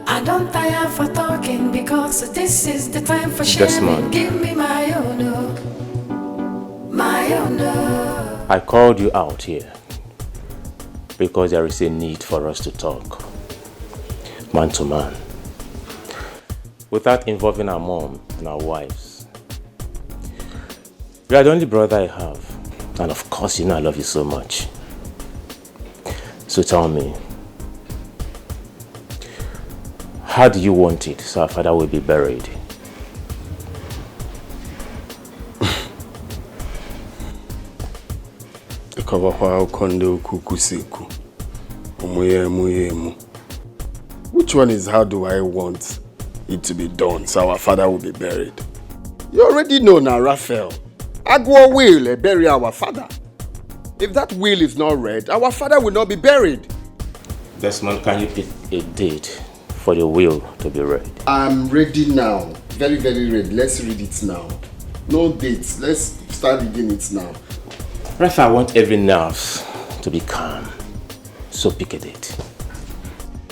I don't tire for talking because this is the time for sharing. Give me my own, my own. I called you out here because there is a need for us to talk, man to man, without involving our mom and our wives. You are the only brother I have, and of course you know I love you so much. So tell me, How do you want it so our father will be buried? Which one is how do I want it to be done so our father will be buried? You already know now, Raphael. Agua will bury our father. If that will is not read, our father will not be buried. Desmond, can you pick a date for the will to be read? I'm ready now. Very, very ready. Let's read it now. No dates. Let's start reading it now. Raphael, I want every nerve to be calm. So pick a date.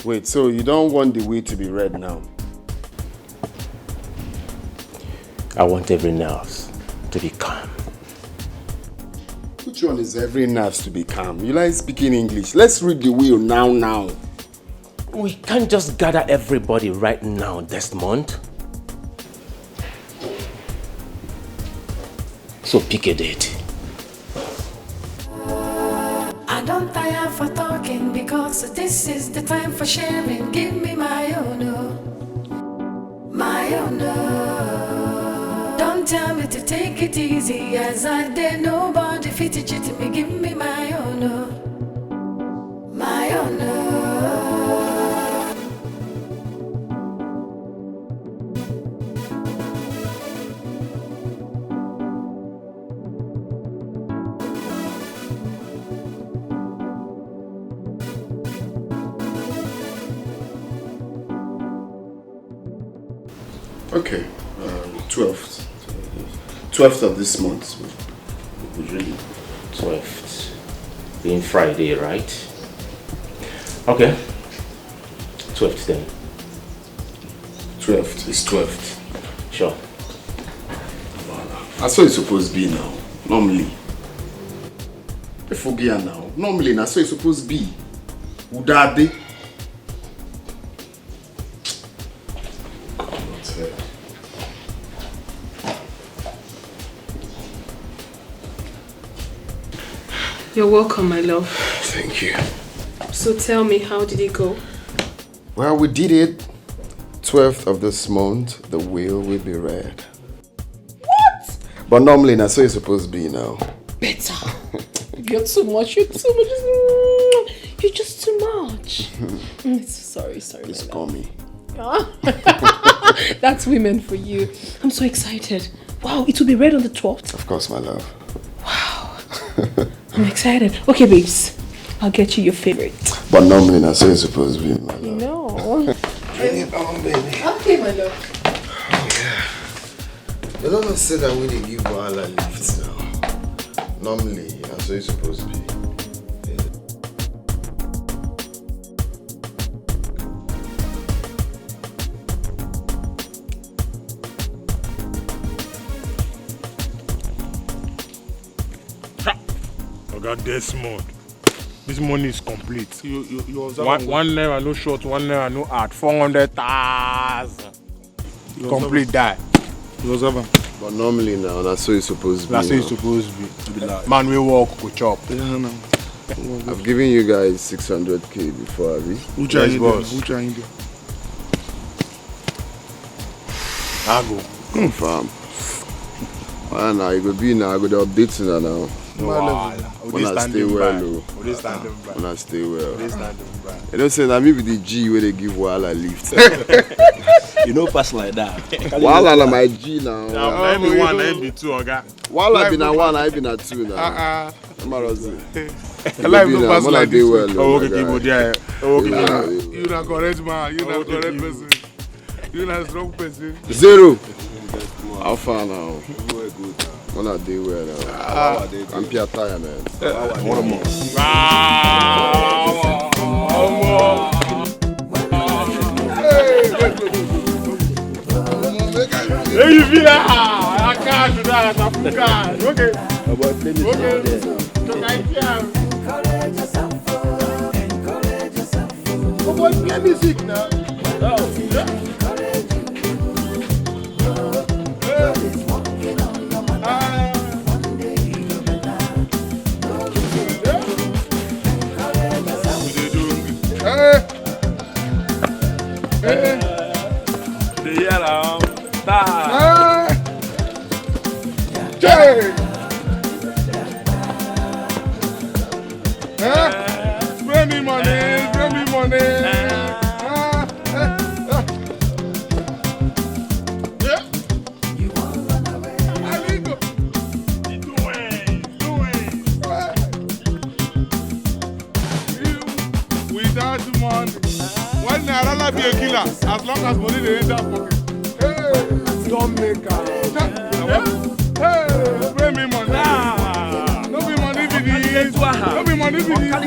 Wait, so you don't want the will to be read now? I want every nerve to be calm. Which one is every nerve to be calm? You like speaking English? Let's read the will now. We can't just gather everybody right now, Desmond. So pick a date. I don't tire for talking because this is the time for sharing. Give me my own, my own. Don't tell me to take it easy as I did. Nobody fit it to me. Give me my own, my own. Okay, 12th. 12th of this month. Really? 12th. Being Friday, right? Okay. 12th then. 12th is 12th. Sure. That's what it's supposed to be now. Normally. If we get now. Normally, that's what it's supposed to be. Would that be? You're welcome, my love. Thank you. So tell me, how did it go? Well, we did it. 12th of this month, the will be read. What? But normally, that's what it's supposed to be now. Better. You're too much. You're too much. You're just too much. Sorry. Just call me. That's women for you. I'm so excited. Wow, it will be read on the 12th? Of course, my love. I'm excited. Okay, babes. I'll get you your favorite. But normally, that's what it's supposed to be, my love. No. Bring it on, baby. Okay, my love. You don't say that when they give Wahala lifts now. Normally, that's what it's supposed to be. Oga Desmond, this money is complete. You observe one naira no short, 1 naira no add, 400,000. Complete that. You observe? But normally now, that's what it's supposed to be. That's what it's supposed to be. Man, we walk, go chop. I've given you guys 600k before, Abi. Which are you doing? Which are you doing? I go. Confirm. Well, now you go be now, I go to update you now. When I stay well, when I stay well. You don't say that maybe the G where they give Wahala lift. You know, pass like that. Wahala na my G now. Now, let me one, let me two, Oga. Wahala be na one, I be na two now. I like no pass like this. Oh, okay, keep there. You not correct man. You not correct person. You not strong person. 0. How far now? When I do well now. I'm Pierre Tire, man. One more. Hey, you feel that? I can't do that. Okay. Okay. Play music now. Hey. Hey! Spray me money, spray me money. Without money, when I rather be a killer, as long as money they enter pocket. Hey, don't make a. Hey, spray me money. No be money be this. No be money be this. Spray me money,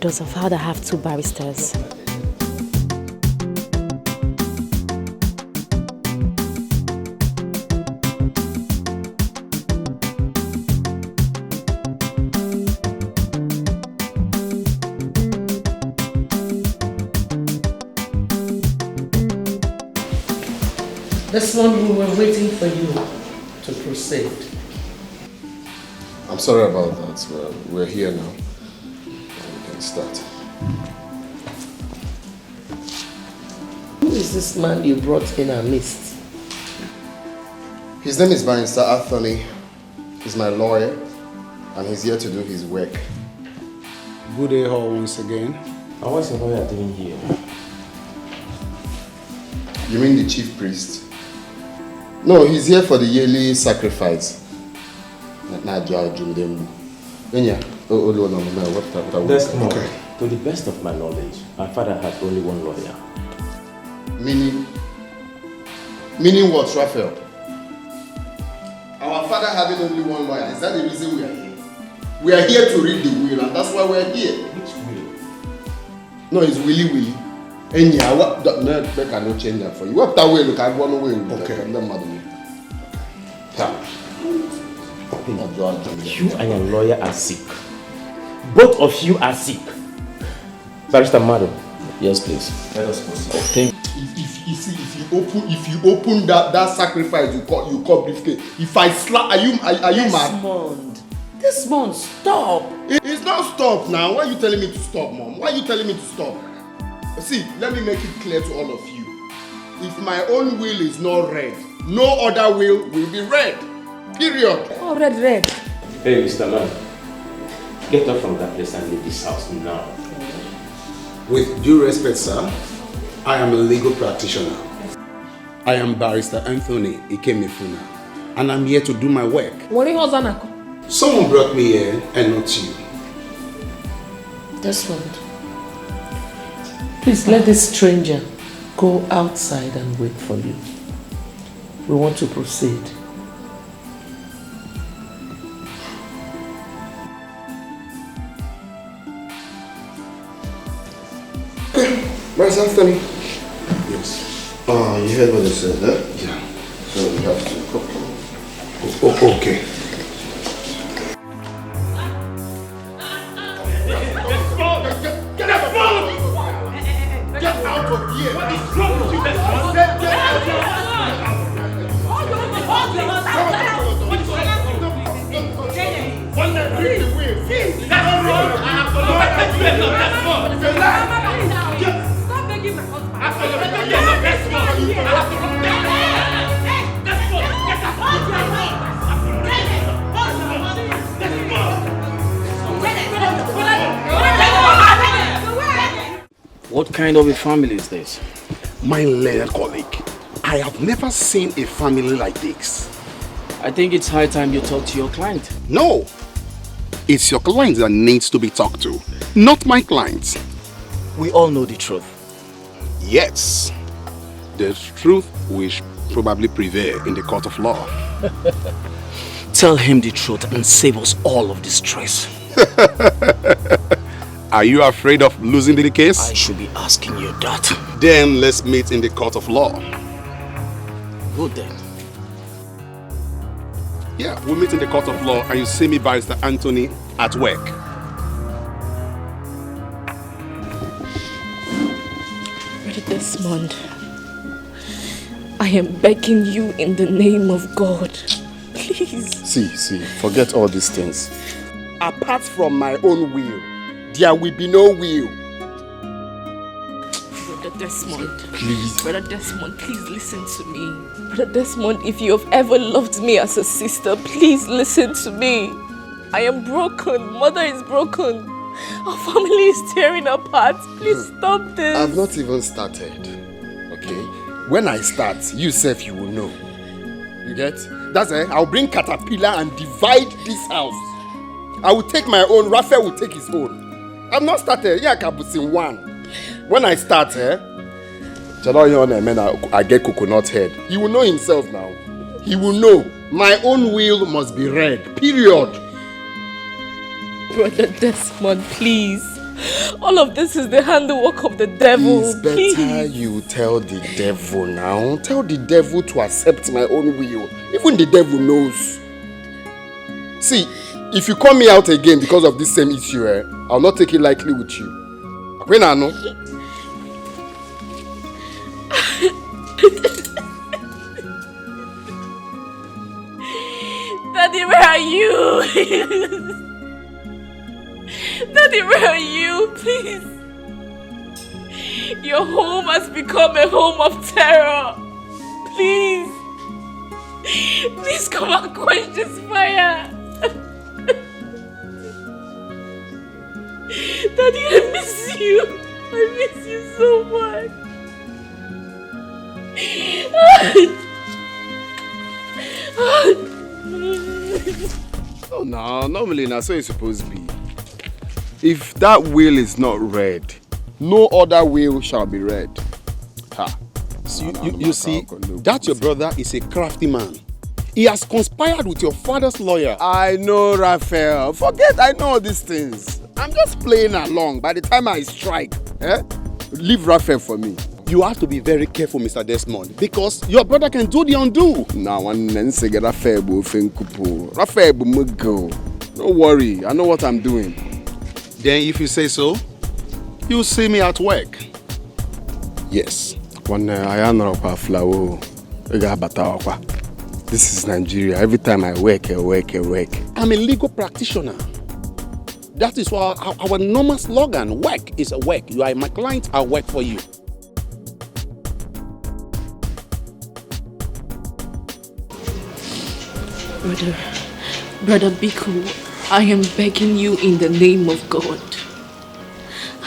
Does her father have two barristers? This one we were waiting for you to proceed. I'm sorry about that. We're here now. Start. Who is this man you brought in our midst? His name is Barrister Anthony. He's my lawyer, and he's here to do his work. Good day all once again. And what's your lawyer doing here? You mean the chief priest? No, he's here for the yearly sacrifice. Desmond, to the best of my knowledge, my father had only one lawyer. Meaning? Meaning what, Raphael? Our father having only one lawyer, is that the reason we are here? We are here to read the will, and that's why we are here. Which will? No, it's Willy Willy. And yeah, what no, I cannot change that for you. What that way look I go away. Okay. You and your lawyer are sick. Both of you are sick. Barrister Mado. Yes, please. Let us proceed. If you open that sacrifice you call briefcase. If I slap, are you mad? Desmond, stop. It's not stop now. Why are you telling me to stop, Mom? Why are you telling me to stop? See, let me make it clear to all of you. If my own will is not read, no other will be read. Period. Oh, red. Hey, Mr. Man. Get up from that place and leave this house now. With due respect, sir, I am a legal practitioner. I am Barrister Anthony Ikemefuna, and I'm here to do my work. Someone brought me here and not you. Desmond, please let this stranger go outside and wait for you. We want to proceed. Barrister Anthony. Yes. You heard what they said, eh? Yeah. So we have to go. Okay. Get out of here! What is wrong with you, Desmond? Get out of here! That's wrong! I have to look at the end of Desmond! It's a lie! Stop begging my husband! I have to look at the end of Desmond! I have to look at the end of Desmond! Get out! What kind of a family is this? My learned colleague, I have never seen a family like this. I think it's high time you talk to your client. No, it's your client that needs to be talked to, not my client. We all know the truth. Yes, the truth will probably prevail in the court of law. Tell him the truth and save us all of this stress. Are you afraid of losing the case? I should be asking you that. Then let's meet in the court of law. Good then. Yeah, we'll meet in the court of law and you see me, Barrister Anthony, at work. Brother Desmond, I am begging you in the name of God. Please. See, forget all these things. Apart from my own will, there will be no will. Brother Desmond. Please. Brother Desmond, please listen to me. Brother Desmond, if you have ever loved me as a sister, please listen to me. I am broken. Mother is broken. Our family is tearing apart. Please stop this. I've not even started. Okay? When I start, you self, you will know. You get? That's it. I'll bring caterpillar and divide this house. I will take my own. Raphael will take his own. I've not started. Yeah, Kabusin one. When I start, I get coconut head. He will know himself now. He will know. My own will must be read. Period. Brother Desmond, please. All of this is the handiwork of the devil. It's better you tell the devil now. Tell the devil to accept my own will. Even the devil knows. See, if you call me out again because of this same issue, I'll not take it lightly with you. When I know. Daddy, where are you? Daddy, where are you? Please. Your home has become a home of terror. Please. Please come and quench this fire. Daddy, I miss you. I miss you so much. Oh no, normally that's how it's supposed to be. If that will is not read, no other will shall be read. Ha. You see, that your brother is a crafty man. He has conspired with your father's lawyer. I know, Raphael. Forget I know all these things. I'm just playing along. By the time I strike, leave Raphael for me. You have to be very careful, Mr. Desmond, because your brother can do the undo. Now, Raphael, don't worry, I know what I'm doing. Then if you say so, you'll see me at work. Yes. This is Nigeria. Every time I work. I'm a legal practitioner. That is why our normal slogan, work is a work. You are my client, I'll work for you. Brother Biku, I am begging you in the name of God.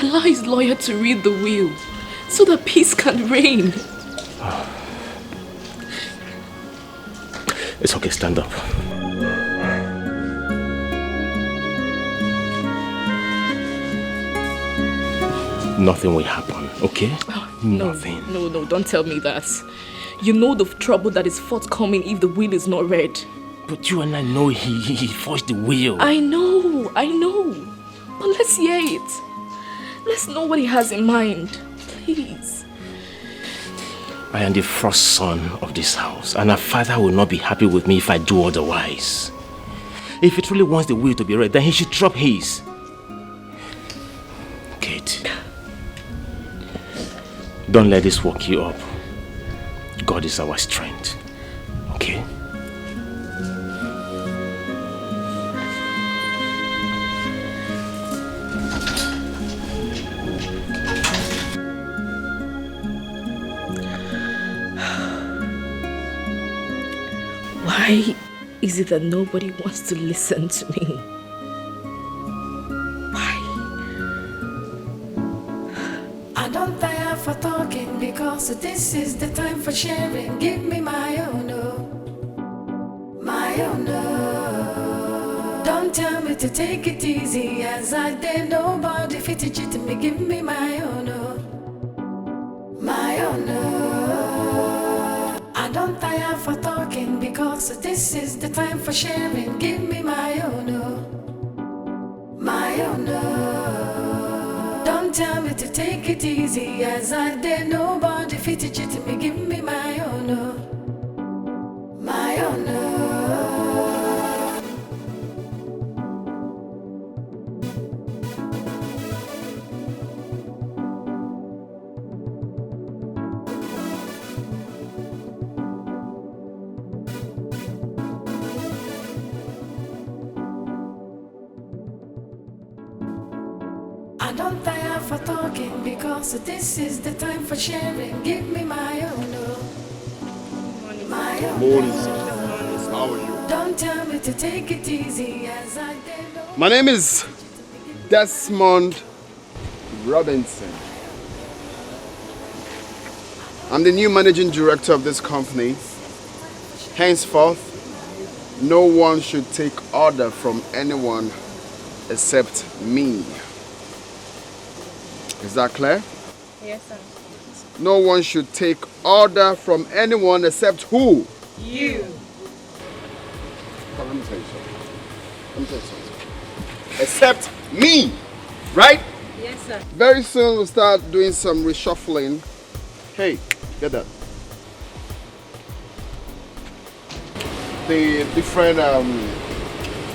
Allow his lawyer to read the will so that peace can reign. It's okay, stand up. Nothing will happen, okay? Nothing. No, don't tell me that. You know the trouble that is forthcoming if the will is not read. But you and I know he forged the will. I know. But let's hear it. Let's know what he has in mind. Please. I am the first son of this house, and a father will not be happy with me if I do otherwise. If he truly wants the will to be read, then he should drop his. Kate, don't let this work you up. God is our strength, okay? Why is it that nobody wants to listen to me? Why? I don't because this is the time for sharing. Give me my own, oh, my own, oh. Don't tell me to take it easy as I did. Nobody fit to cheat me. Give me my own, oh, my own, oh. I don't tire for talking because this is the time for sharing. Give me my own, oh, my own, oh. Don't tell me to take it easy as I did. Nobody fit to cheat me. Give me my own, oh, my own, oh. I don't tire for talking because this is the time for sharing. Give me my own, oh, my own. Morning, sir. How are you? Don't tell me to take it easy as I did. My name is Desmond Robinson. I'm the new managing director of this company. Henceforth, no one should take order from anyone except me. Is that clear? Yes, sir. No one should take order from anyone except who? You. Let me tell you something. Let me tell you something. Except me, right? Yes, sir. Very soon we'll start doing some reshuffling. Hey, get that. The different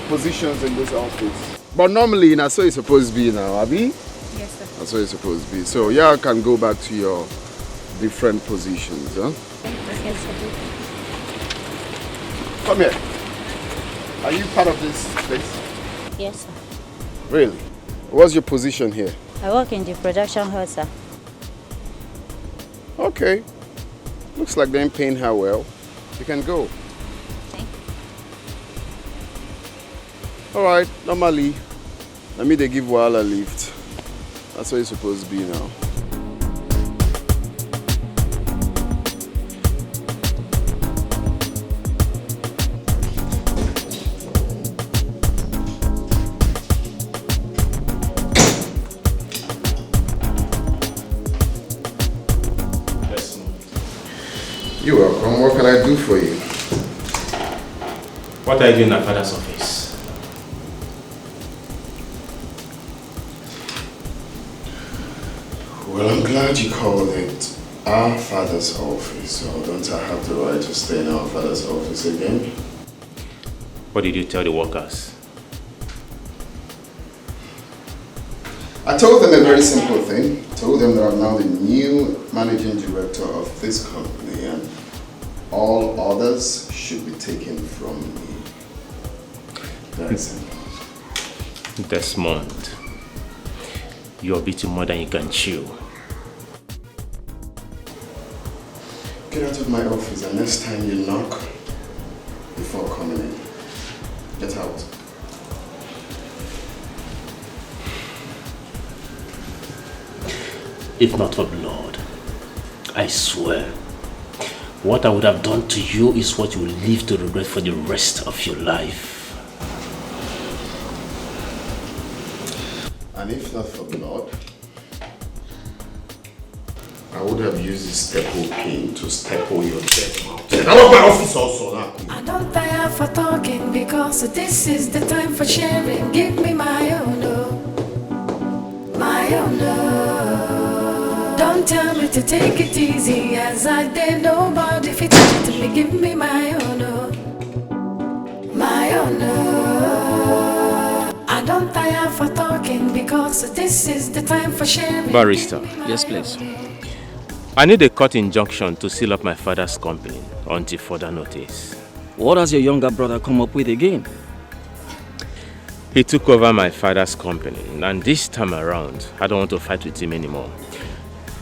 positions in this office. But normally, that's what it's supposed to be now, Abby. Yes, sir. That's what it's supposed to be. So y'all can go back to your different positions, huh? Yes, sir. Come here. Are you part of this place? Yes, sir. Really? What's your position here? I work in the production hall, sir. Okay. Looks like they ain't paying her well. You can go. Alright, normally, I mean they give Wahala a lift. That's what it's supposed to be now. You're welcome. What can I do for you? What are you doing at Father's office? Well, I'm glad you called it our father's office, so don't I have the right to stay in our father's office again? What did you tell the workers? I told them a very simple thing. I told them that I'm now the new managing director of this company and all others should be taken from me. Very simple. Desmond, you're beating more than you can chew. Get out of my office and next time you knock before coming in. Get out. If not for blood, I swear, what I would have done to you is what you will live to regret for the rest of your life. And if not for blood, I would have used the staple pin to staple your dead mouth. Get out of my office also now. I don't tire for talking because this is the time for sharing. Give me my own, oh, my own, oh. Don't tell me to take it easy as I did. Nobody fit to me. Give me my own, oh, my own, oh. I don't tire for talking because this is the time for sharing. Barrister. Yes, please. I need a court injunction to seal up my father's company until further notice. What has your younger brother come up with again? He took over my father's company, and this time around, I don't want to fight with him anymore.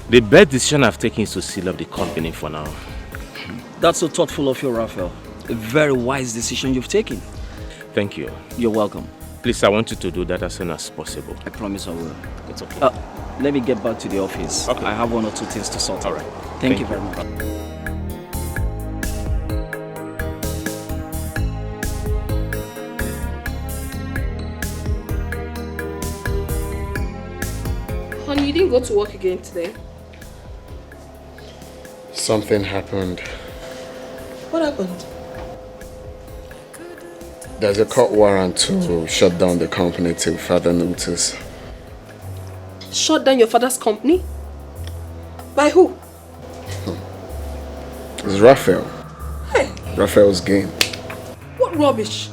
The best decision I've taken is to seal up the company for now. That's so thoughtful of you, Raphael. A very wise decision you've taken. Thank you. You're welcome. Please, I want you to do that as soon as possible. I promise I will. It's okay. let me get back to the office. Okay. I have 1 or 2 things to sort. All right. Thank you very much. Honey, you didn't go to work again today. Something happened. What happened? There's a court warrant to shut down the company till further notice. Shut down your father's company? By who? It's Raphael. Hey, Raphael's game. what rubbish?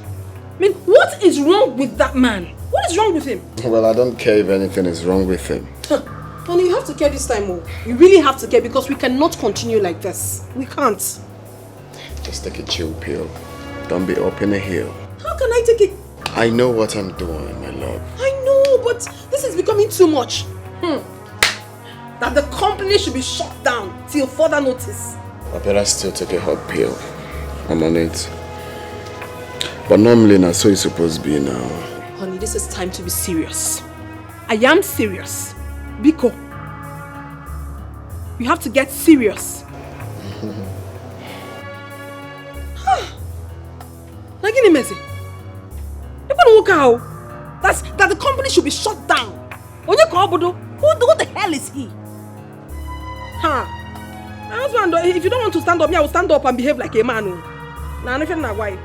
I mean, what is wrong with that man? What is wrong with him? Well, I don't care if anything is wrong with him. Honey, you have to care this time, oh. You really have to care because we cannot continue like this. We can't. Just take a chill pill. Don't be up in a hill. How can I take it? I know what I'm doing, my love. I know, but this is becoming too much. That the company should be shut down till further notice. I better still take a hot pill. I'm on it. But normally, that's so it's supposed to be now. Honey, this is time to be serious. I am serious. Biko, you have to get serious. Nagini Mezi, that the company should be shut down. Who the hell is he? My husband, if you don't want to stand up, I will stand up and behave like a man. Now, I don't know why.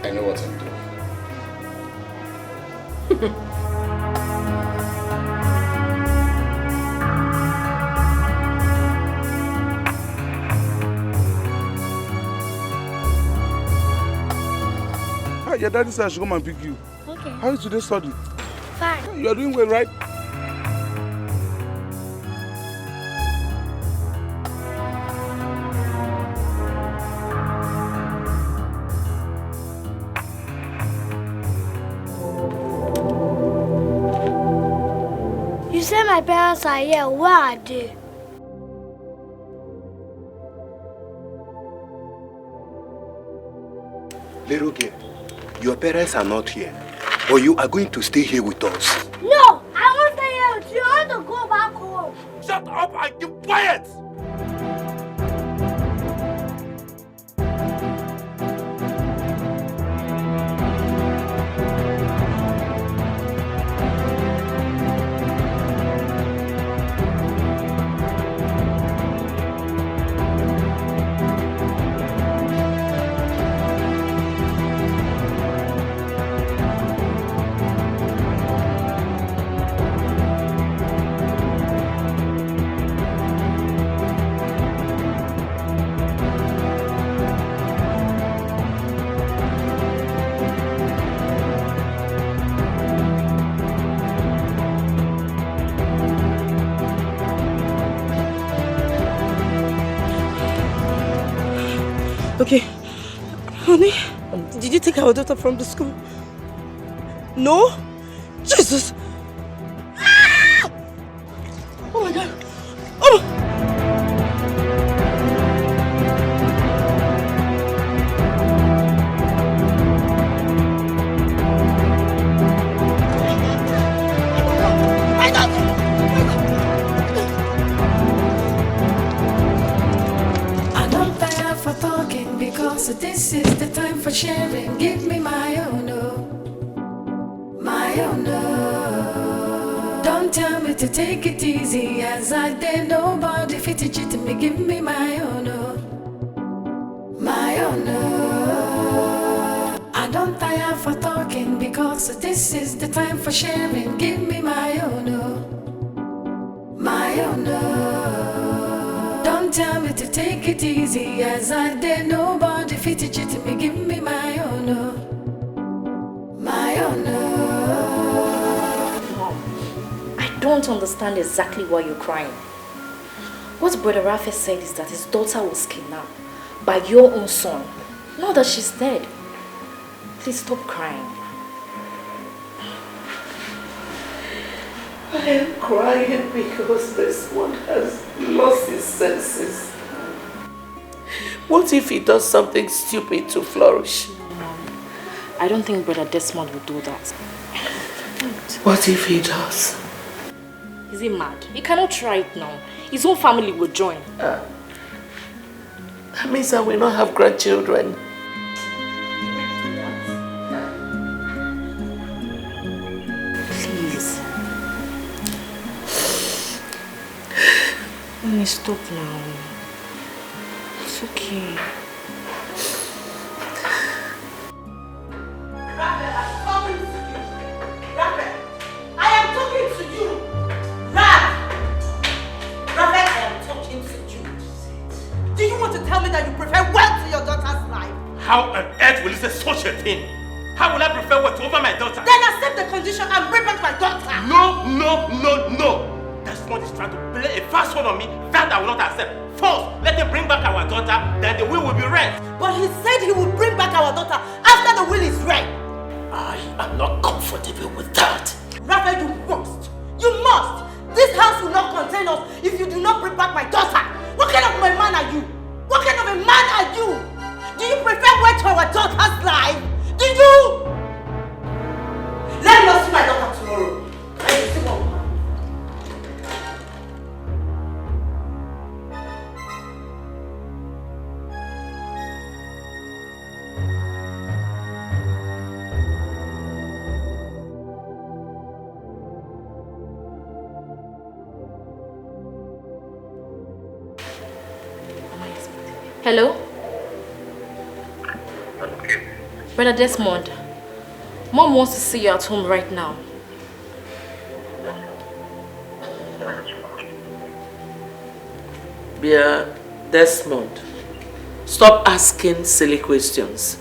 I know what I'm doing. Your daddy said I should come and pick you. Okay. How is today's study? Fine. You are doing well, right? You said my parents are here. Where are they? Little girl, your parents are not here, but you are going to stay here with us. No, I won't stay here with you. I want to go back home. Shut up and keep quiet! Okay, honey, did you take our daughter from the school? No? Jesus! Ah! Oh my God! Oh! So this is the time for sharing. Give me my own, oh, my own, oh. Don't tell me to take it easy, as I did. Nobody fit it me. Give me my own, oh, my own, oh. I don't tire for talking because this is the time for sharing. Give me my own, oh, my own, oh. Don't tell me to take it easy, as I did. Nobody fit it to me. Give me my own, oh, my own, oh. Mom, I don't understand exactly why you're crying. What Brother Raphael said is that his daughter was kidnapped by your own son. Now that she's dead. Please stop crying. I am crying because this one has lost his senses. What if he does something stupid to flourish? I don't think Brother Desmond will do that. What if he does? Is he mad? He cannot try it now. His whole family will join. That means I will not have grandchildren. Please. Mommy, stop now. It's okay. How on earth will you say such a thing? How will I prefer what over my daughter? Then accept the condition and bring back my daughter. No, no, no, no. That one is trying to play a fast one on me. That I will not accept. First, let him bring back our daughter, then the will be read. But he said he would bring back our daughter after the will is read. I am not comfortable with that. Rather, you must. You must. This house will not contain us if you do not bring back my daughter. What kind of a man are you? What kind of a man are you? Do you prefer wait for our daughter's life? Do you? Let me not see my daughter tomorrow. I will see one. Hello? Brother Desmond, Mom wants to see you at home right now. Dear Desmond, stop asking silly questions.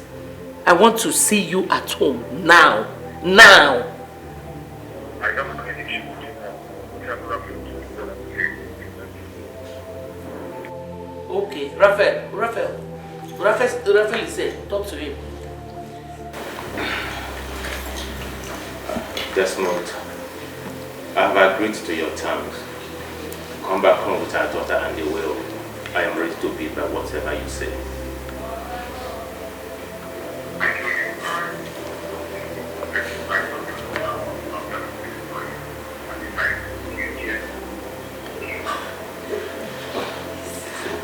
I want to see you at home now. Now! Okay, Raphael is here. Talk to him. Desmond, I have agreed to your terms. Come back home with our daughter and the will. I am ready to be by whatever you say.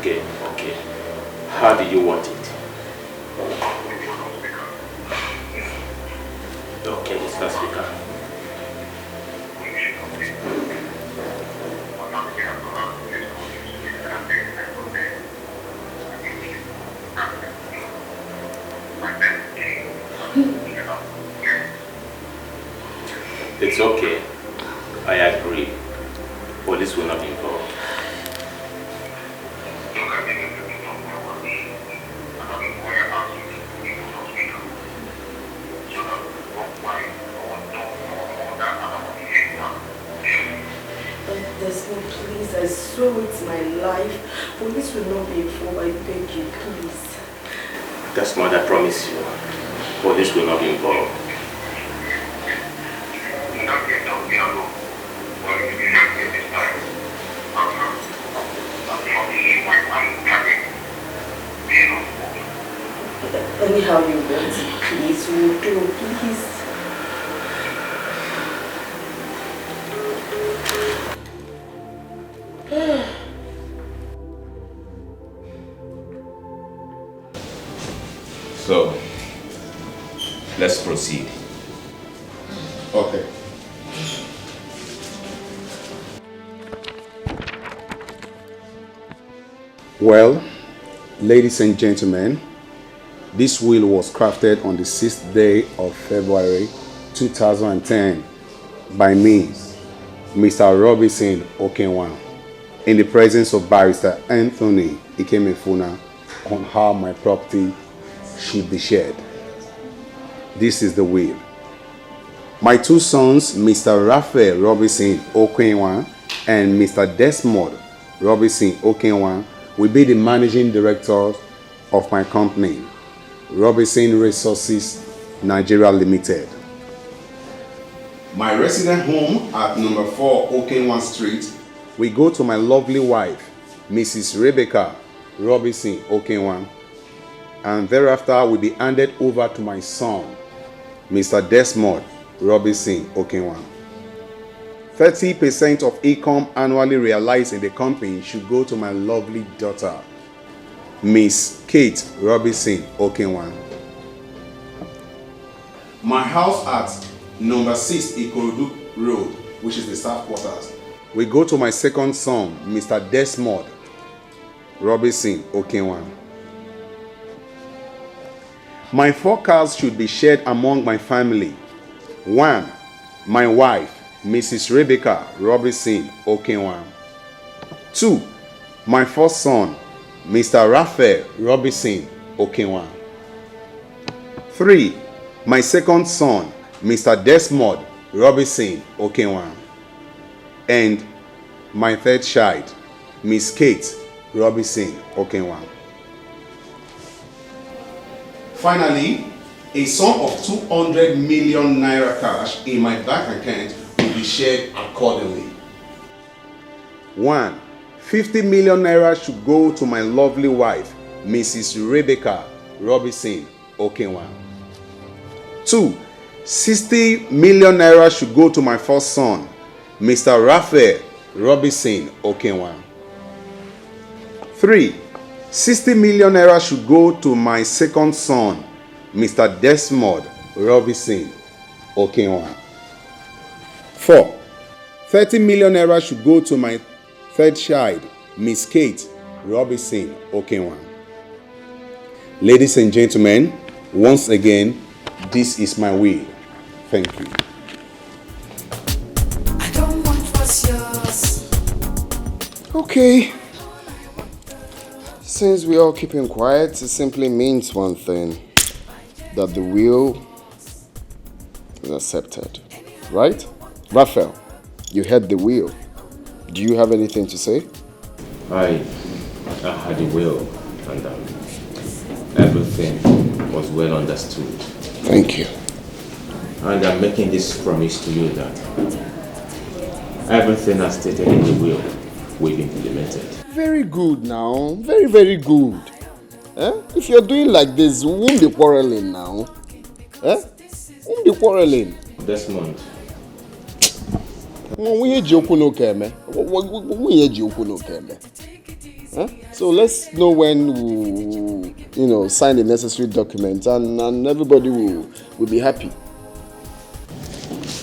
Okay. How do you want it? Okay, Mr. Speaker. It's okay. I agree. Police will not be involved. Please, I swear with my life, police will not be involved. I beg you, please. That's what I promise you. Police will not be involved. Anyhow you want, please, will do, please. So, let's proceed. Okay. Well, ladies and gentlemen, this will was crafted on the 6th day of February 2010 by me, Mr. Robinson Okenwa, in the presence of Barrister Anthony Ikemefuna, on how my property should be shared. This is the will. My two sons, Mr. Raphael Robinson Okenwa and Mr. Desmond Robinson Okenwa, will be the managing directors of my company, Robinson Resources Nigeria Limited. My resident home at number 4 Okenwa Street will go to my lovely wife, Mrs. Rebecca Robinson Okenwa, and thereafter will be handed over to my son, Mr. Desmond Robinson Okenwa. 30% of income annually realized in the company should go to my lovely daughter, Miss Kate Robinson Okenwan. My house at number 6 Ikorodu Road, which is the staff quarters, will go to my second son, Mr. Desmond Robinson Okenwan. My 4 cars should be shared among my family. 1. My wife, Mrs. Rebecca Robinson Okenwan. 2. My first son, Mr. Raphael Robinson Okenwan. 3. My second son, Mr. Desmond Robinson Okenwan. And my third child, Miss Kate Robinson Okenwan. Finally, a sum of 200 million naira cash in my bank account will be shared accordingly. 1. 50 million naira should go to my lovely wife, Mrs. Rebecca Robinson Okenwan. 2. 60 million naira should go to my first son, Mr. Raphael Robinson Okenwan. 3. 60 million naira should go to my second son, Mr. Desmond Robinson Okenwan. 4. 30 million naira should go to my third child, Miss Kate Robinson Okenwan. Ladies and gentlemen, once again, this is my will. Thank you. I don't want what's yours. Okay. Since we all keeping quiet, it simply means one thing. That the will is accepted. Right? Raphael, you heard the will. Do you have anything to say? I had a will, and everything was well understood. Thank you. And I'm making this promise to you that everything as stated in the will be implemented. Very good now. Very, very good. If you're doing like this, we won't be quarreling now. Won't be quarreling. Desmond. So let's know when we'll, sign the necessary documents and everybody will be happy.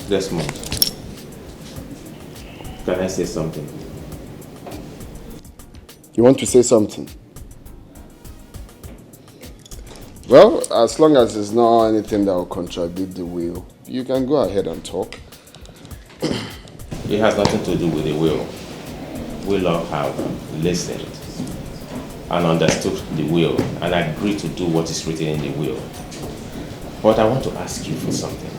Desmond, can I say something? You want to say something? Well, as long as there's not anything that will contradict the will, you can go ahead and talk. It has nothing to do with the will. We all have listened and understood the will and agreed to do what is written in the will. But I want to ask you for something.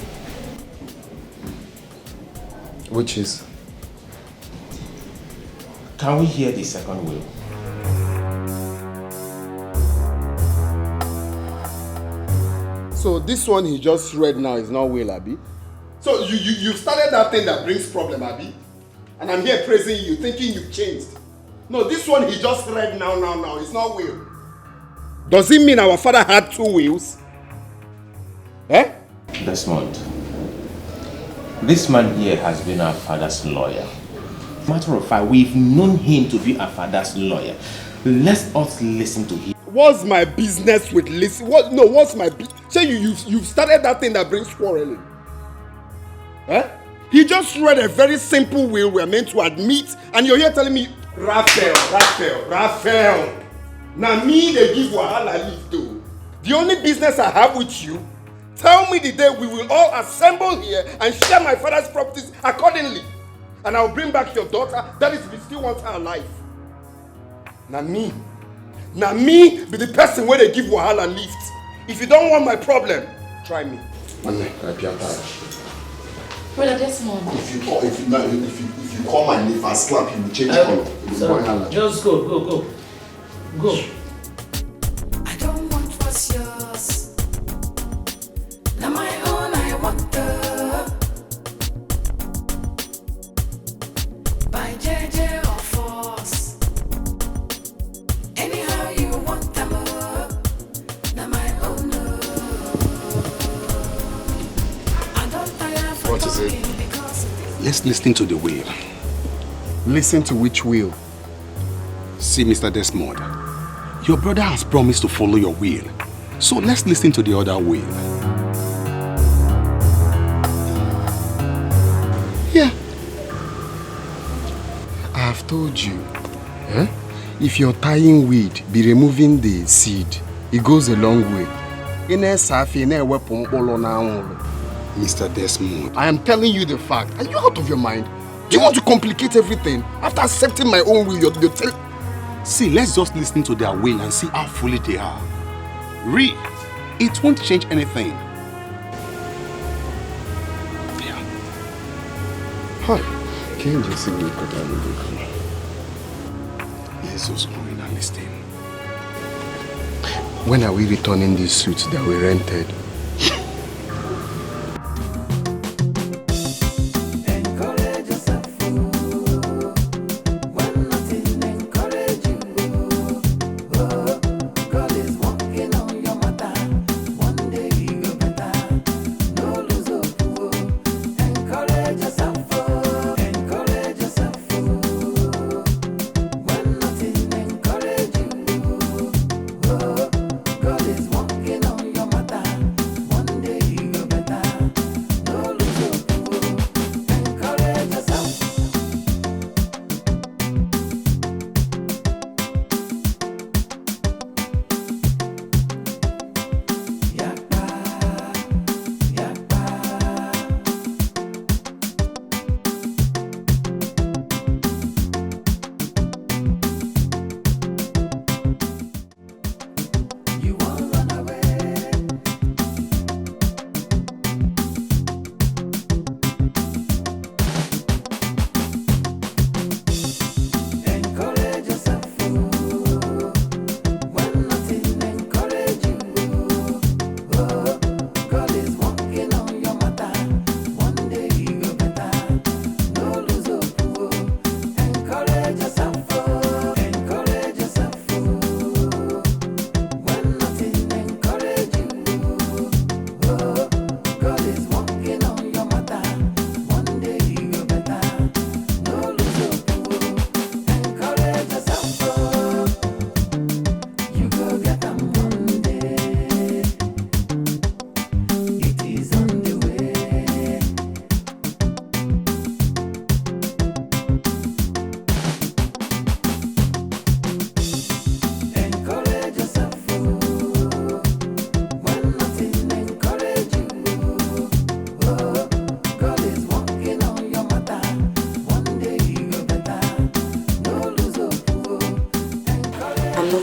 Which is? Can we hear the second will? So this one he just read now is not will, Abi? So you started that thing that brings problem, Abi? And I'm here praising you, thinking you've changed. No, this one he just read now, it's not will. Does it mean our father had 2 wills? Desmond, this man here has been our father's lawyer. Matter of fact, we've known him to be our father's lawyer. Let us listen to him. What's my business with listen? What's my business? Say you've started that thing that brings quarreling. He just read a very simple will we're meant to admit, and you're here telling me, Raphael. Now me they give wahala leave though. The only business I have with you, tell me the day we will all assemble here and share my father's properties accordingly. And I'll bring back your daughter, that is if you still want her alive. Now me be the person where they give wahala lift. If you don't want my problem, try me. Brother Desmond. If you call my name and slap you, will change color. Just go. I don't want what's yours. Now my own, I want the. By JJ or force. Anyhow you want them up. Now my own. I don't tire for What is it? let's listen to the will. Listen to which will? See, Mr. Desmond, your brother has promised to follow your will. So let's listen to the other will. Yeah. I have told you. If you're tying weed, be removing the seed. It goes a long way. Mr. Desmond. I am telling you the fact. Are you out of your mind? Do you want to complicate everything? After accepting my own will, you're telling... See, let's just listen to their will and see how foolish they are. It won't change anything. Yeah. Hi. Can you just see me put that in Jesus, going and listen. When are we returning these suits that we rented?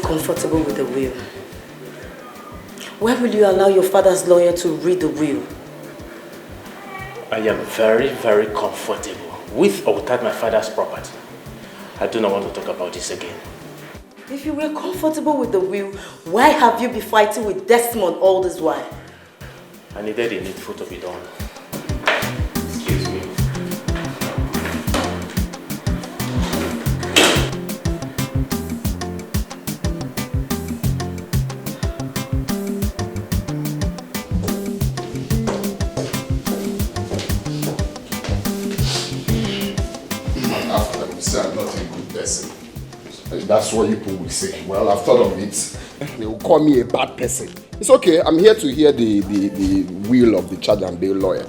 Comfortable with the will. Where will you allow your father's lawyer to read the will? I am very, very comfortable with or without my father's property. I do not want to talk about this again. If you were comfortable with the will, why have you been fighting with Desmond all this while? I needed the needful to be done. Excuse me. I'm not a good person. That's what people will say. Well, I've thought of it. They will call me a bad person. It's okay. I'm here to hear the will of the charge and bail lawyer.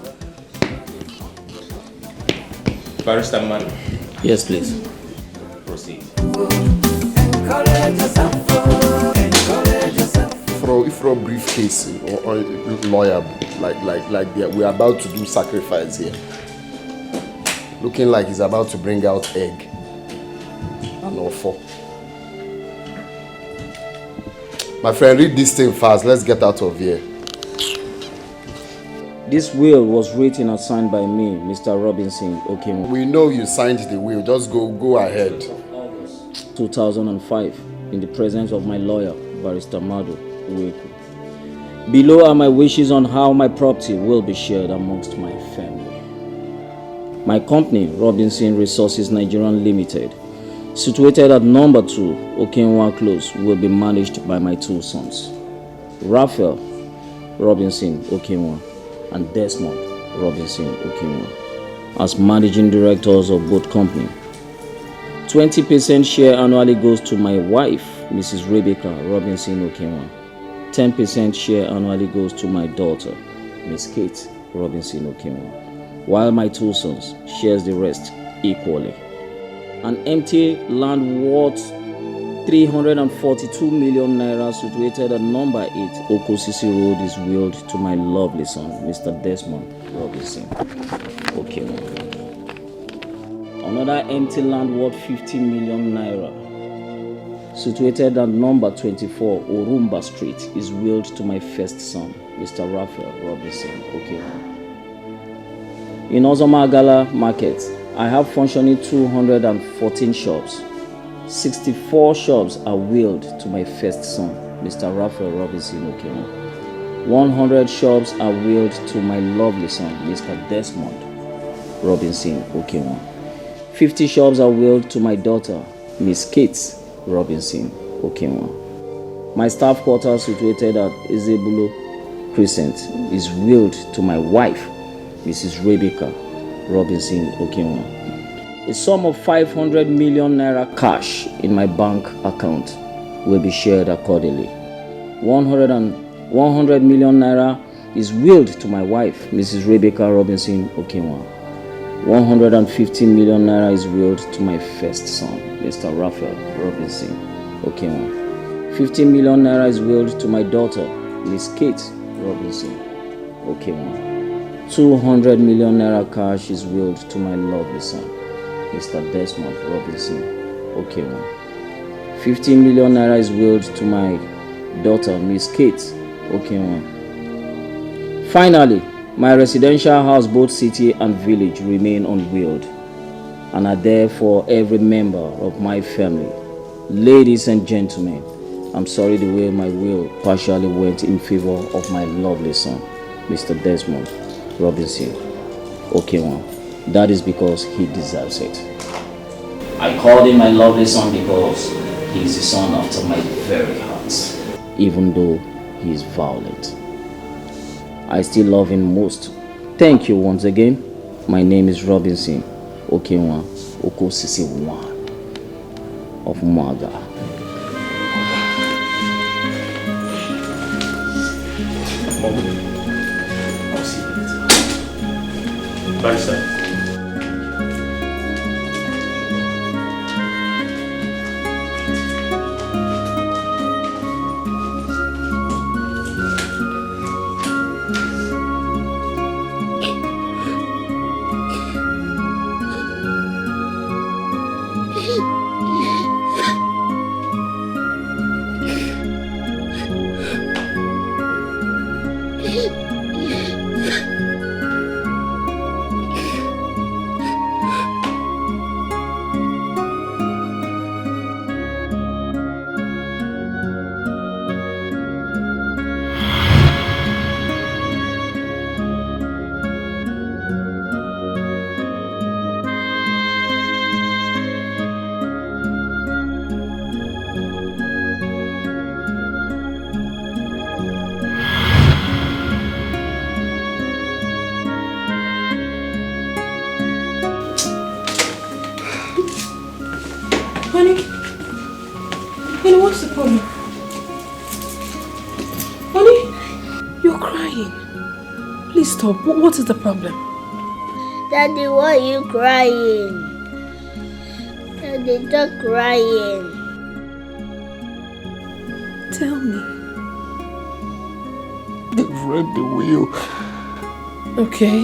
Barrister Man. Yes, please. Proceed. Ifro briefcase or lawyer, like we're about to do sacrifice here. Looking like he's about to bring out egg. And offer. My friend, read this thing fast. Let's get out of here. This will was written and signed by me, Mr. Robinson Okenwa. We know you signed the will. Just go ahead. 2005, in the presence of my lawyer, Barrister Mado Wazico. Below are my wishes on how my property will be shared amongst my family. My company, Robinson Resources Nigerian Limited, situated at number 2, Okenwa Close, will be managed by my two sons, Raphael Robinson Okenwa and Desmond Robinson Okenwa. as managing directors of both companies. 20% share annually goes to my wife, Mrs. Rebecca Robinson Okenwa. 10% share annually goes to my daughter, Miss Kate Robinson Okenwa, while my two sons shares the rest equally. An empty land worth 342 million naira situated at number 8 Okosisi Road is willed to my lovely son, Mr. Desmond Robinson Okenwa. Another empty land worth 50 million naira situated at number 24 Orumba Street is willed to my first son, Mr. Raphael Robinson Okenwa. In Ozomagala Market, I have functioning 214 shops. 64 shops are willed to my first son, Mr. Raphael Robinson Okenwa. 100 shops are willed to my lovely son, Mr. Desmond Robinson Okenwa. 50 shops are willed to my daughter, Miss Kate Robinson Okenwa. My staff quarters situated at Ezebulo Crescent is willed to my wife, Mrs. Rebecca Robinson Okenwa. A sum of 500 million naira cash in my bank account will be shared accordingly. 100 million naira is willed to my wife, Mrs. Rebecca Robinson Okenwa. 150 million naira is willed to my first son, Mr. Raphael Robinson Okenwa. 50 million naira is willed to my daughter, Miss Kate Robinson Okenwa. 200 million naira cash is willed to my lovely son, Mr. Desmond Robinson Okenwa. 50 million naira is willed to my daughter, Miss Kate Okenwa. Finally, my residential house, both city and village, remain unwilled and are there for every member of my family. Ladies and gentlemen, I'm sorry the way my will partially went in favor of my lovely son, Mr. Desmond Robinson Okenwa. That is because he deserves it. I called him my lovely son because he is the son after my very heart, even though he is violent. I still love him most. Thank you once again. My name is Robinson Okenwa Okosisi 1 of Maga. I'll see you later. Bye, sir. Honey, what's the problem? Honey, you're crying. Please stop. What is the problem? Daddy, why are you crying? Daddy, stop crying. Tell me. They've read the will. Okay.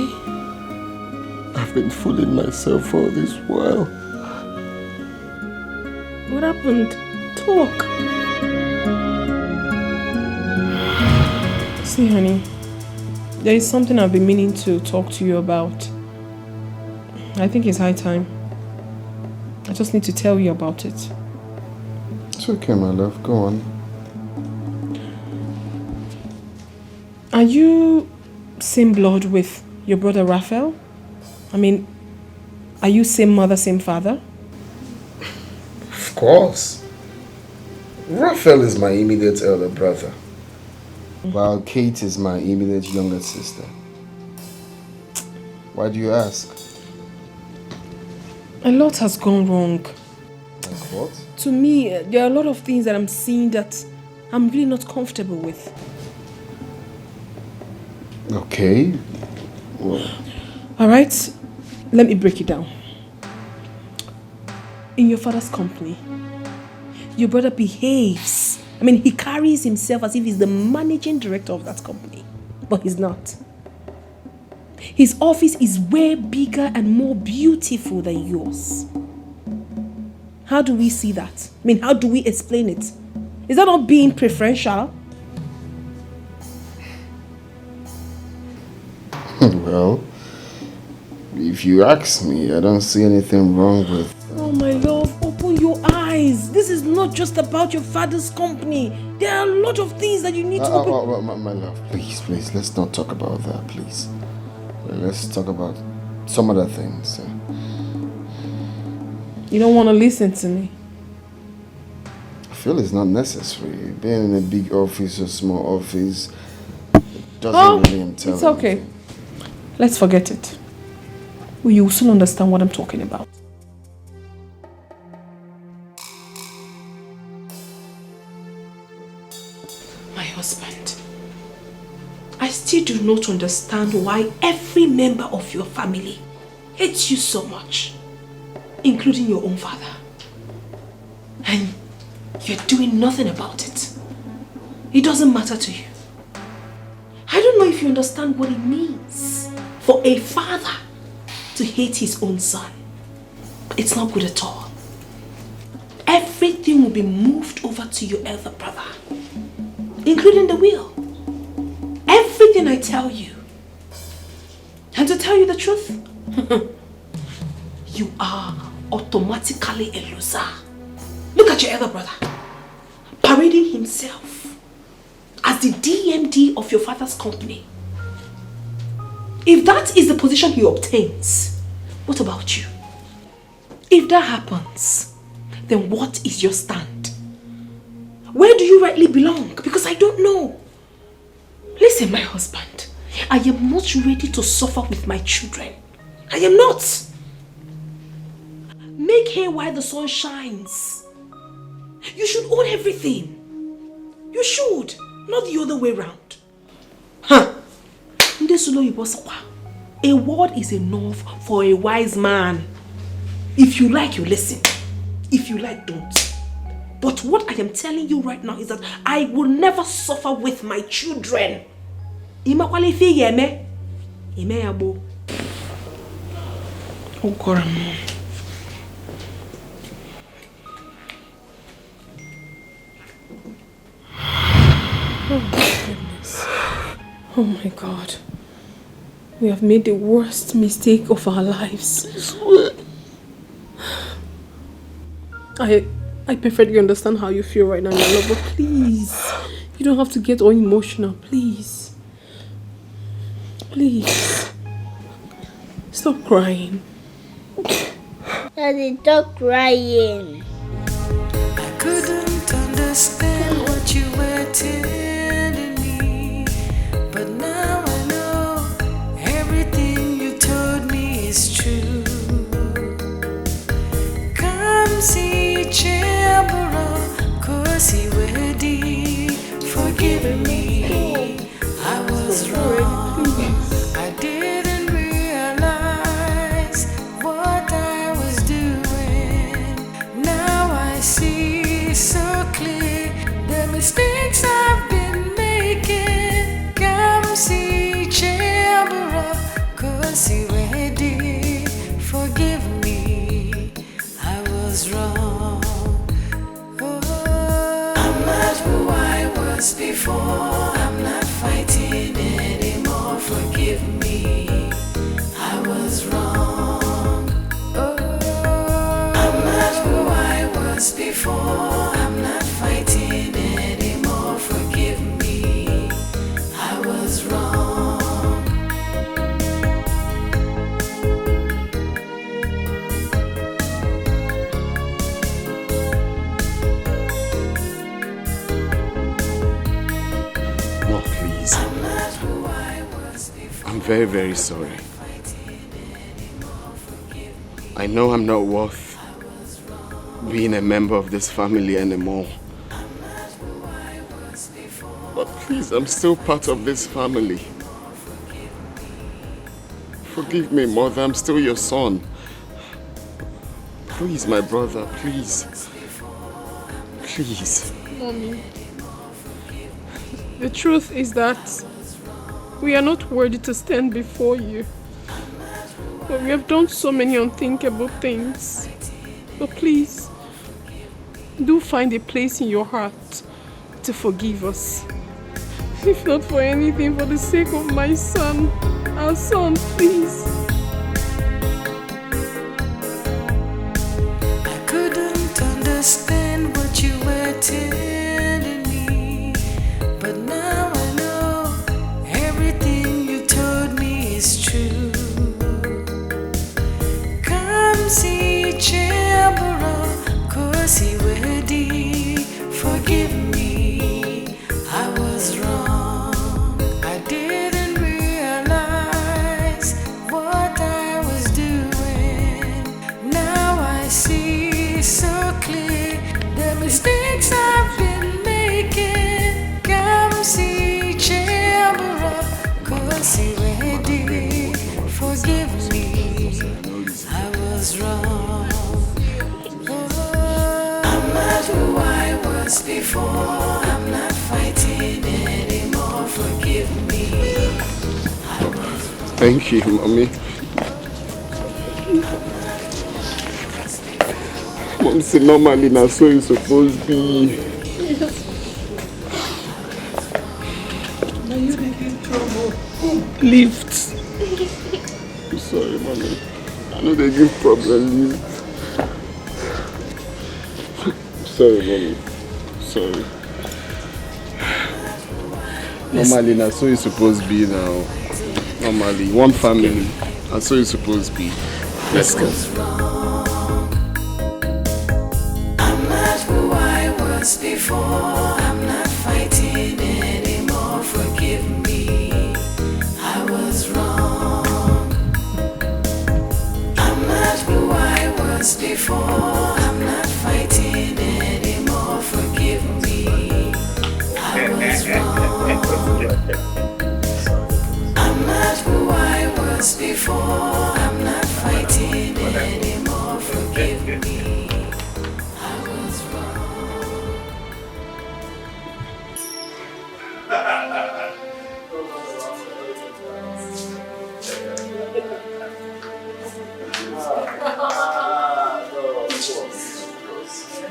I've been fooling myself all this while. What happened? Talk. See, honey, there is something I've been meaning to talk to you about. I think it's high time. I just need to tell you about it. It's okay, my love. Go on. Are you same blood with your brother Raphael? I mean, are you same mother, same father? Of course. Raphael is my immediate elder brother, while Kate is my immediate younger sister. Why do you ask? A lot has gone wrong. Like what? To me, there are a lot of things that I'm seeing that I'm really not comfortable with. Okay. Well. Alright, let me break it down. In your father's company, your brother behaves. He carries himself as if he's the managing director of that company. But he's not. His office is way bigger and more beautiful than yours. How do we see that? How do we explain it? Is that not being preferential? Well, if you ask me, I don't see anything wrong with... Oh my love, open your eyes. This is not just about your father's company. There are a lot of things that you need to open... My love, please, let's not talk about that, please. Let's talk about some other things. You don't want to listen to me? I feel it's not necessary. Being in a big office or small office doesn't really entail it's okay. anything. Let's forget it. You will soon understand what I'm talking about. My husband, I still do not understand why every member of your family hates you so much, including your own father. And you're doing nothing about it. It doesn't matter to you. I don't know if you understand what it means for a father to hate his own son. It's not good at all. Everything will be moved over to your elder brother, including the will. Everything I tell you. And to tell you the truth, you are automatically a loser. Look at your elder brother, parading himself as the DMD of your father's company. If that is the position he obtains, what about you? If that happens, then what is your stand? Where do you rightly belong? Because I don't know. Listen, my husband, I am not ready to suffer with my children. I am not. Make hay while the sun shines. You should own everything. You should, not the other way around. A word is enough for a wise man. If you like, you listen. If you like, don't. But what I am telling you right now is that I will never suffer with my children. Oh, God. Oh my goodness. Oh my God. We have made the worst mistake of our lives. I perfectly understand how you feel right now, my love, but please, you don't have to get all emotional, please. Please. Stop crying. Daddy, stop crying. I couldn't understand what you were telling me, but now I know everything you told me is true. Come see Chambera, cause he ready, forgive me. I was wrong. I didn't realize what I was doing. Now I see so clear the mistakes I've been making. Come see Chambera, cause he ready, forgive me. I was wrong. Oh, I'm not who I was before. I'm not fighting anymore. Forgive me. I was wrong. Oh, I'm not who I was before. I'm not fighting anymore. Forgive me. I was wrong. No, please. I'm very, very sorry. I know I'm not worth being a member of this family anymore. But please, I'm still part of this family. Forgive me, Mother, I'm still your son. Please, my brother, please. Please. Mommy, the truth is that we are not worthy to stand before you. But we have done so many unthinkable things. But please, do find a place in your heart to forgive us. If not for anything, for the sake of my son, our son, please. I couldn't understand what you were telling me, but now I know everything you told me is true. Come see Chambara, cause he ready. Forgive me, I was wrong. I didn't realize what I was doing. Now I see so clear the mistakes I've been making. Come see Chambara, cause he ready. Forgive me, I was wrong. I'm not who I was before. I'm not fighting anymore. Forgive me. Thank you, Mommy. Mom said normally now so it's supposed to be. Now you making trouble. Lift. I'm sorry, Mommy. I know they give problem. Lift. Sorry, Mommy. Sorry. Normally now so it's supposed to be now. Normally, one family. That's so it's supposed to be. Let's go. I'm not who I was before. I'm not fighting anymore. Forgive me, I was wrong. I'm not who I was before. I'm not fighting anymore. Forgive me, I was wrong. I'm not who I was before. I'm not fighting anymore. Forgive me, I was wrong.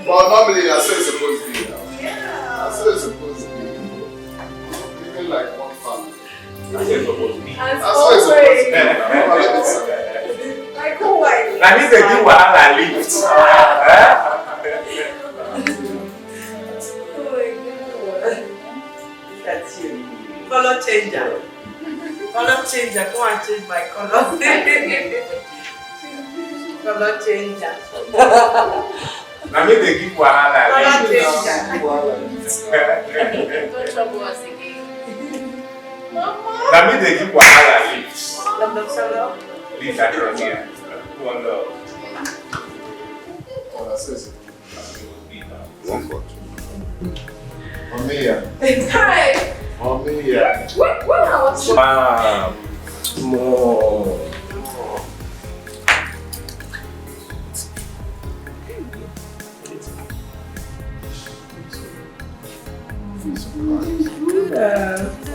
Well, normally that's how it's supposed to be now. That's how it's supposed to be. Even like one family. That's how it's supposed to be. That's how it's supposed to be. Let me see. Like who I I need to do what I lift. Oh my God. Look at you. Color changer. Color changer. Go and change my color. Color changer. I need to give what I Color lift. changer. Don't trouble us again. I need to give what I lift. Lift. Lift that from here. One love. Oh, that's it. One foot. Mamiya. Hi. Mamiya. What was it? Mom. More.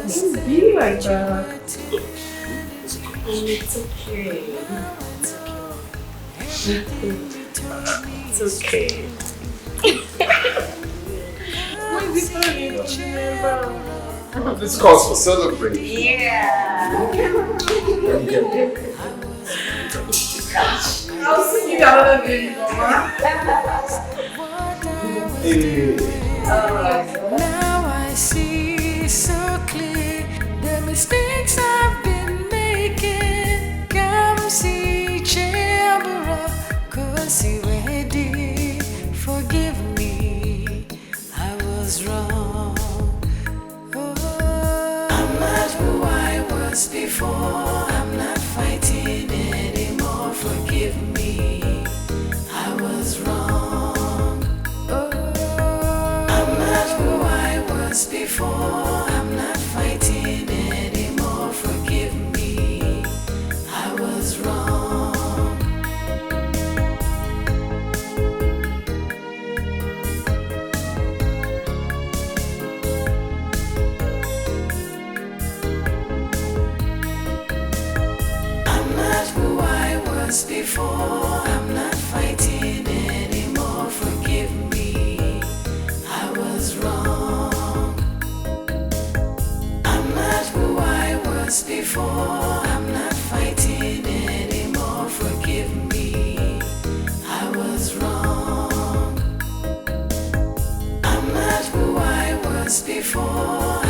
Don't be like that. It's okay. It's okay. Why is it funny? This calls for celebration. Yeah. I'll sing you another baby, Mama. Now I see so clear the mistakes I've been making. Come see Chambara, cause he ready. Forgive me, I was wrong. Oh, I'm not who I was before. I'm not fighting anymore. Forgive me. before, I'm not fighting anymore. Forgive me, I was wrong. I'm not who I was before, I'm not fighting anymore. Forgive me, I was wrong. I'm not who I was before, I'm not fighting anymore. Forgive me, I was wrong. I'm not who I was before.